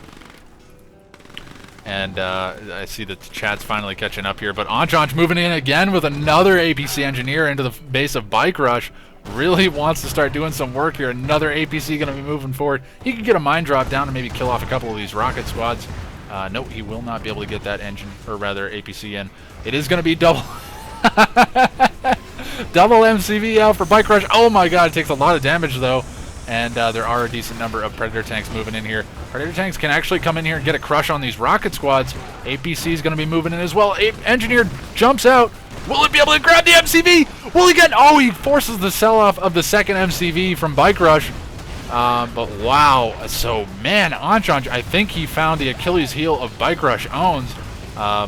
And I see that the chat's finally catching up here. But Enjinice moving in again with another APC engineer into the base of Bike Rush. Really wants to start doing some work here. Another APC going to be moving forward. He could get a mine drop down and maybe kill off a couple of these rocket squads. Nope, he will not be able to get that engine, or rather APC in. It is going to be double... double MCV out for Bike Rush. Oh my god, it takes a lot of damage though. and there are a decent number of Predator tanks moving in here. Predator tanks can actually come in here and get a crush on these rocket squads. APC is going to be moving in as well. Engineer jumps out. Will it be able to grab the MCV? Will he get... Oh, he forces the sell-off of the second MCV from Bike Rush. But wow. So, man, Anch, I think he found the Achilles heel of Bike Rush owns.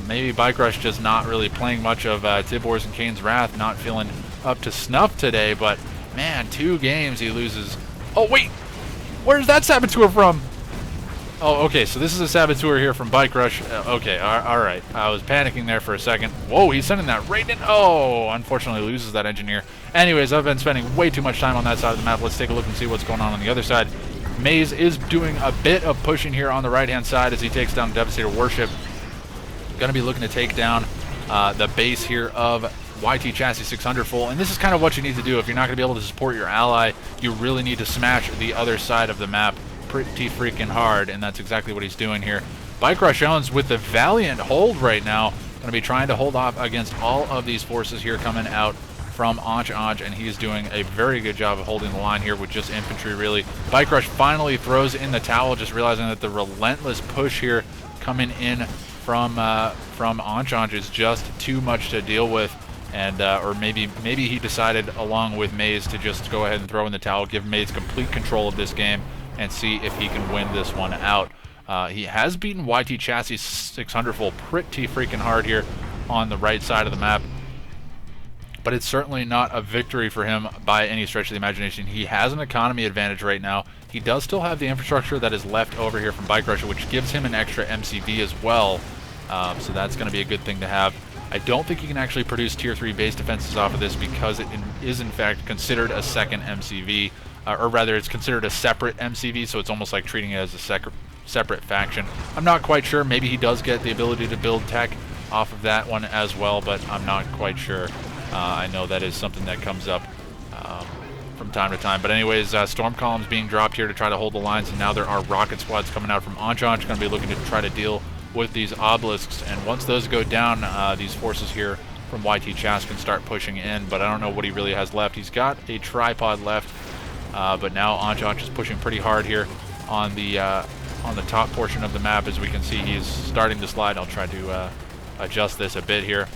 Maybe Bike Rush just not really playing much of Tib Wars and Kane's Wrath, not feeling up to snuff today. But, man, 2 games he loses. Oh, wait. Where's that Saboteur from? Oh, okay, so this is a Saboteur here from Bike Rush. Okay, all right. I was panicking there for a second. Whoa, he's sending that right in. Oh, unfortunately loses that Engineer. Anyways, I've been spending way too much time on that side of the map. Let's take a look and see what's going on the other side. Maze is doing a bit of pushing here on the right-hand side as he takes down Devastator Warship. Going to be looking to take down the base here of YT Chassis 600 full, and this is kind of what you need to do. If you're not going to be able to support your ally, you really need to smash the other side of the map pretty freaking hard, and that's exactly what he's doing here. Bike Rush owns with the valiant hold right now, going to be trying to hold off against all of these forces here coming out from Anch, and he's doing a very good job of holding the line here with just infantry, really. Bike Rush finally throws in the towel, just realizing that the relentless push here coming in from Anch is just too much to deal with, and or maybe he decided along with Maze to just go ahead and throw in the towel, give Maze complete control of this game, and see if he can win this one out. He has beaten YT Chassis 600 full pretty freaking hard here on the right side of the map, but it's certainly not a victory for him by any stretch of the imagination. He has an economy advantage right now. He does still have the infrastructure that is left over here from Bike Rush, which gives him an extra MCV as well, so that's going to be a good thing to have. I don't think he can actually produce Tier 3 base defenses off of this because it is in fact considered a second MCV. Or rather, it's considered a separate MCV, so it's almost like treating it as a separate faction. I'm not quite sure. Maybe he does get the ability to build tech off of that one as well, but I'm not quite sure. I know that is something that comes up from time to time. But anyways, storm columns being dropped here to try to hold the lines, and now there are rocket squads coming out from Anch. Going to be looking to try to deal with these obelisks, and once those go down, these forces here from YT Chas can start pushing in, but I don't know what he really has left. He's got a tripod left. But now Anch is pushing pretty hard here on the top portion of the map. As we can see, he's starting to slide. I'll try to adjust this a bit here.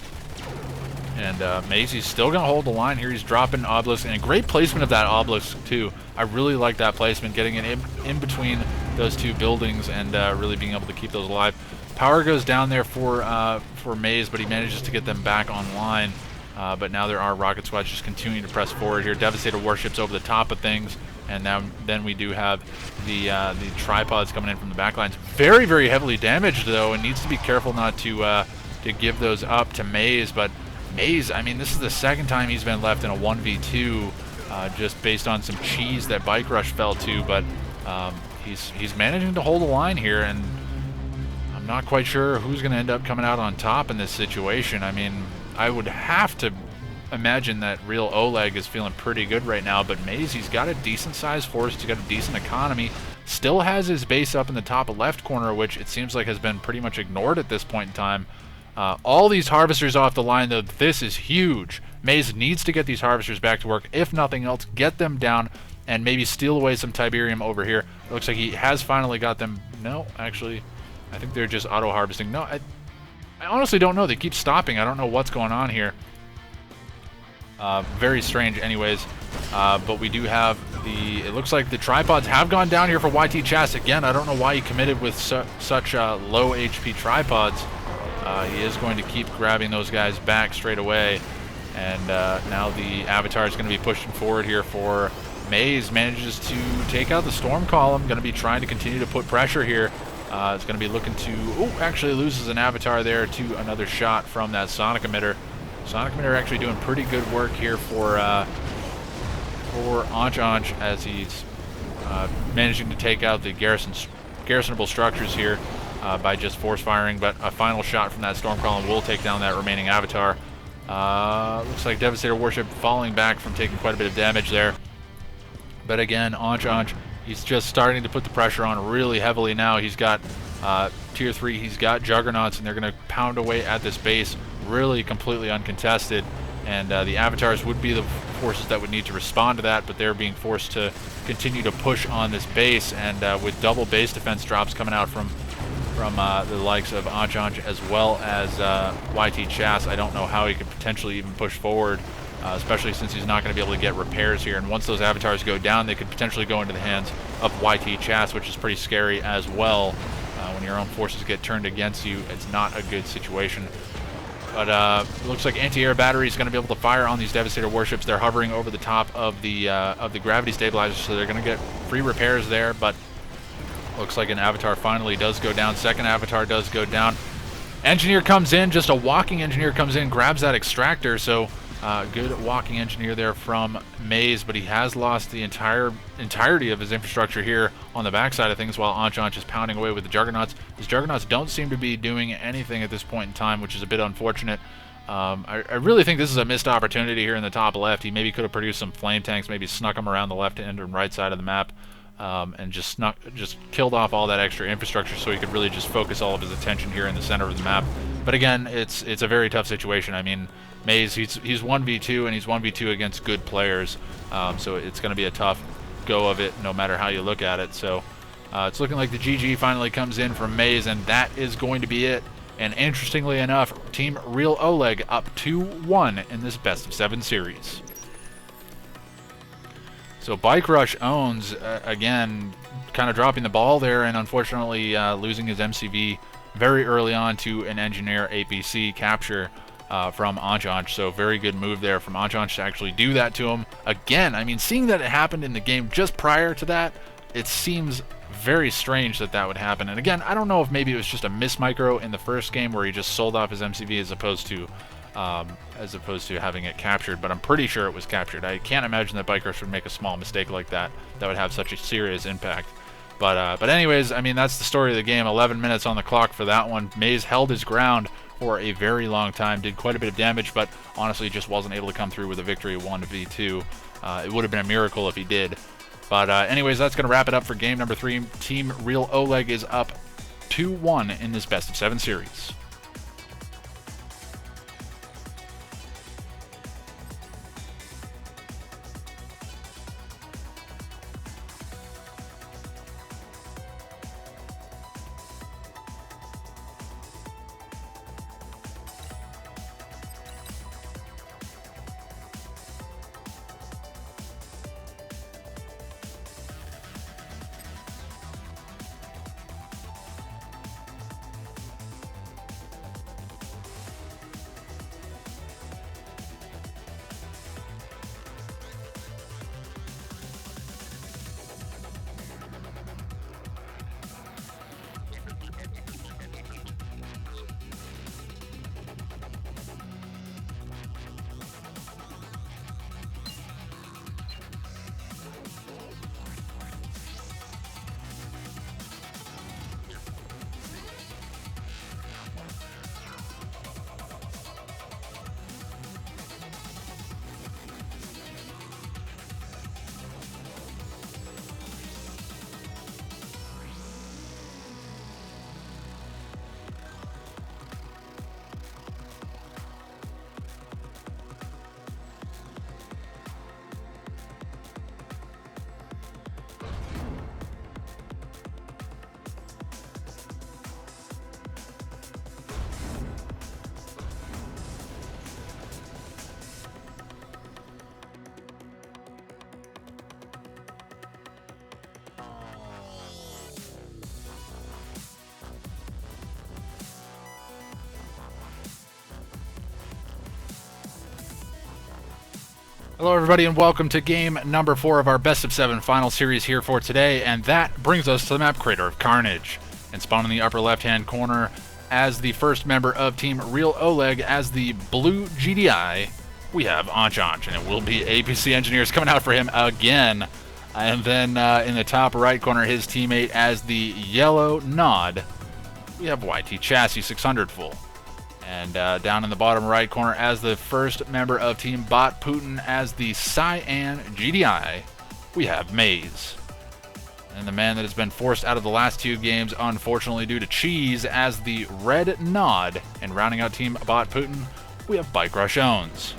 And Mazy's still going to hold the line here. He's dropping obelisk, and a great placement of that obelisk too. I really like that placement, getting it in between those 2 buildings and really being able to keep those alive. Power goes down there for Maze, but he manages to get them back online. But now there are rocket squads just continuing to press forward here. Devastator warships over the top of things, and then we do have the tripods coming in from the back lines. Very, very heavily damaged though, and needs to be careful not to give those up to Maze. But Maze, I mean, this is the second time he's been left in a 1v2, just based on some cheese that Bike Rush fell to. But he's managing to hold the line here, and I'm not quite sure who's going to end up coming out on top in this situation. I mean, I would have to imagine that real Oleg is feeling pretty good right now, but Maze, he's got a decent-sized force, he's got a decent economy, still has his base up in the top left corner, which it seems like has been pretty much ignored at this point in time. All these harvesters off the line, though, this is huge. Maze needs to get these harvesters back to work, if nothing else, get them down, and maybe steal away some Tiberium over here. It looks like he has finally got them. No, actually, I think they're just auto-harvesting. No, I honestly don't know. They keep stopping. I don't know what's going on here. Very strange anyways. But we do have it looks like the tripods have gone down here for YT Chas. Again, I don't know why he committed with such low HP tripods. He is going to keep grabbing those guys back straight away. And now the Avatar is going to be pushing forward here for Maze. Manages to take out the storm column. Going to be trying to continue to put pressure here. It's going to be looking to... Oh, actually loses an Avatar there to another shot from that Sonic Emitter. Sonic Emitter actually doing pretty good work here for Anch as he's managing to take out the garrisonable structures here by just force firing, but a final shot from that storm column will take down that remaining Avatar. Looks like Devastator Warship falling back from taking quite a bit of damage there. But again, Anch, he's just starting to put the pressure on really heavily now. He's got Tier 3, he's got Juggernauts, and they're going to pound away at this base, really completely uncontested. and the avatars would be the forces that would need to respond to that, but they're being forced to continue to push on this base, and with double base defense drops coming out from the likes of Anjanj as well as YT Chas, I don't know how he could potentially even push forward, especially since he's not going to be able to get repairs here. And once those avatars go down, they could potentially go into the hands of YT Chas, which is pretty scary as well. When your own forces get turned against you, it's not a good situation. But it looks like anti-air battery is going to be able to fire on these Devastator warships. They're hovering over the top of the gravity stabilizer, so they're going to get free repairs there. But looks like an avatar finally does go down. Second avatar does go down. Engineer comes in, just a walking engineer comes in, grabs that extractor. So good walking engineer there from Maze, but he has lost the entirety of his infrastructure here on the backside of things, while Anjanj is pounding away with the Juggernauts. His Juggernauts don't seem to be doing anything at this point in time, which is a bit unfortunate. I really think this is a missed opportunity here in the top left. He maybe could have produced some flame tanks, maybe snuck them around the left and right side of the map, and just killed off all that extra infrastructure so he could really just focus all of his attention here in the center of the map. But again, it's a very tough situation. I mean, Maze, he's 1v2, and he's 1v2 against good players, so it's going to be a tough go of it no matter how you look at it. So it's looking like the GG finally comes in from Maze, and that is going to be it. And interestingly enough, Team Real Oleg up 2-1 in this best-of-7 series. So Bike Rush owns, again, kind of dropping the ball there, and unfortunately losing his MCV very early on to an Engineer APC capture from Anjanj. So very good move there from Anjanj to actually do that to him. Again, I mean, seeing that it happened in the game just prior to that, it seems very strange that that would happen. And again, I don't know if maybe it was just a miss micro in the first game where he just sold off his MCV as opposed to having it captured, but I'm pretty sure it was captured. I can't imagine that Bike Rush would make a small mistake like that would have such a serious impact. But anyways, I mean, that's the story of the game. 11 minutes on the clock for that one. Maze held his ground for a very long time, did quite a bit of damage, but honestly just wasn't able to come through with a victory 1v2. It would have been a miracle if he did. But anyways, that's going to wrap it up for game number 3. Team Real Oleg is up 2-1 in this best-of-7 series. Hello everybody and welcome to game number 4 of our best of 7 final series here for today, and that brings us to the map Crater of Carnage. And spawned in the upper left hand corner as the first member of Team Real Oleg as the blue GDI, we have Anjanj, and it will be APC Engineers coming out for him again. And then in the top right corner, his teammate as the yellow Nod, we have YT Chassis 600 full. And down in the bottom right corner as the first member of Team Bot Putin as the Cyan GDI, we have Maze. And the man that has been forced out of the last 2 games, unfortunately due to cheese, as the red Nod. And rounding out Team Bot Putin, we have Bike Rush Owns.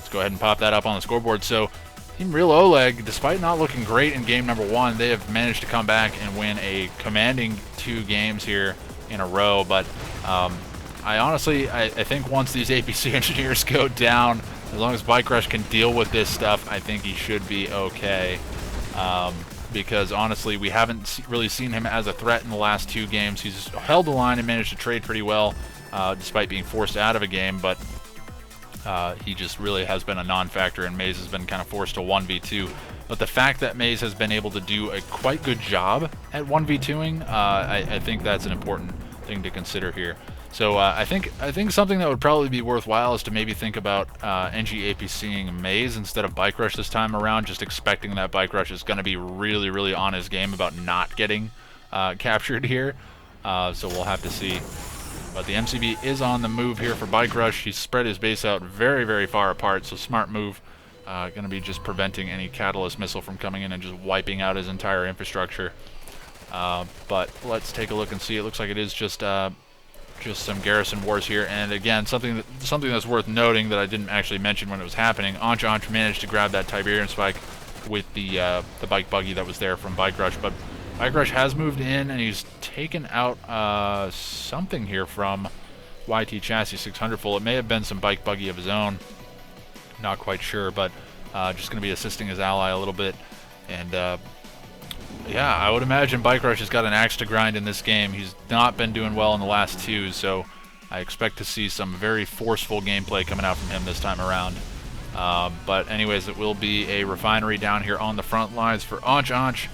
Let's go ahead and pop that up on the scoreboard. So Team Real Oleg, despite not looking great in game number 1, they have managed to come back and win a commanding 2 games here in a row. But I think once these APC engineers go down, as long as Bike Rush can deal with this stuff, I think he should be okay. Because honestly, we haven't really seen him as a threat in the last 2 games. He's held the line and managed to trade pretty well, despite being forced out of a game, but he just really has been a non-factor, and Maze has been kind of forced to 1v2. But the fact that Maze has been able to do a quite good job at 1v2ing, I think that's an important thing to consider here. So I think something that would probably be worthwhile is to maybe think about NG APCing Maze instead of Bike Rush this time around, just expecting that Bike Rush is going to be really, really on his game about not getting captured here. So we'll have to see. But the MCB is on the move here for Bike Rush. He's spread his base out very, very far apart, so smart move. Going to be just preventing any Catalyst missile from coming in and just wiping out his entire infrastructure. But let's take a look and see. It looks like it is just some garrison wars here, and again, something that's worth noting that I didn't actually mention when it was happening. Enjinice managed to grab that Tiberium spike with the bike buggy that was there from Bike Rush, but Bike Rush has moved in and he's taken out something here from YT Chassis 600 full. It may have been some bike buggy of his own, not quite sure, but just going to be assisting his ally a little bit. And yeah, I would imagine Bike Rush has got an axe to grind in this game. He's not been doing well in the last 2, so I expect to see some very forceful gameplay coming out from him this time around. But anyways, it will be a refinery down here on the front lines for Enjinice.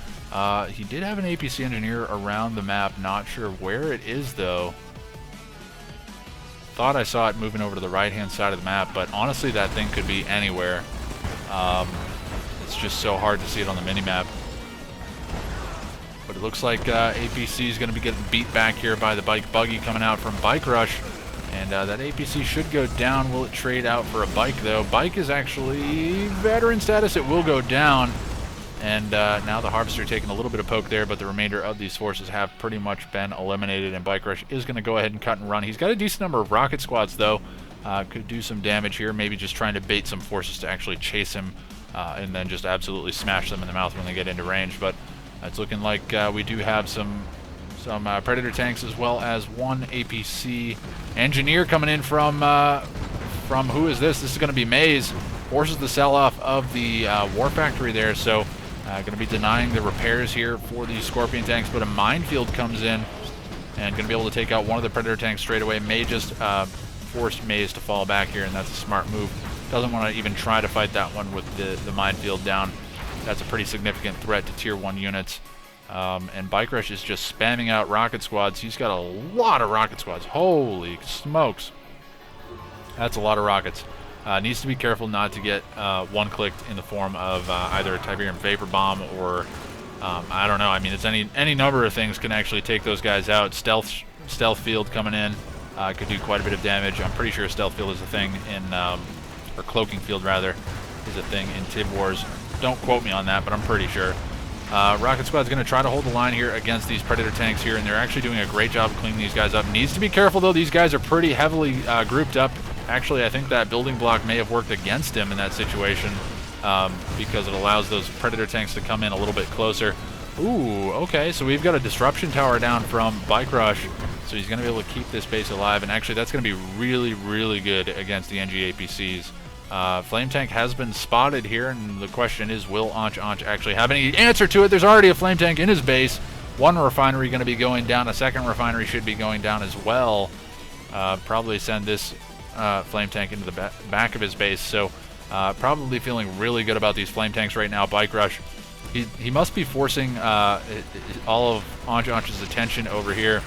He did have an APC engineer around the map, not sure where it is though. Thought I saw it moving over to the right-hand side of the map, but honestly that thing could be anywhere. It's just so hard to see it on the mini-map. But it looks like APC is going to be getting beat back here by the bike buggy coming out from Bike Rush. And that APC should go down. Will it trade out for a bike though? Bike is actually veteran status. It will go down. And now the Harvester taking a little bit of poke there, but the remainder of these forces have pretty much been eliminated, and Bike Rush is going to go ahead and cut and run. He's got a decent number of rocket squads, though. Could do some damage here, maybe just trying to bait some forces to actually chase him and then just absolutely smash them in the mouth when they get into range. But it's looking like we do have some Predator tanks as well as one APC engineer coming in from who is this? This is going to be Maze. Forces the sell-off of the War Factory there, so going to be denying the repairs here for the Scorpion tanks, but a minefield comes in and going to be able to take out one of the Predator tanks straight away. May just force Maze to fall back here, and that's a smart move. Doesn't want to even try to fight that one with the minefield down. That's a pretty significant threat to Tier 1 units. And Bike Rush is just spamming out rocket squads. He's got a lot of rocket squads. Holy smokes. That's a lot of rockets. Needs to be careful not to get one-clicked in the form of either a Tiberium Vapor Bomb or, I don't know, I mean, it's any number of things can actually take those guys out. Stealth Field coming in could do quite a bit of damage. I'm pretty sure Stealth Field is a thing in, or Cloaking Field rather, is a thing in Tib Wars. Don't quote me on that, but I'm pretty sure. Rocket Squad's going to try to hold the line here against these Predator tanks here, and they're actually doing a great job of cleaning these guys up. Needs to be careful, though. These guys are pretty heavily grouped up. Actually, I think that building block may have worked against him in that situation because it allows those Predator tanks to come in a little bit closer. Ooh, okay, so we've got a disruption tower down from Bike Rush, so he's going to be able to keep this base alive, and actually that's going to be really, really good against the NG APCs. Flame Tank has been spotted here, and the question is, will Enjinice actually have any answer to it? There's already a Flame Tank in his base. One refinery going to be going down. A second refinery should be going down as well. Probably send this Flame Tank into the back of his base. So probably feeling really good about these Flame Tanks right now. Bike Rush, he must be forcing all of Enjinice's attention over here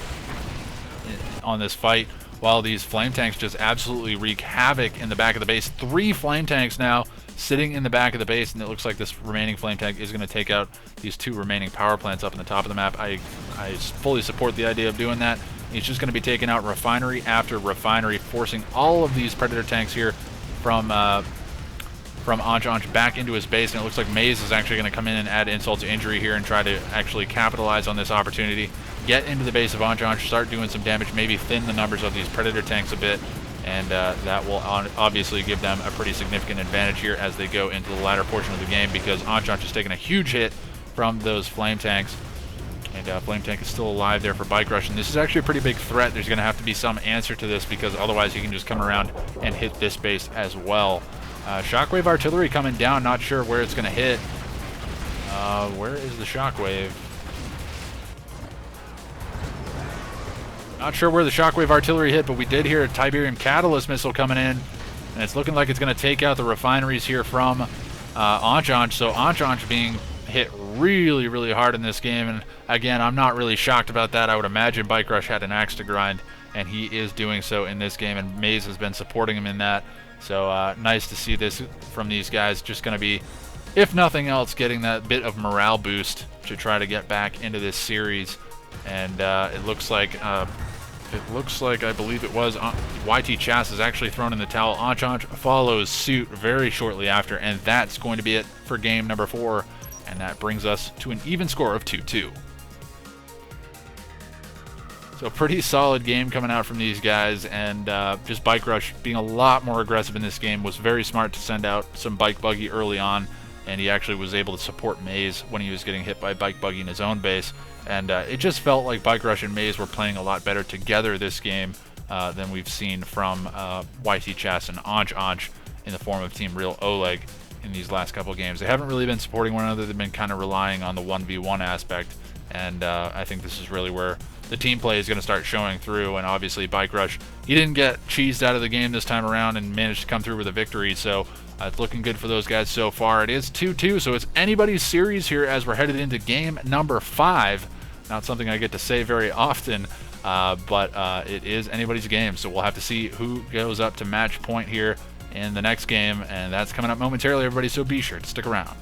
on this fight, while these Flame Tanks just absolutely wreak havoc in the back of the base. 3 Flame Tanks now sitting in the back of the base, and it looks like this remaining Flame Tank is going to take out these 2 remaining power plants up in the top of the map. I fully support the idea of doing that. He's just going to be taking out refinery after refinery, forcing all of these Predator tanks here from Enjinice back into his base, and it looks like Maze is actually going to come in and add insult to injury here and try to actually capitalize on this opportunity. Get into the base of Enjinice, start doing some damage, maybe thin the numbers of these Predator tanks a bit, and that will obviously give them a pretty significant advantage here as they go into the latter portion of the game, because Enjinice has taken a huge hit from those flame tanks. And Flame Tank is still alive there for Bike Rush, and this is actually a pretty big threat. There's going to have to be some answer to this, because otherwise he can just come around and hit this base as well. Shockwave Artillery coming down, not sure where it's going to hit. Where is the Shockwave? Not sure where the Shockwave Artillery hit, but we did hear a Tiberium Catalyst missile coming in, and it's looking like it's going to take out the refineries here from Enjinice. So Enjinice being hit really, really hard in this game, and again, I'm not really shocked about that. I would imagine Bike Rush had an axe to grind, and he is doing so in this game, and Maze has been supporting him in that. So nice to see this from these guys. Just going to be, if nothing else, getting that bit of morale boost to try to get back into this series. And it looks like I believe it was YT Chas is actually thrown in the towel. Enjinice follows suit very shortly after, and that's going to be it for game number 4. And that brings us to an even score of 2-2. So pretty solid game coming out from these guys, and just Bike Rush being a lot more aggressive in this game. Was very smart to send out some Bike Buggy early on, and he actually was able to support Maze when he was getting hit by Bike Buggy in his own base. And it just felt like Bike Rush and Maze were playing a lot better together this game than we've seen from YT Chas and Enjinice in the form of Team Real Oleg in these last couple of games. They haven't really been supporting one another. They've been kind of relying on the 1v1 aspect, and I think this is really where the team play is going to start showing through. And obviously Bike Rush, he didn't get cheesed out of the game this time around and managed to come through with a victory, so it's looking good for those guys so far. It is 2-2, so it's anybody's series here as we're headed into game number 5. Not something I get to say very often, but it is anybody's game, so we'll have to see who goes up to match point here in the next game, and that's coming up momentarily, everybody, so be sure to stick around.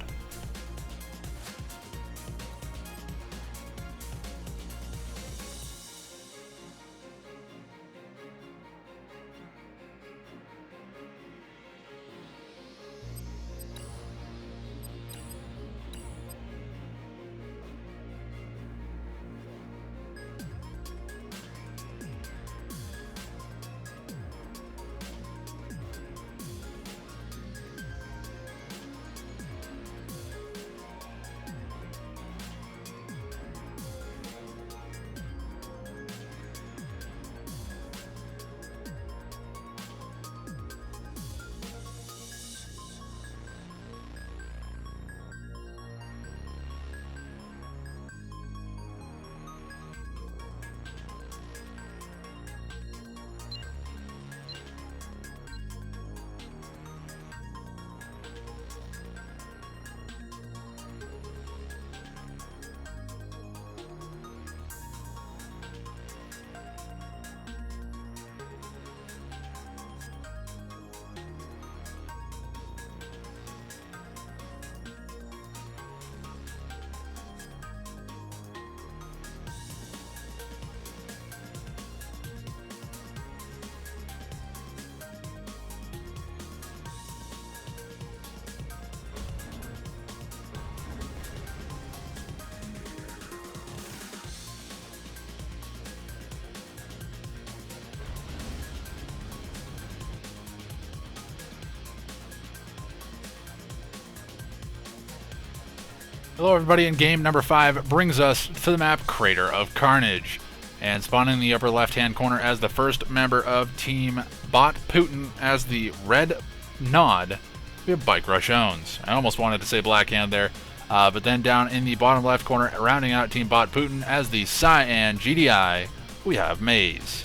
Hello everybody, and game number 5 brings us to the map Crater of Carnage. And spawning in the upper left hand corner as the first member of Team Bot Putin as the red nod, we have Bike Rush Owns. I almost wanted to say Black Hand there, but then down in the bottom left corner, rounding out Team Bot Putin as the Cyan GDI, we have Maze.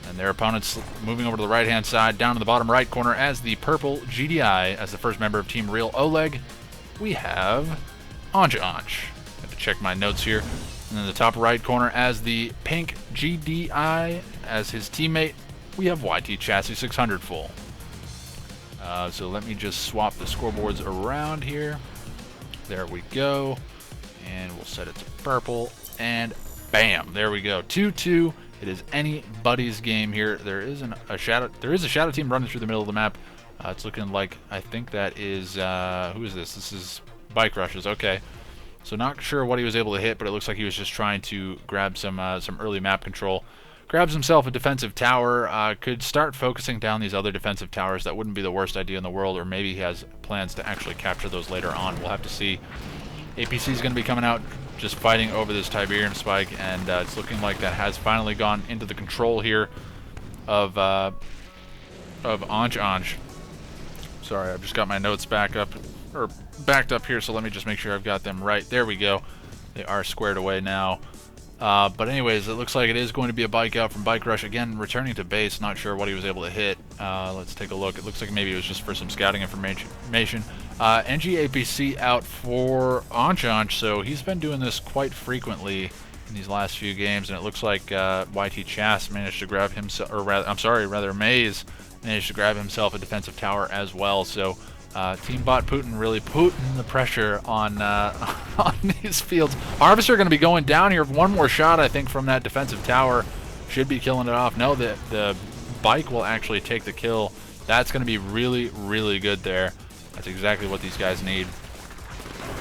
And their opponents moving over to the right hand side, down in the bottom right corner as the purple GDI, as the first member of Team Real Oleg, we have Enjinice. I have to check my notes here. And in the top right corner as the pink GDI, as his teammate, we have YT Chassis 600 full. So let me just swap the scoreboards around here. There we go. And we'll set it to purple. And bam, there we go. 2-2. It is anybody's game here. There is a shadow team running through the middle of the map. It's looking like, I think that is who is this? This is Bike Rushes. Okay. So not sure what he was able to hit, but it looks like he was just trying to grab some early map control. grabs himself a defensive tower, could start focusing down these other defensive towers. That wouldn't be the worst idea in the world, or maybe he has plans to actually capture those later on. We'll have to see. APC is going to be coming out just fighting over this Tiberium spike, and it's looking like that has finally gone into the control here of Enjinice. Sorry, I've just got my notes backed up here, so let me just make sure I've got them right. There we go. They are squared away now. But anyways, it looks like it is going to be a bike out from Bike Rush. Again, returning to base. Not sure what he was able to hit. Let's take a look. It looks like maybe it was just for some scouting information. NGAPC out for Enjinice, so he's been doing this quite frequently in these last few games, and it looks like YT Chas managed to grab himself, or rather Maze managed to grab himself a defensive tower as well. So Team Bot Putin really putting the pressure on on these fields. Harvester going to be going down here. One more shot, I think, from that defensive tower should be killing it off. No, the bike will actually take the kill. That's going to be really, really good there. That's exactly what these guys need.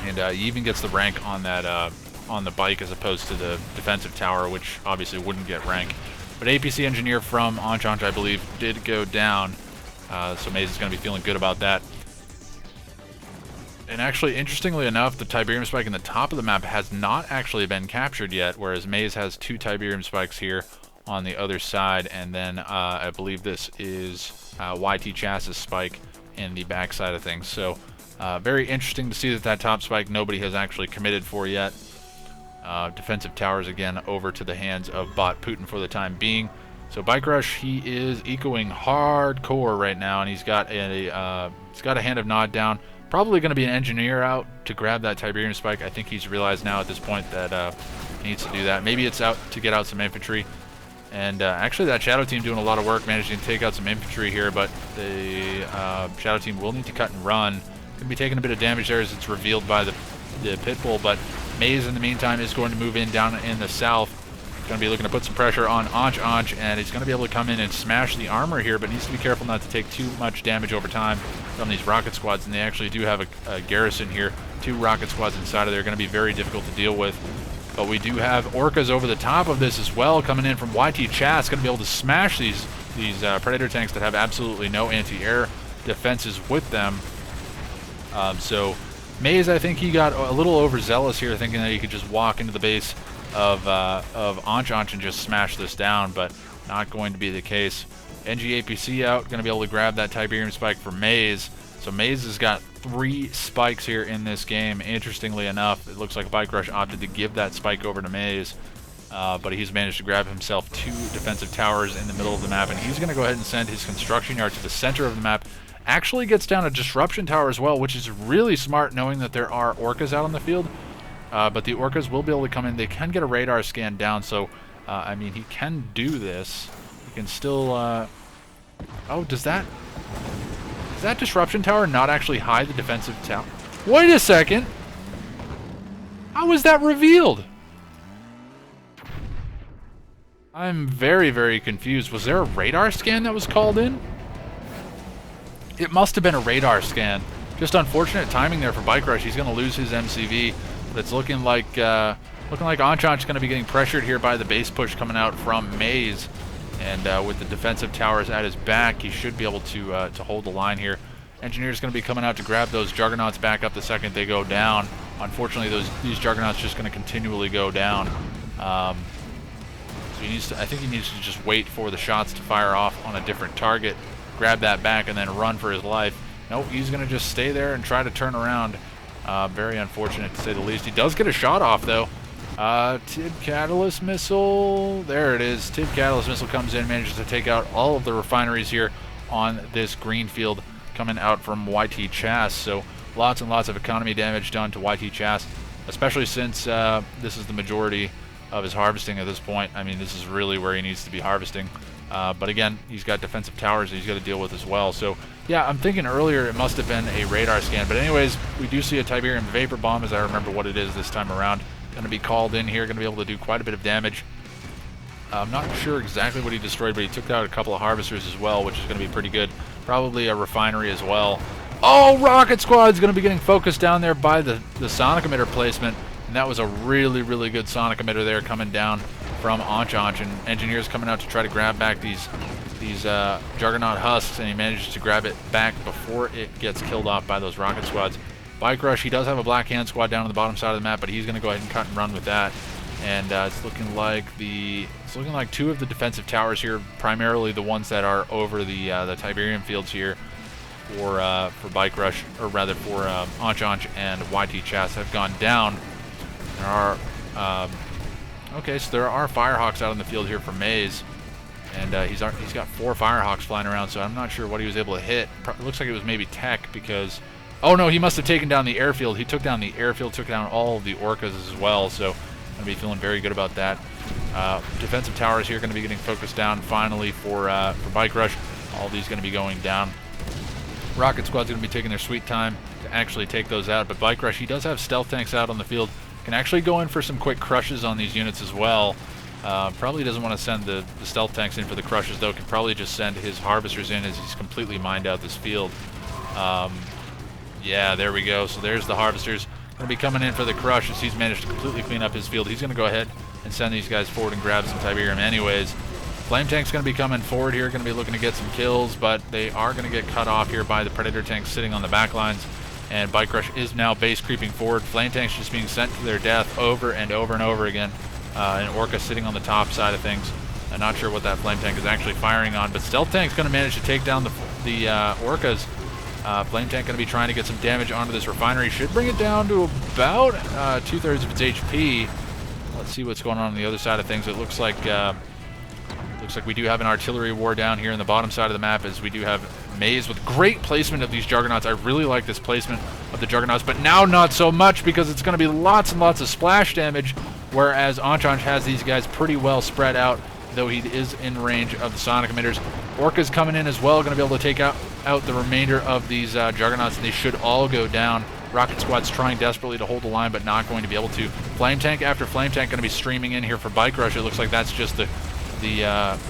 And he even gets the rank on that on the bike as opposed to the defensive tower, which obviously wouldn't get rank. But APC Engineer from Enjinice, I believe, did go down. So Maze is going to be feeling good about that. And actually, interestingly enough, the Tiberium spike in the top of the map has not actually been captured yet, whereas Maze has 2 Tiberium spikes here on the other side, and then I believe this is YT Chas's spike in the back side of things. So very interesting to see that top spike nobody has actually committed for yet. Defensive towers again over to the hands of Bot Putin for the time being. So Bike Rush, he is ecoing hardcore right now, and he's got a hand of nod down. Probably going to be an engineer out to grab that Tiberium spike. I think he's realized now at this point that he needs to do that. Maybe it's out to get out some infantry. And actually that Shadow Team doing a lot of work managing to take out some infantry here, but the Shadow Team will need to cut and run. Going to be taking a bit of damage there as it's revealed by the Pitbull, but Maze in the meantime is going to move in down in the south. Going to be looking to put some pressure on Enjinice, and he's going to be able to come in and smash the armor here, but needs to be careful not to take too much damage over time from these rocket squads. And they actually do have a garrison here. 2 rocket squads inside of there, going to be very difficult to deal with. But we do have Orcas over the top of this as well, coming in from YT Chas. Going to be able to smash these Predator tanks that have absolutely no anti-air defenses with them. So Maze, I think he got a little overzealous here, thinking that he could just walk into the base of Enjinice and just smash this down, but not going to be the case. NGAPC out, going to be able to grab that Tiberium spike for Maze. So Maze has got 3 spikes here in this game. Interestingly enough, it looks like Bike Rush opted to give that spike over to Maze, but he's managed to grab himself 2 defensive towers in the middle of the map, and he's going to go ahead and send his construction yard to the center of the map. Actually gets down a disruption tower as well, which is really smart knowing that there are Orcas out on the field. But the Orcas will be able to come in. They can get a radar scan down, so I mean, he can do this. He can still oh, does that disruption tower not actually hide the defensive tower? Wait a second. How was that revealed? I'm very, very confused. Was there a radar scan that was called in? It must have been a radar scan. Just unfortunate timing there for Bike Rush. He's going to lose his MCV. But it's looking like Enjinice is going to be getting pressured here by the base push coming out from Maze. And with the defensive towers at his back, he should be able to hold the line here. Engineer's going to be coming out to grab those Juggernauts back up the second they go down. Unfortunately, these Juggernauts just going to continually go down. So he needs to, I think he needs to just wait for the shots to fire off on a different target, grab that back, and then run for his life. Nope, he's going to just stay there and try to turn around. Very unfortunate to say the least. He does get a shot off though. Tib Catalyst Missile. There it is. Tib Catalyst Missile comes in, manages to take out all of the refineries here on this green field coming out from YT Chas. So lots and lots of economy damage done to YT Chas, especially since this is the majority of his harvesting at this point. I mean, this is really where he needs to be harvesting. But again, he's got defensive towers that he's got to deal with as well. So yeah, I'm thinking earlier it must have been a radar scan. But anyways, we do see a Tiberium Vapor Bomb, as I remember what it is this time around. Going to be called in here, going to be able to do quite a bit of damage. I'm not sure exactly what he destroyed, but he took out a couple of harvesters as well, which is going to be pretty good. Probably a refinery as well. Oh, Rocket Squad's going to be getting focused down there by the sonic emitter placement. And that was a really, really good sonic emitter there coming down from Enjinice, and Engineer's coming out to try to grab back these Juggernaut husks, and he manages to grab it back before it gets killed off by those rocket squads. Bike Rush, he does have a Black Hand squad down on the bottom side of the map, but he's going to go ahead and cut and run with that. And it's looking like two of the defensive towers here, primarily the ones that are over the Tiberium fields here for Bike Rush, or rather for Enjinice and at.GMT have gone down. There are okay, so there are Firehawks out in the field here for Maze, and he's got 4 Firehawks flying around. So I'm not sure what he was able to hit. It looks like it was maybe tech, because oh no, he must have taken down the airfield. He took down the airfield, took down all of the Orcas as well. So going to be feeling very good about that. Defensive towers here going to be getting focused down finally for Bike Rush. All these going to be going down. Rocket Squad's going to be taking their sweet time to actually take those out, but Bike Rush, he does have stealth tanks out on the field. Can actually go in for some quick crushes on these units as well. Probably doesn't want to send the stealth tanks in for the crushes, though. Can probably just send his harvesters in as he's completely mined out this field. Yeah, there we go. So there's the harvesters. Going to be coming in for the crush as he's managed to completely clean up his field. He's going to go ahead and send these guys forward and grab some Tiberium anyways. Flame Tank's going to be coming forward here, going to be looking to get some kills, but they are going to get cut off here by the Predator tanks sitting on the back lines. And Bike Rush is now base creeping forward. Flame Tank's just being sent to their death over and over and over again. And Orca sitting on the top side of things. I'm not sure what that Flame Tank is actually firing on, but Stealth Tank's going to manage to take down the Orcas. Flame Tank going to be trying to get some damage onto this refinery. Should bring it down to about 2/3 of its HP. Let's see what's going on the other side of things. It looks like we do have an artillery war down here in the bottom side of the map, as we do have Maze with great placement of these Juggernauts. I really like this placement of the Juggernauts, but now not so much, because it's going to be lots and lots of splash damage, whereas Enjinice has these guys pretty well spread out, though he is in range of the sonic emitters. Orca's coming in as well, going to be able to take out the remainder of these Juggernauts, and they should all go down. Rocket Squad's trying desperately to hold the line, but not going to be able to. Flame Tank after Flame Tank going to be streaming in here for Bike Rush. It looks like that's just the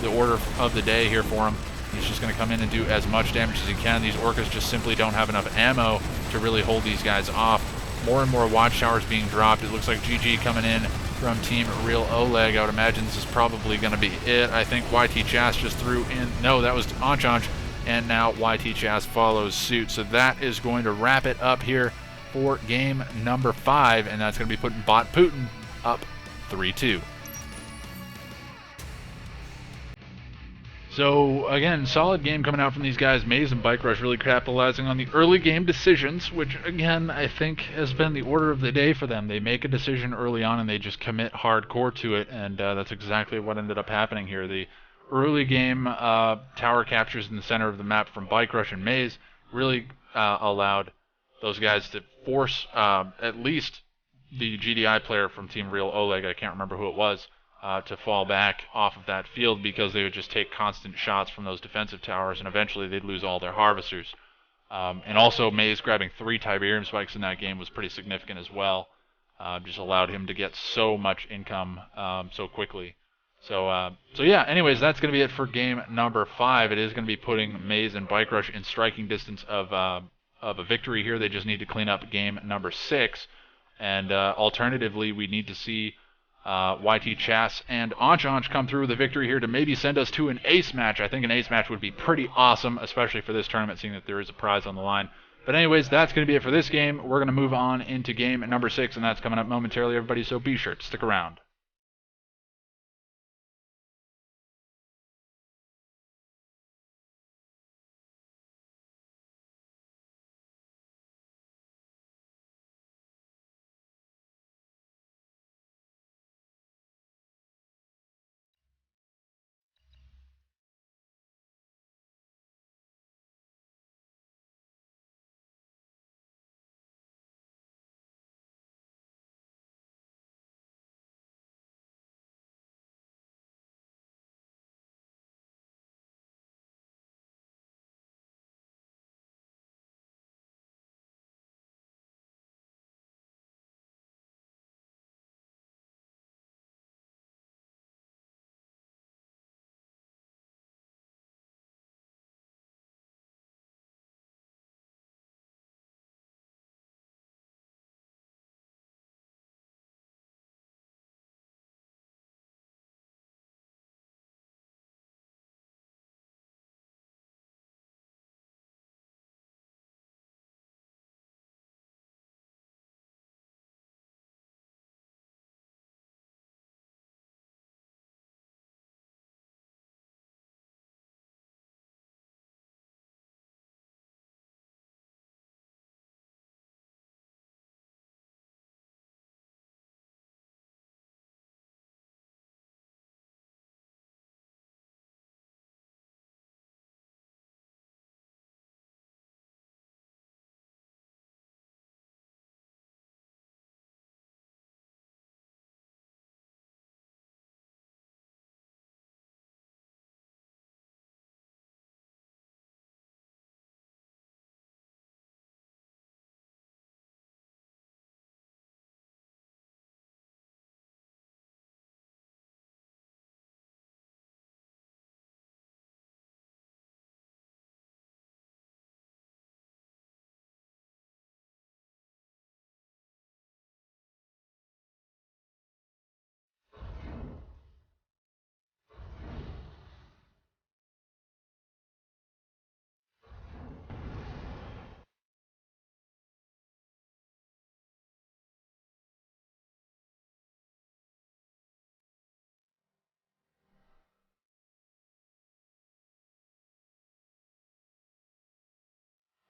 order of the day here for him. He's just going to come in and do as much damage as he can. These Orcas just simply don't have enough ammo to really hold these guys off. More and more watchtowers being dropped. It looks like GG coming in from Team Real Oleg. I would imagine this is probably going to be it. I think at.GMT just threw in. No, that was Enjinice, and now at.GMT follows suit. So that is going to wrap it up here for game number 5, and that's going to be putting Bot Putin up 3-2. So, again, solid game coming out from these guys. Maze and Bike Rush really capitalizing on the early game decisions, which, again, I think has been the order of the day for them. They make a decision early on and they just commit hardcore to it, and that's exactly what ended up happening here. The early game tower captures in the center of the map from Bike Rush and Maze really allowed those guys to force at least the GDI player from Team Real Oleg, I can't remember who it was, to fall back off of that field, because they would just take constant shots from those defensive towers, and eventually they'd lose all their harvesters. And also Maze grabbing 3 Tiberium spikes in that game was pretty significant as well. Just allowed him to get so much income so quickly. So yeah, anyways, that's going to be it for game number 5. It is going to be putting Maze and Bike Rush in striking distance of a victory here. They just need to clean up game number 6. And alternatively, we need to see at.GMT and Enjinice come through with a victory here to maybe send us to an ace match. I think an ace match would be pretty awesome, especially for this tournament, seeing that there is a prize on the line. But anyways, that's going to be it for this game. We're going to move on into game number 6, and that's coming up momentarily, everybody, so be sure to stick around.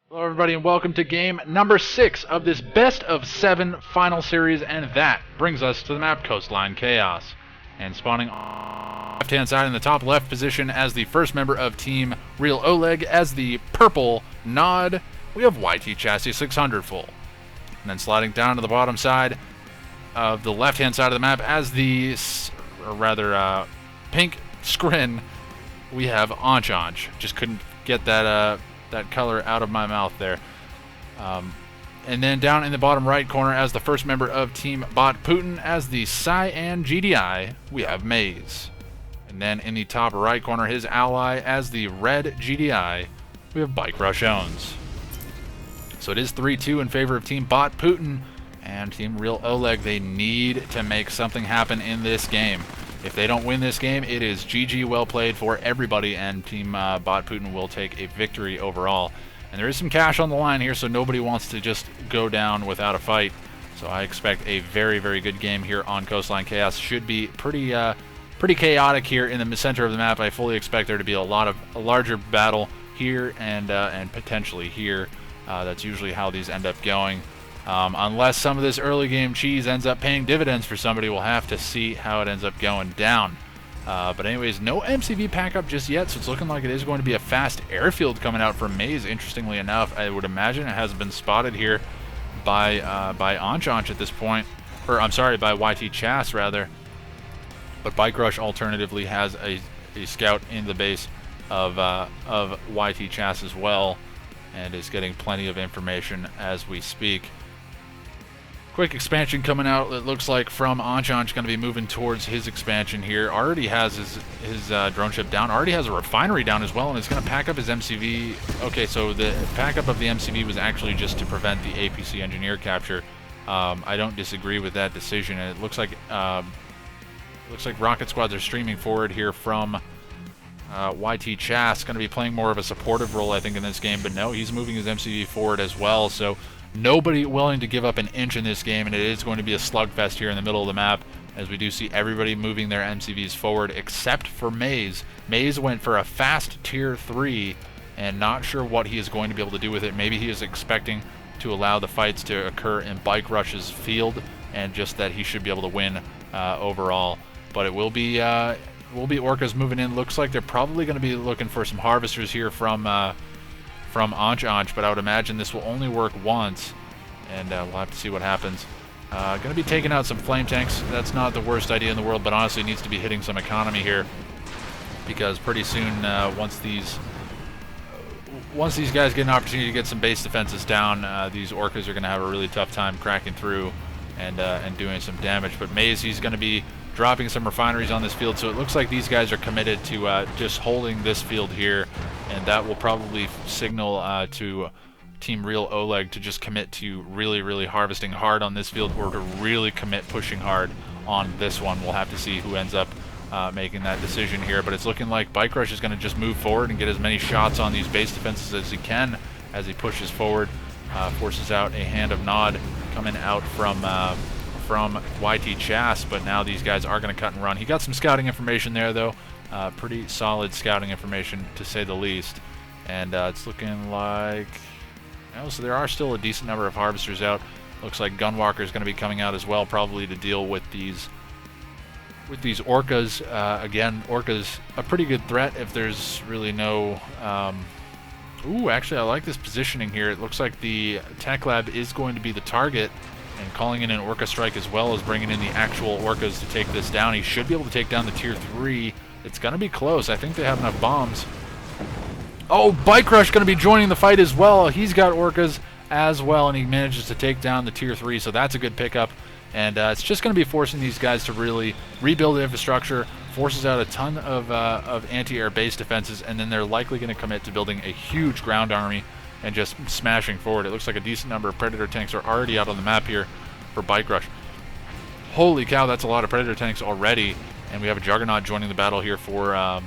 Hello everybody and welcome to game number 6 of this best of 7 final series, and that brings us to the map Coastline Chaos. And spawning on the left hand side in the top left position as the first member of Team Real Oleg, as the purple nod, we have YT Chassis 600 full. And then sliding down to the bottom side of the left hand side of the map as the, pink scrin, we have Enjinice. Just couldn't get that color out of my mouth there. And then down in the bottom right corner as the first member of Team Bot Putin, as the cyan GDI, we have Maze. And then in the top right corner, his ally as the red GDI, we have Bike Rush Owns. So it is 3-2 in favor of Team Bot Putin, and Team Real Oleg, they need to make something happen in this game. If they don't win this game, it is GG, well played for everybody, and Team Bot Putin will take a victory overall. And there is some cash on the line here, so nobody wants to just go down without a fight. So I expect a very, very good game here on Coastline Chaos. Should be pretty chaotic here in the center of the map. I fully expect there to be a larger battle here and potentially here. That's usually how these end up going. Unless some of this early game cheese ends up paying dividends for somebody, we'll have to see how it ends up going down. But anyways, no MCV pack up just yet, so it's looking like it is going to be a fast airfield coming out from Maze. Interestingly enough, I would imagine it has been spotted here by Enjinice at this point, or I'm sorry, by YT Chas rather. But Bike Rush alternatively has a scout in the base of YT Chas as well, and is getting plenty of information as we speak. Quick expansion coming out, it looks like, from Enjinice, going to be moving towards his expansion here. Already has his drone ship down, already has a refinery down as well, and it's going to pack up his MCV. Okay, so the pack up of the MCV was actually just to prevent the APC engineer capture. I don't disagree with that decision, and it looks like rocket squads are streaming forward here from YT Chas. Going to be playing more of a supportive role, I think, in this game, but no, he's moving his MCV forward as well, so nobody willing to give up an inch in this game, and it is going to be a slugfest here in the middle of the map, as we do see everybody moving their MCVs forward except for Maze. Maze went for a fast tier 3, and not sure what he is going to be able to do with it. Maybe he is expecting to allow the fights to occur in Bike Rush's field, and just that he should be able to win overall. But it will be Orcas moving in. Looks like they're probably going to be looking for some harvesters here from Enjinice, but I would imagine this will only work once, and we'll have to see what happens. Going to be taking out some flame tanks. That's not the worst idea in the world, but honestly needs to be hitting some economy here, because pretty soon, once these guys get an opportunity to get some base defenses down, these Orcas are going to have a really tough time cracking through and doing some damage. But Maze, he's going to be dropping some refineries on this field, so it looks like these guys are committed to just holding this field here, and that will probably signal to Team Real Oleg to just commit to really harvesting hard on this field, or to really commit pushing hard on this one. We'll have to see who ends up making that decision here, but it's looking like Bike Rush is going to just move forward and get as many shots on these base defenses as he can as he pushes forward, forces out a hand of nod coming out from YT Chas, but now these guys are going to cut and run. He got some scouting information there, though. Pretty solid scouting information, to say the least. And it's looking like... so there are still a decent number of harvesters out. Looks like Gunwalker is going to be coming out as well, probably to deal with these Orcas. Again, Orcas a pretty good threat if there's really no... Ooh, actually, I like this positioning here. It looks like the Tech Lab is going to be the target, and calling in an Orca strike as well as bringing in the actual Orcas to take this down. He should be able to take down the tier 3. It's going to be close. I think they have enough bombs. Oh, Bike Rush going to be joining the fight as well. He's got Orcas as well, and he manages to take down the tier 3, so that's a good pickup. And it's just going to be forcing these guys to really rebuild the infrastructure, forces out a ton of anti-air base defenses, and then they're likely going to commit to building a huge ground army and just smashing forward. It looks like a decent number of Predator tanks are already out on the map here for Bike Rush. Holy cow, that's a lot of Predator tanks already, and we have a Juggernaut joining the battle here for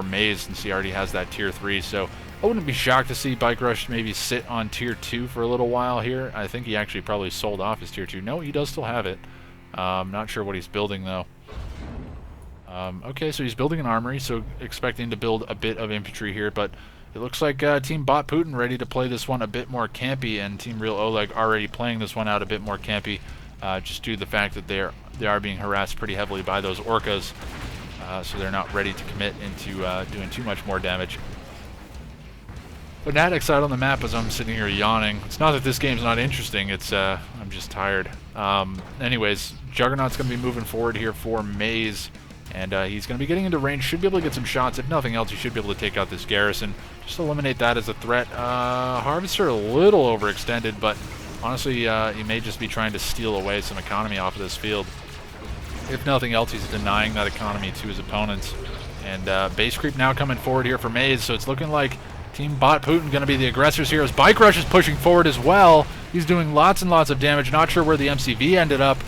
Maze, since he already has that tier 3. So I wouldn't be shocked to see Bike Rush maybe sit on tier 2 for a little while here. I think he actually probably sold off his tier 2. No, he does still have it. Not sure what he's building though. Okay, so he's building an armory, so expecting to build a bit of infantry here, but it looks like Team Bot Putin ready to play this one a bit more campy, and Team Real Oleg already playing this one out a bit more campy, just due to the fact that they are being harassed pretty heavily by those orcas, so they're not ready to commit into doing too much more damage. Fnatic side on the map, as I'm sitting here yawning. It's not that this game's not interesting, it's I'm just tired. Anyways, Juggernaut's going to be moving forward here for Maze, and he's going to be getting into range, should be able to get some shots. If nothing else, he should be able to take out this garrison. Just eliminate that as a threat. Harvester a little overextended, but honestly, he may just be trying to steal away some economy off of this field. If nothing else, he's denying that economy to his opponents. And base creep now coming forward here for Maze, so it's looking like Team Bot Putin going to be the aggressors here, as Bike Rush is pushing forward as well. He's doing lots and lots of damage. Not sure where the MCV ended up.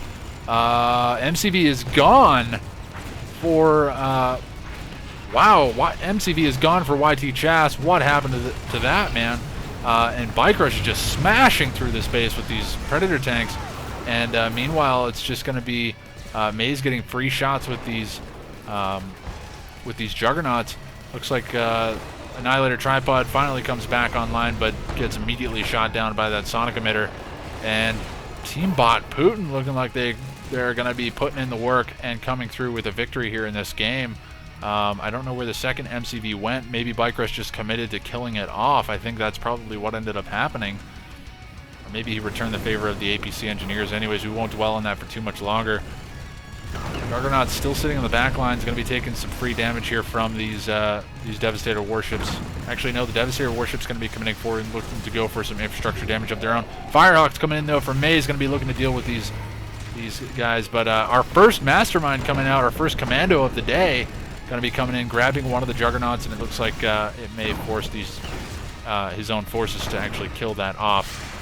MCV is gone for... wow, MCV is gone for YT Chas. What happened to that, man? And Bike Rush is just smashing through this base with these Predator tanks. And meanwhile, it's just going to be Maze getting free shots with these Juggernauts. Looks like... Annihilator Tripod finally comes back online, but gets immediately shot down by that sonic emitter. And Team Bot Putin looking like they're going to be putting in the work and coming through with a victory here in this game. I don't know where the second MCV went. Maybe Bike Rush just committed to killing it off. I think that's probably what ended up happening. Or maybe he returned the favor of the APC engineers. Anyways, we won't dwell on that for too much longer. Juggernaut's still sitting on the back lines, going to be taking some free damage here from these Devastator warships. Actually, no, the Devastator warship's going to be coming forward and looking to go for some infrastructure damage of their own. Firehawk's coming in, though, for Maze, going to be looking to deal with these guys. But our first Mastermind coming out, our first Commando of the day, going to be coming in, grabbing one of the Juggernauts, and it looks like it may force his own forces to actually kill that off.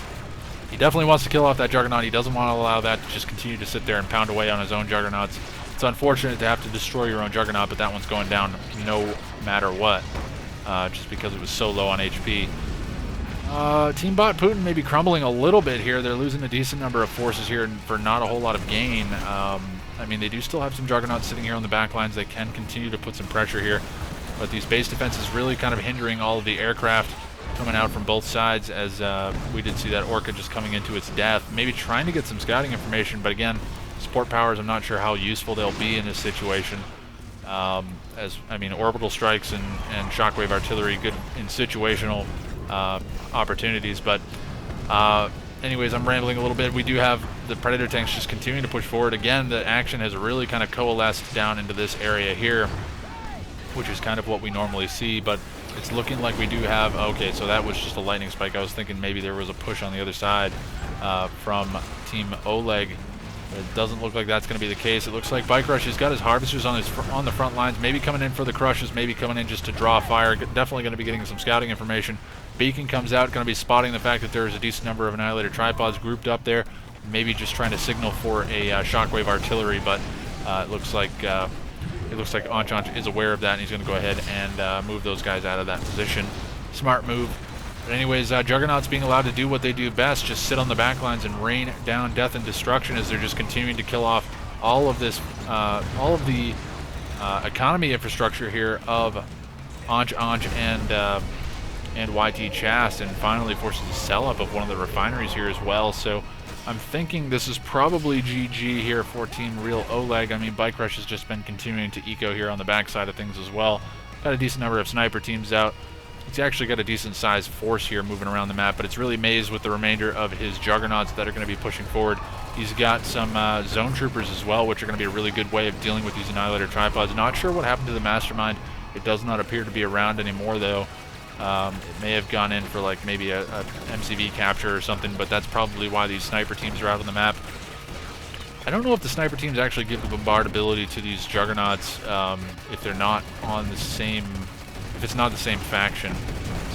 He definitely wants to kill off that Juggernaut. He doesn't want to allow that to just continue to sit there and pound away on his own Juggernauts. It's unfortunate to have to destroy your own Juggernaut, but that one's going down no matter what, just because it was so low on HP. Team Bot Putin may be crumbling a little bit here. They're losing a decent number of forces here for not a whole lot of gain. I mean, they do still have some Juggernauts sitting here on the back lines. They can continue to put some pressure here, but these base defenses really kind of hindering all of the aircraft coming out from both sides, as we did see that Orca just coming into its death. Maybe trying to get some scouting information, but again, support powers, I'm not sure how useful they'll be in this situation. As I mean, orbital strikes and shockwave artillery, good in situational opportunities. But anyways, I'm rambling a little bit. We do have the Predator tanks just continuing to push forward. Again, the action has really kind of coalesced down into this area here, which is kind of what we normally see, but it's looking like we do have... Okay, so that was just a lightning spike. I was thinking maybe there was a push on the other side from Team Oleg. It doesn't look like that's going to be the case. It looks like Bike Rush has got his Harvesters on the front lines, maybe coming in for the crushes, maybe coming in just to draw fire. Definitely going to be getting some scouting information. Beacon comes out, going to be spotting the fact that there's a decent number of Annihilator Tripods grouped up there, maybe just trying to signal for a shockwave artillery, but it looks like Enjinice is aware of that, and he's going to go ahead and move those guys out of that position. Smart move. But anyways, Juggernauts being allowed to do what they do best, just sit on the back lines and rain down death and destruction as they're just continuing to kill off all of this, all of the economy infrastructure here of Enjinice and YT Chast, and finally forces the sell up of one of the refineries here as well. So I'm thinking this is probably GG here for Team Real Oleg. I mean, Bike Rush has just been continuing to eco here on the backside of things as well. Got a decent number of sniper teams out. He's actually got a decent sized force here moving around the map, but it's really Maze with the remainder of his Juggernauts that are going to be pushing forward. He's got some Zone Troopers as well, which are going to be a really good way of dealing with these Annihilator Tripods. Not sure what happened to the Mastermind. It does not appear to be around anymore, though. It may have gone in for like maybe a MCV capture or something, but that's probably why these sniper teams are out on the map. I don't know if the sniper teams actually give the bombardability to these Juggernauts if they're not on the same, if it's not the same faction.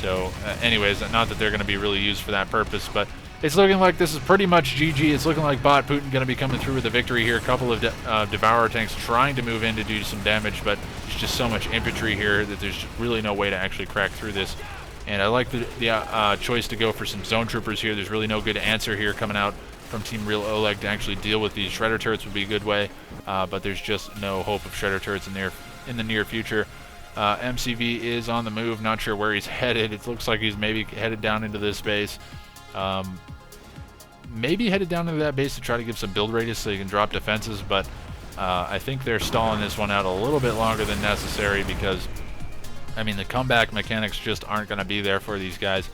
So anyways, not that they're going to be really used for that purpose, but it's looking like this is pretty much GG. It's looking like Bot Putin going to be coming through with a victory here. A couple of Devourer tanks trying to move in to do some damage, but there's just so much infantry here that there's really no way to actually crack through this. And I like the choice to go for some Zone Troopers here. There's really no good answer here coming out from Team Real Oleg to actually deal with these Shredder Turrets would be a good way, but there's just no hope of Shredder Turrets in the near future. MCV is on the move. Not sure where he's headed. It looks like he's maybe headed down into this base. Maybe headed down into that base to try to give some build radius so he can drop defenses, but I think they're stalling this one out a little bit longer than necessary because, I mean, the comeback mechanics just aren't going to be there for these guys.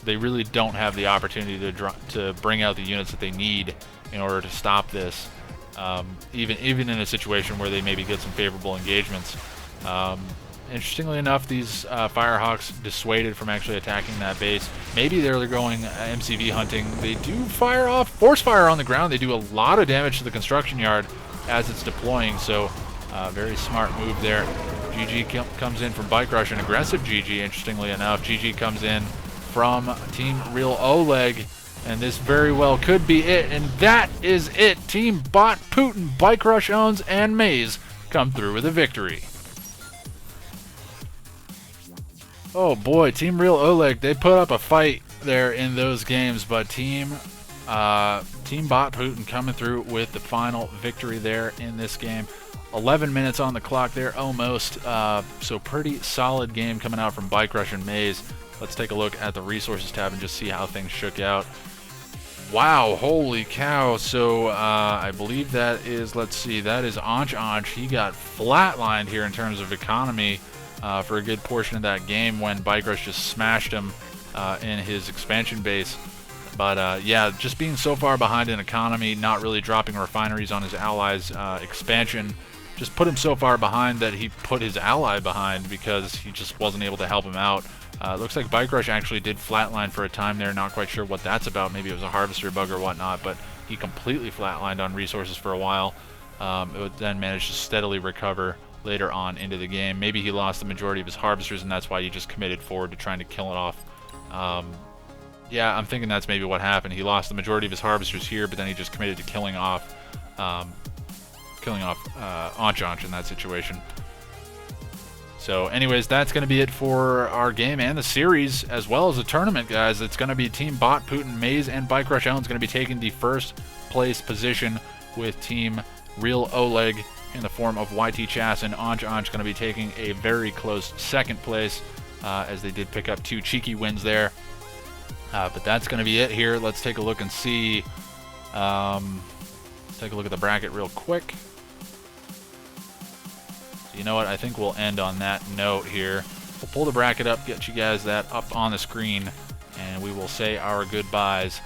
They really don't have the opportunity to bring out the units that they need in order to stop this, even in a situation where they maybe get some favorable engagements. Interestingly enough, these Firehawks dissuaded from actually attacking that base. Maybe they're going MCV hunting. They do fire off, force fire on the ground. They do a lot of damage to the construction yard as it's deploying, so very smart move there. GG comes in from Bike Rush, an aggressive GG, interestingly enough. GG comes in from Team Real Oleg, and this very well could be it, and that is it. Team Bot Putin, Bike Rush owns, and Maze come through with a victory. Oh boy, Team Real Oleg, they put up a fight there in those games, but Team Bot Putin coming through with the final victory there in this game. 11 minutes on the clock there, almost. So pretty solid game coming out from Bike Rush and Maze. Let's take a look at the resources tab and just see how things shook out. Wow, holy cow. So I believe that is, let's see, that is Enjinice. He got flatlined here in terms of economy for a good portion of that game when Bike Rush just smashed him in his expansion base. But yeah, just being so far behind in economy, not really dropping refineries on his allies' expansion, just put him so far behind that he put his ally behind because he just wasn't able to help him out. Looks like Bike Rush actually did flatline for a time there, not quite sure what that's about. Maybe it was a harvester bug or whatnot, but he completely flatlined on resources for a while. It would then manage to steadily recover later on into the game. Maybe he lost the majority of his harvesters, and that's why he just committed forward to trying to kill it off. Yeah, I'm thinking that's maybe what happened. He lost the majority of his harvesters here, but then he just committed to killing off Enjinice in that situation. So anyways, that's going to be it for our game and the series, as well as the tournament, guys. It's going to be Team Bot, Putin, Maze, and Bike Rush Owens going to be taking the first place position, with Team Real Oleg in the form of YT Chas and Enjinice going to be taking a very close second place, as they did pick up 2 cheeky wins there. But that's going to be it here. Let's take a look and see. Let's take a look at the bracket real quick. So you know what? I think we'll end on that note here. We'll pull the bracket up, get you guys that up on the screen, and we will say our goodbyes.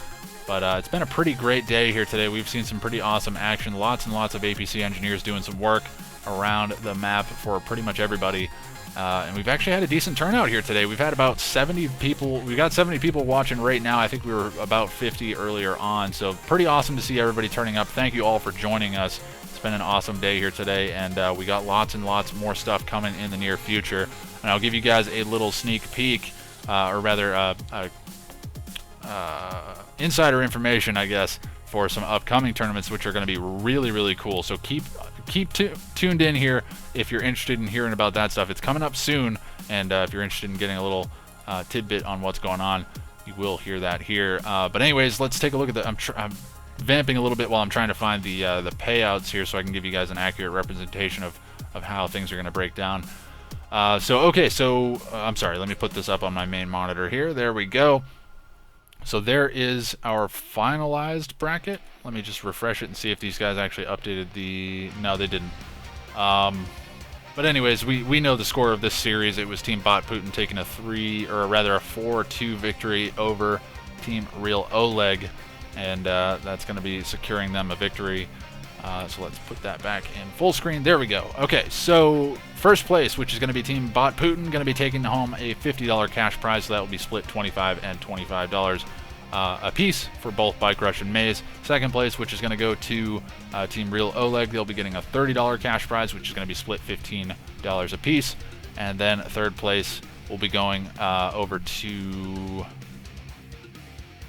But it's been a pretty great day here today. We've seen some pretty awesome action. Lots and lots of APC engineers doing some work around the map for pretty much everybody. And we've actually had a decent turnout here today. We've had about 70 people. We've got 70 people watching right now. I think we were about 50 earlier on. So pretty awesome to see everybody turning up. Thank you all for joining us. It's been an awesome day here today, and we got lots and lots more stuff coming in the near future. And I'll give you guys a little sneak peek, or rather insider information, I guess, for some upcoming tournaments, which are going to be really, really cool. So keep tuned in here if you're interested in hearing about that stuff. It's coming up soon, and if you're interested in getting a little tidbit on what's going on, you will hear that here. But anyways, let's take a look at the. I'm vamping a little bit while I'm trying to find the payouts here, so I can give you guys an accurate representation of how things are going to break down. I'm sorry. Let me put this up on my main monitor here. There we go. So there is our finalized bracket. Let me just refresh it and see if these guys actually updated the... No, they didn't. But anyways, we know the score of this series. It was Team Bot Putin taking a 4-2 victory over Team Real Oleg. And that's going to be securing them a victory. So let's put that back in full screen. There we go. Okay, so first place, which is going to be Team Bot Putin, going to be taking home a $50 cash prize. So that will be split $25 and $25 a piece for both Bike Rush and Maze. Second place, which is going to go to Team Real Oleg, they'll be getting a $30 cash prize, which is going to be split $15 a piece. And then third place will be going over to...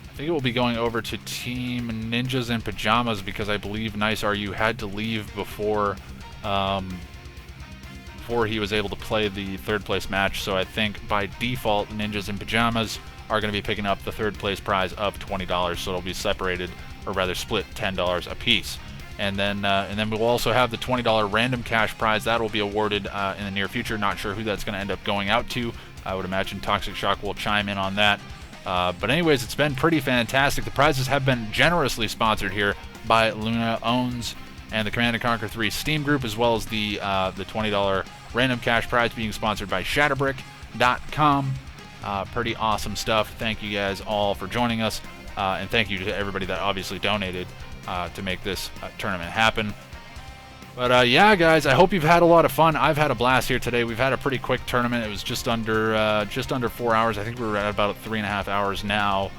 I think it will be going over to Team Ninjas in Pajamas, because I believe Nice RU had to leave before he was able to play the third place match. So I think by default, Ninjas in Pajamas are going to be picking up the third place prize of $20. So it'll be separated, or rather split $10 a piece. And then we'll also have the $20 random cash prize that will be awarded in the near future. Not sure who that's going to end up going out to. I would imagine Toxic Shock will chime in on that. But anyways, it's been pretty fantastic. The prizes have been generously sponsored here by Luna Owns and the Command & Conquer 3 Steam group, as well as the $20 random cash prize being sponsored by Shatterbrick.com. Pretty awesome stuff. Thank you guys all for joining us, and thank you to everybody that obviously donated to make this tournament happen. But yeah, guys, I hope you've had a lot of fun. I've had a blast here today. We've had a pretty quick tournament. It was just under 4 hours. I think we're at about 3.5 hours now.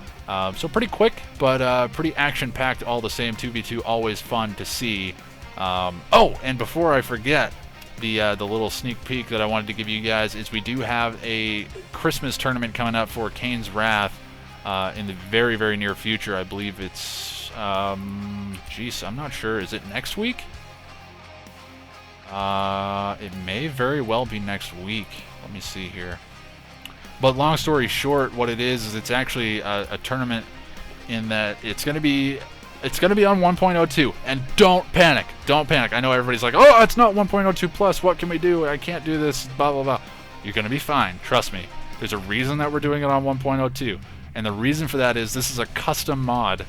So pretty quick, but pretty action-packed all the same. 2v2, always fun to see. Oh, and before I forget, the little sneak peek that I wanted to give you guys is we do have a Christmas tournament coming up for Kane's Wrath in the very, very near future. I believe it's, geez, I'm not sure. Is it next week? It may very well be next week. Let me see here. But long story short, what it is it's actually a tournament in that it's going to be on 1.02. And don't panic. Don't panic. I know everybody's like, oh, it's not 1.02 plus. What can we do? I can't do this. Blah, blah, blah. You're going to be fine. Trust me. There's a reason that we're doing it on 1.02. And the reason for that is this is a custom mod.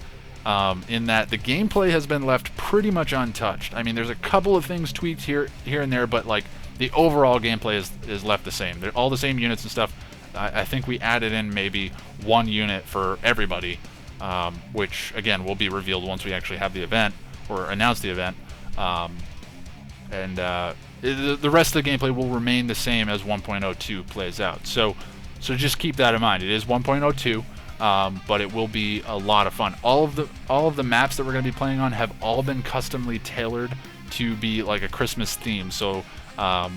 In that the gameplay has been left pretty much untouched. I mean, there's a couple of things tweaked here and there, but like the overall gameplay is left the same. They're all the same units and stuff. I think we added in maybe one unit for everybody, which again will be revealed once we actually have the event or announce the event. The rest of the gameplay will remain the same as 1.02 plays out. So just keep that in mind. It is 1.02. But it will be a lot of fun. All of the maps that we're going to be playing on have all been customly tailored to be like a Christmas theme. So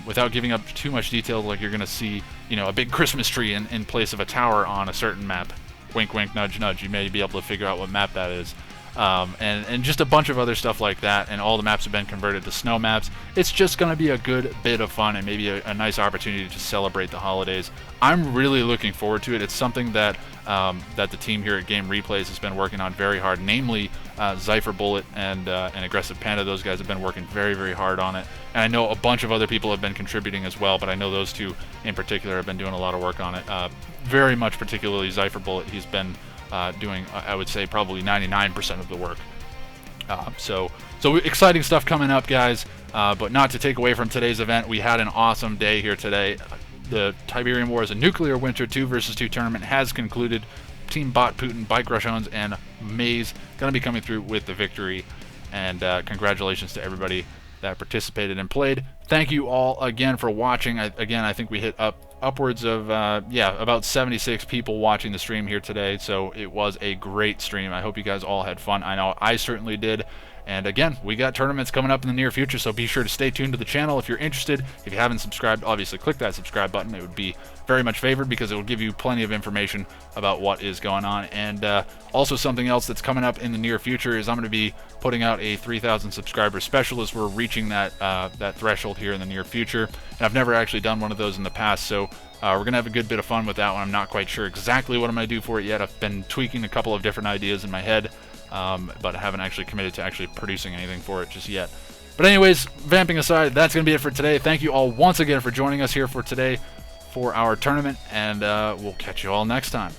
without giving up too much detail, like you're going to see, a big Christmas tree in place of a tower on a certain map. Wink, wink, nudge, nudge. You may be able to figure out what map that is. And just a bunch of other stuff like that, and all the maps have been converted to snow maps. It's just going to be a good bit of fun and maybe a nice opportunity to celebrate the holidays. I'm really looking forward to it. It's something that the team here at Game Replays has been working on very hard, namely Zypher Bullet and Aggressive Panda. Those guys have been working very, very hard on it. And I know a bunch of other people have been contributing as well, but I know those two in particular have been doing a lot of work on it. Very much particularly Zypher Bullet. He's been doing, I would say, probably 99% of the work. So exciting stuff coming up, guys. But not to take away from today's event, we had an awesome day here today. The Tiberium Wars Nuclear Winter 2 vs 2 tournament has concluded. Team Bot Putin, Bike Rush Owns, and Maze going to be coming through with the victory. And congratulations to everybody that participated and played. Thank you all again for watching. I think we hit upwards of about 76 people watching the stream here today, so it was a great stream. I hope you guys all had fun. I know I certainly did. And again, we got tournaments coming up in the near future, so be sure to stay tuned to the channel if you're interested. If you haven't subscribed, obviously click that subscribe button. It would be very much favored because it will give you plenty of information about what is going on. And also something else that's coming up in the near future is I'm going to be putting out a 3,000 subscriber special as we're reaching that threshold here in the near future. And I've never actually done one of those in the past, so we're going to have a good bit of fun with that one. I'm not quite sure exactly what I'm going to do for it yet. I've been tweaking a couple of different ideas in my head. But I haven't actually committed to actually producing anything for it just yet. But anyways, vamping aside, that's going to be it for today. Thank you all once again for joining us here for today for our tournament, and we'll catch you all next time.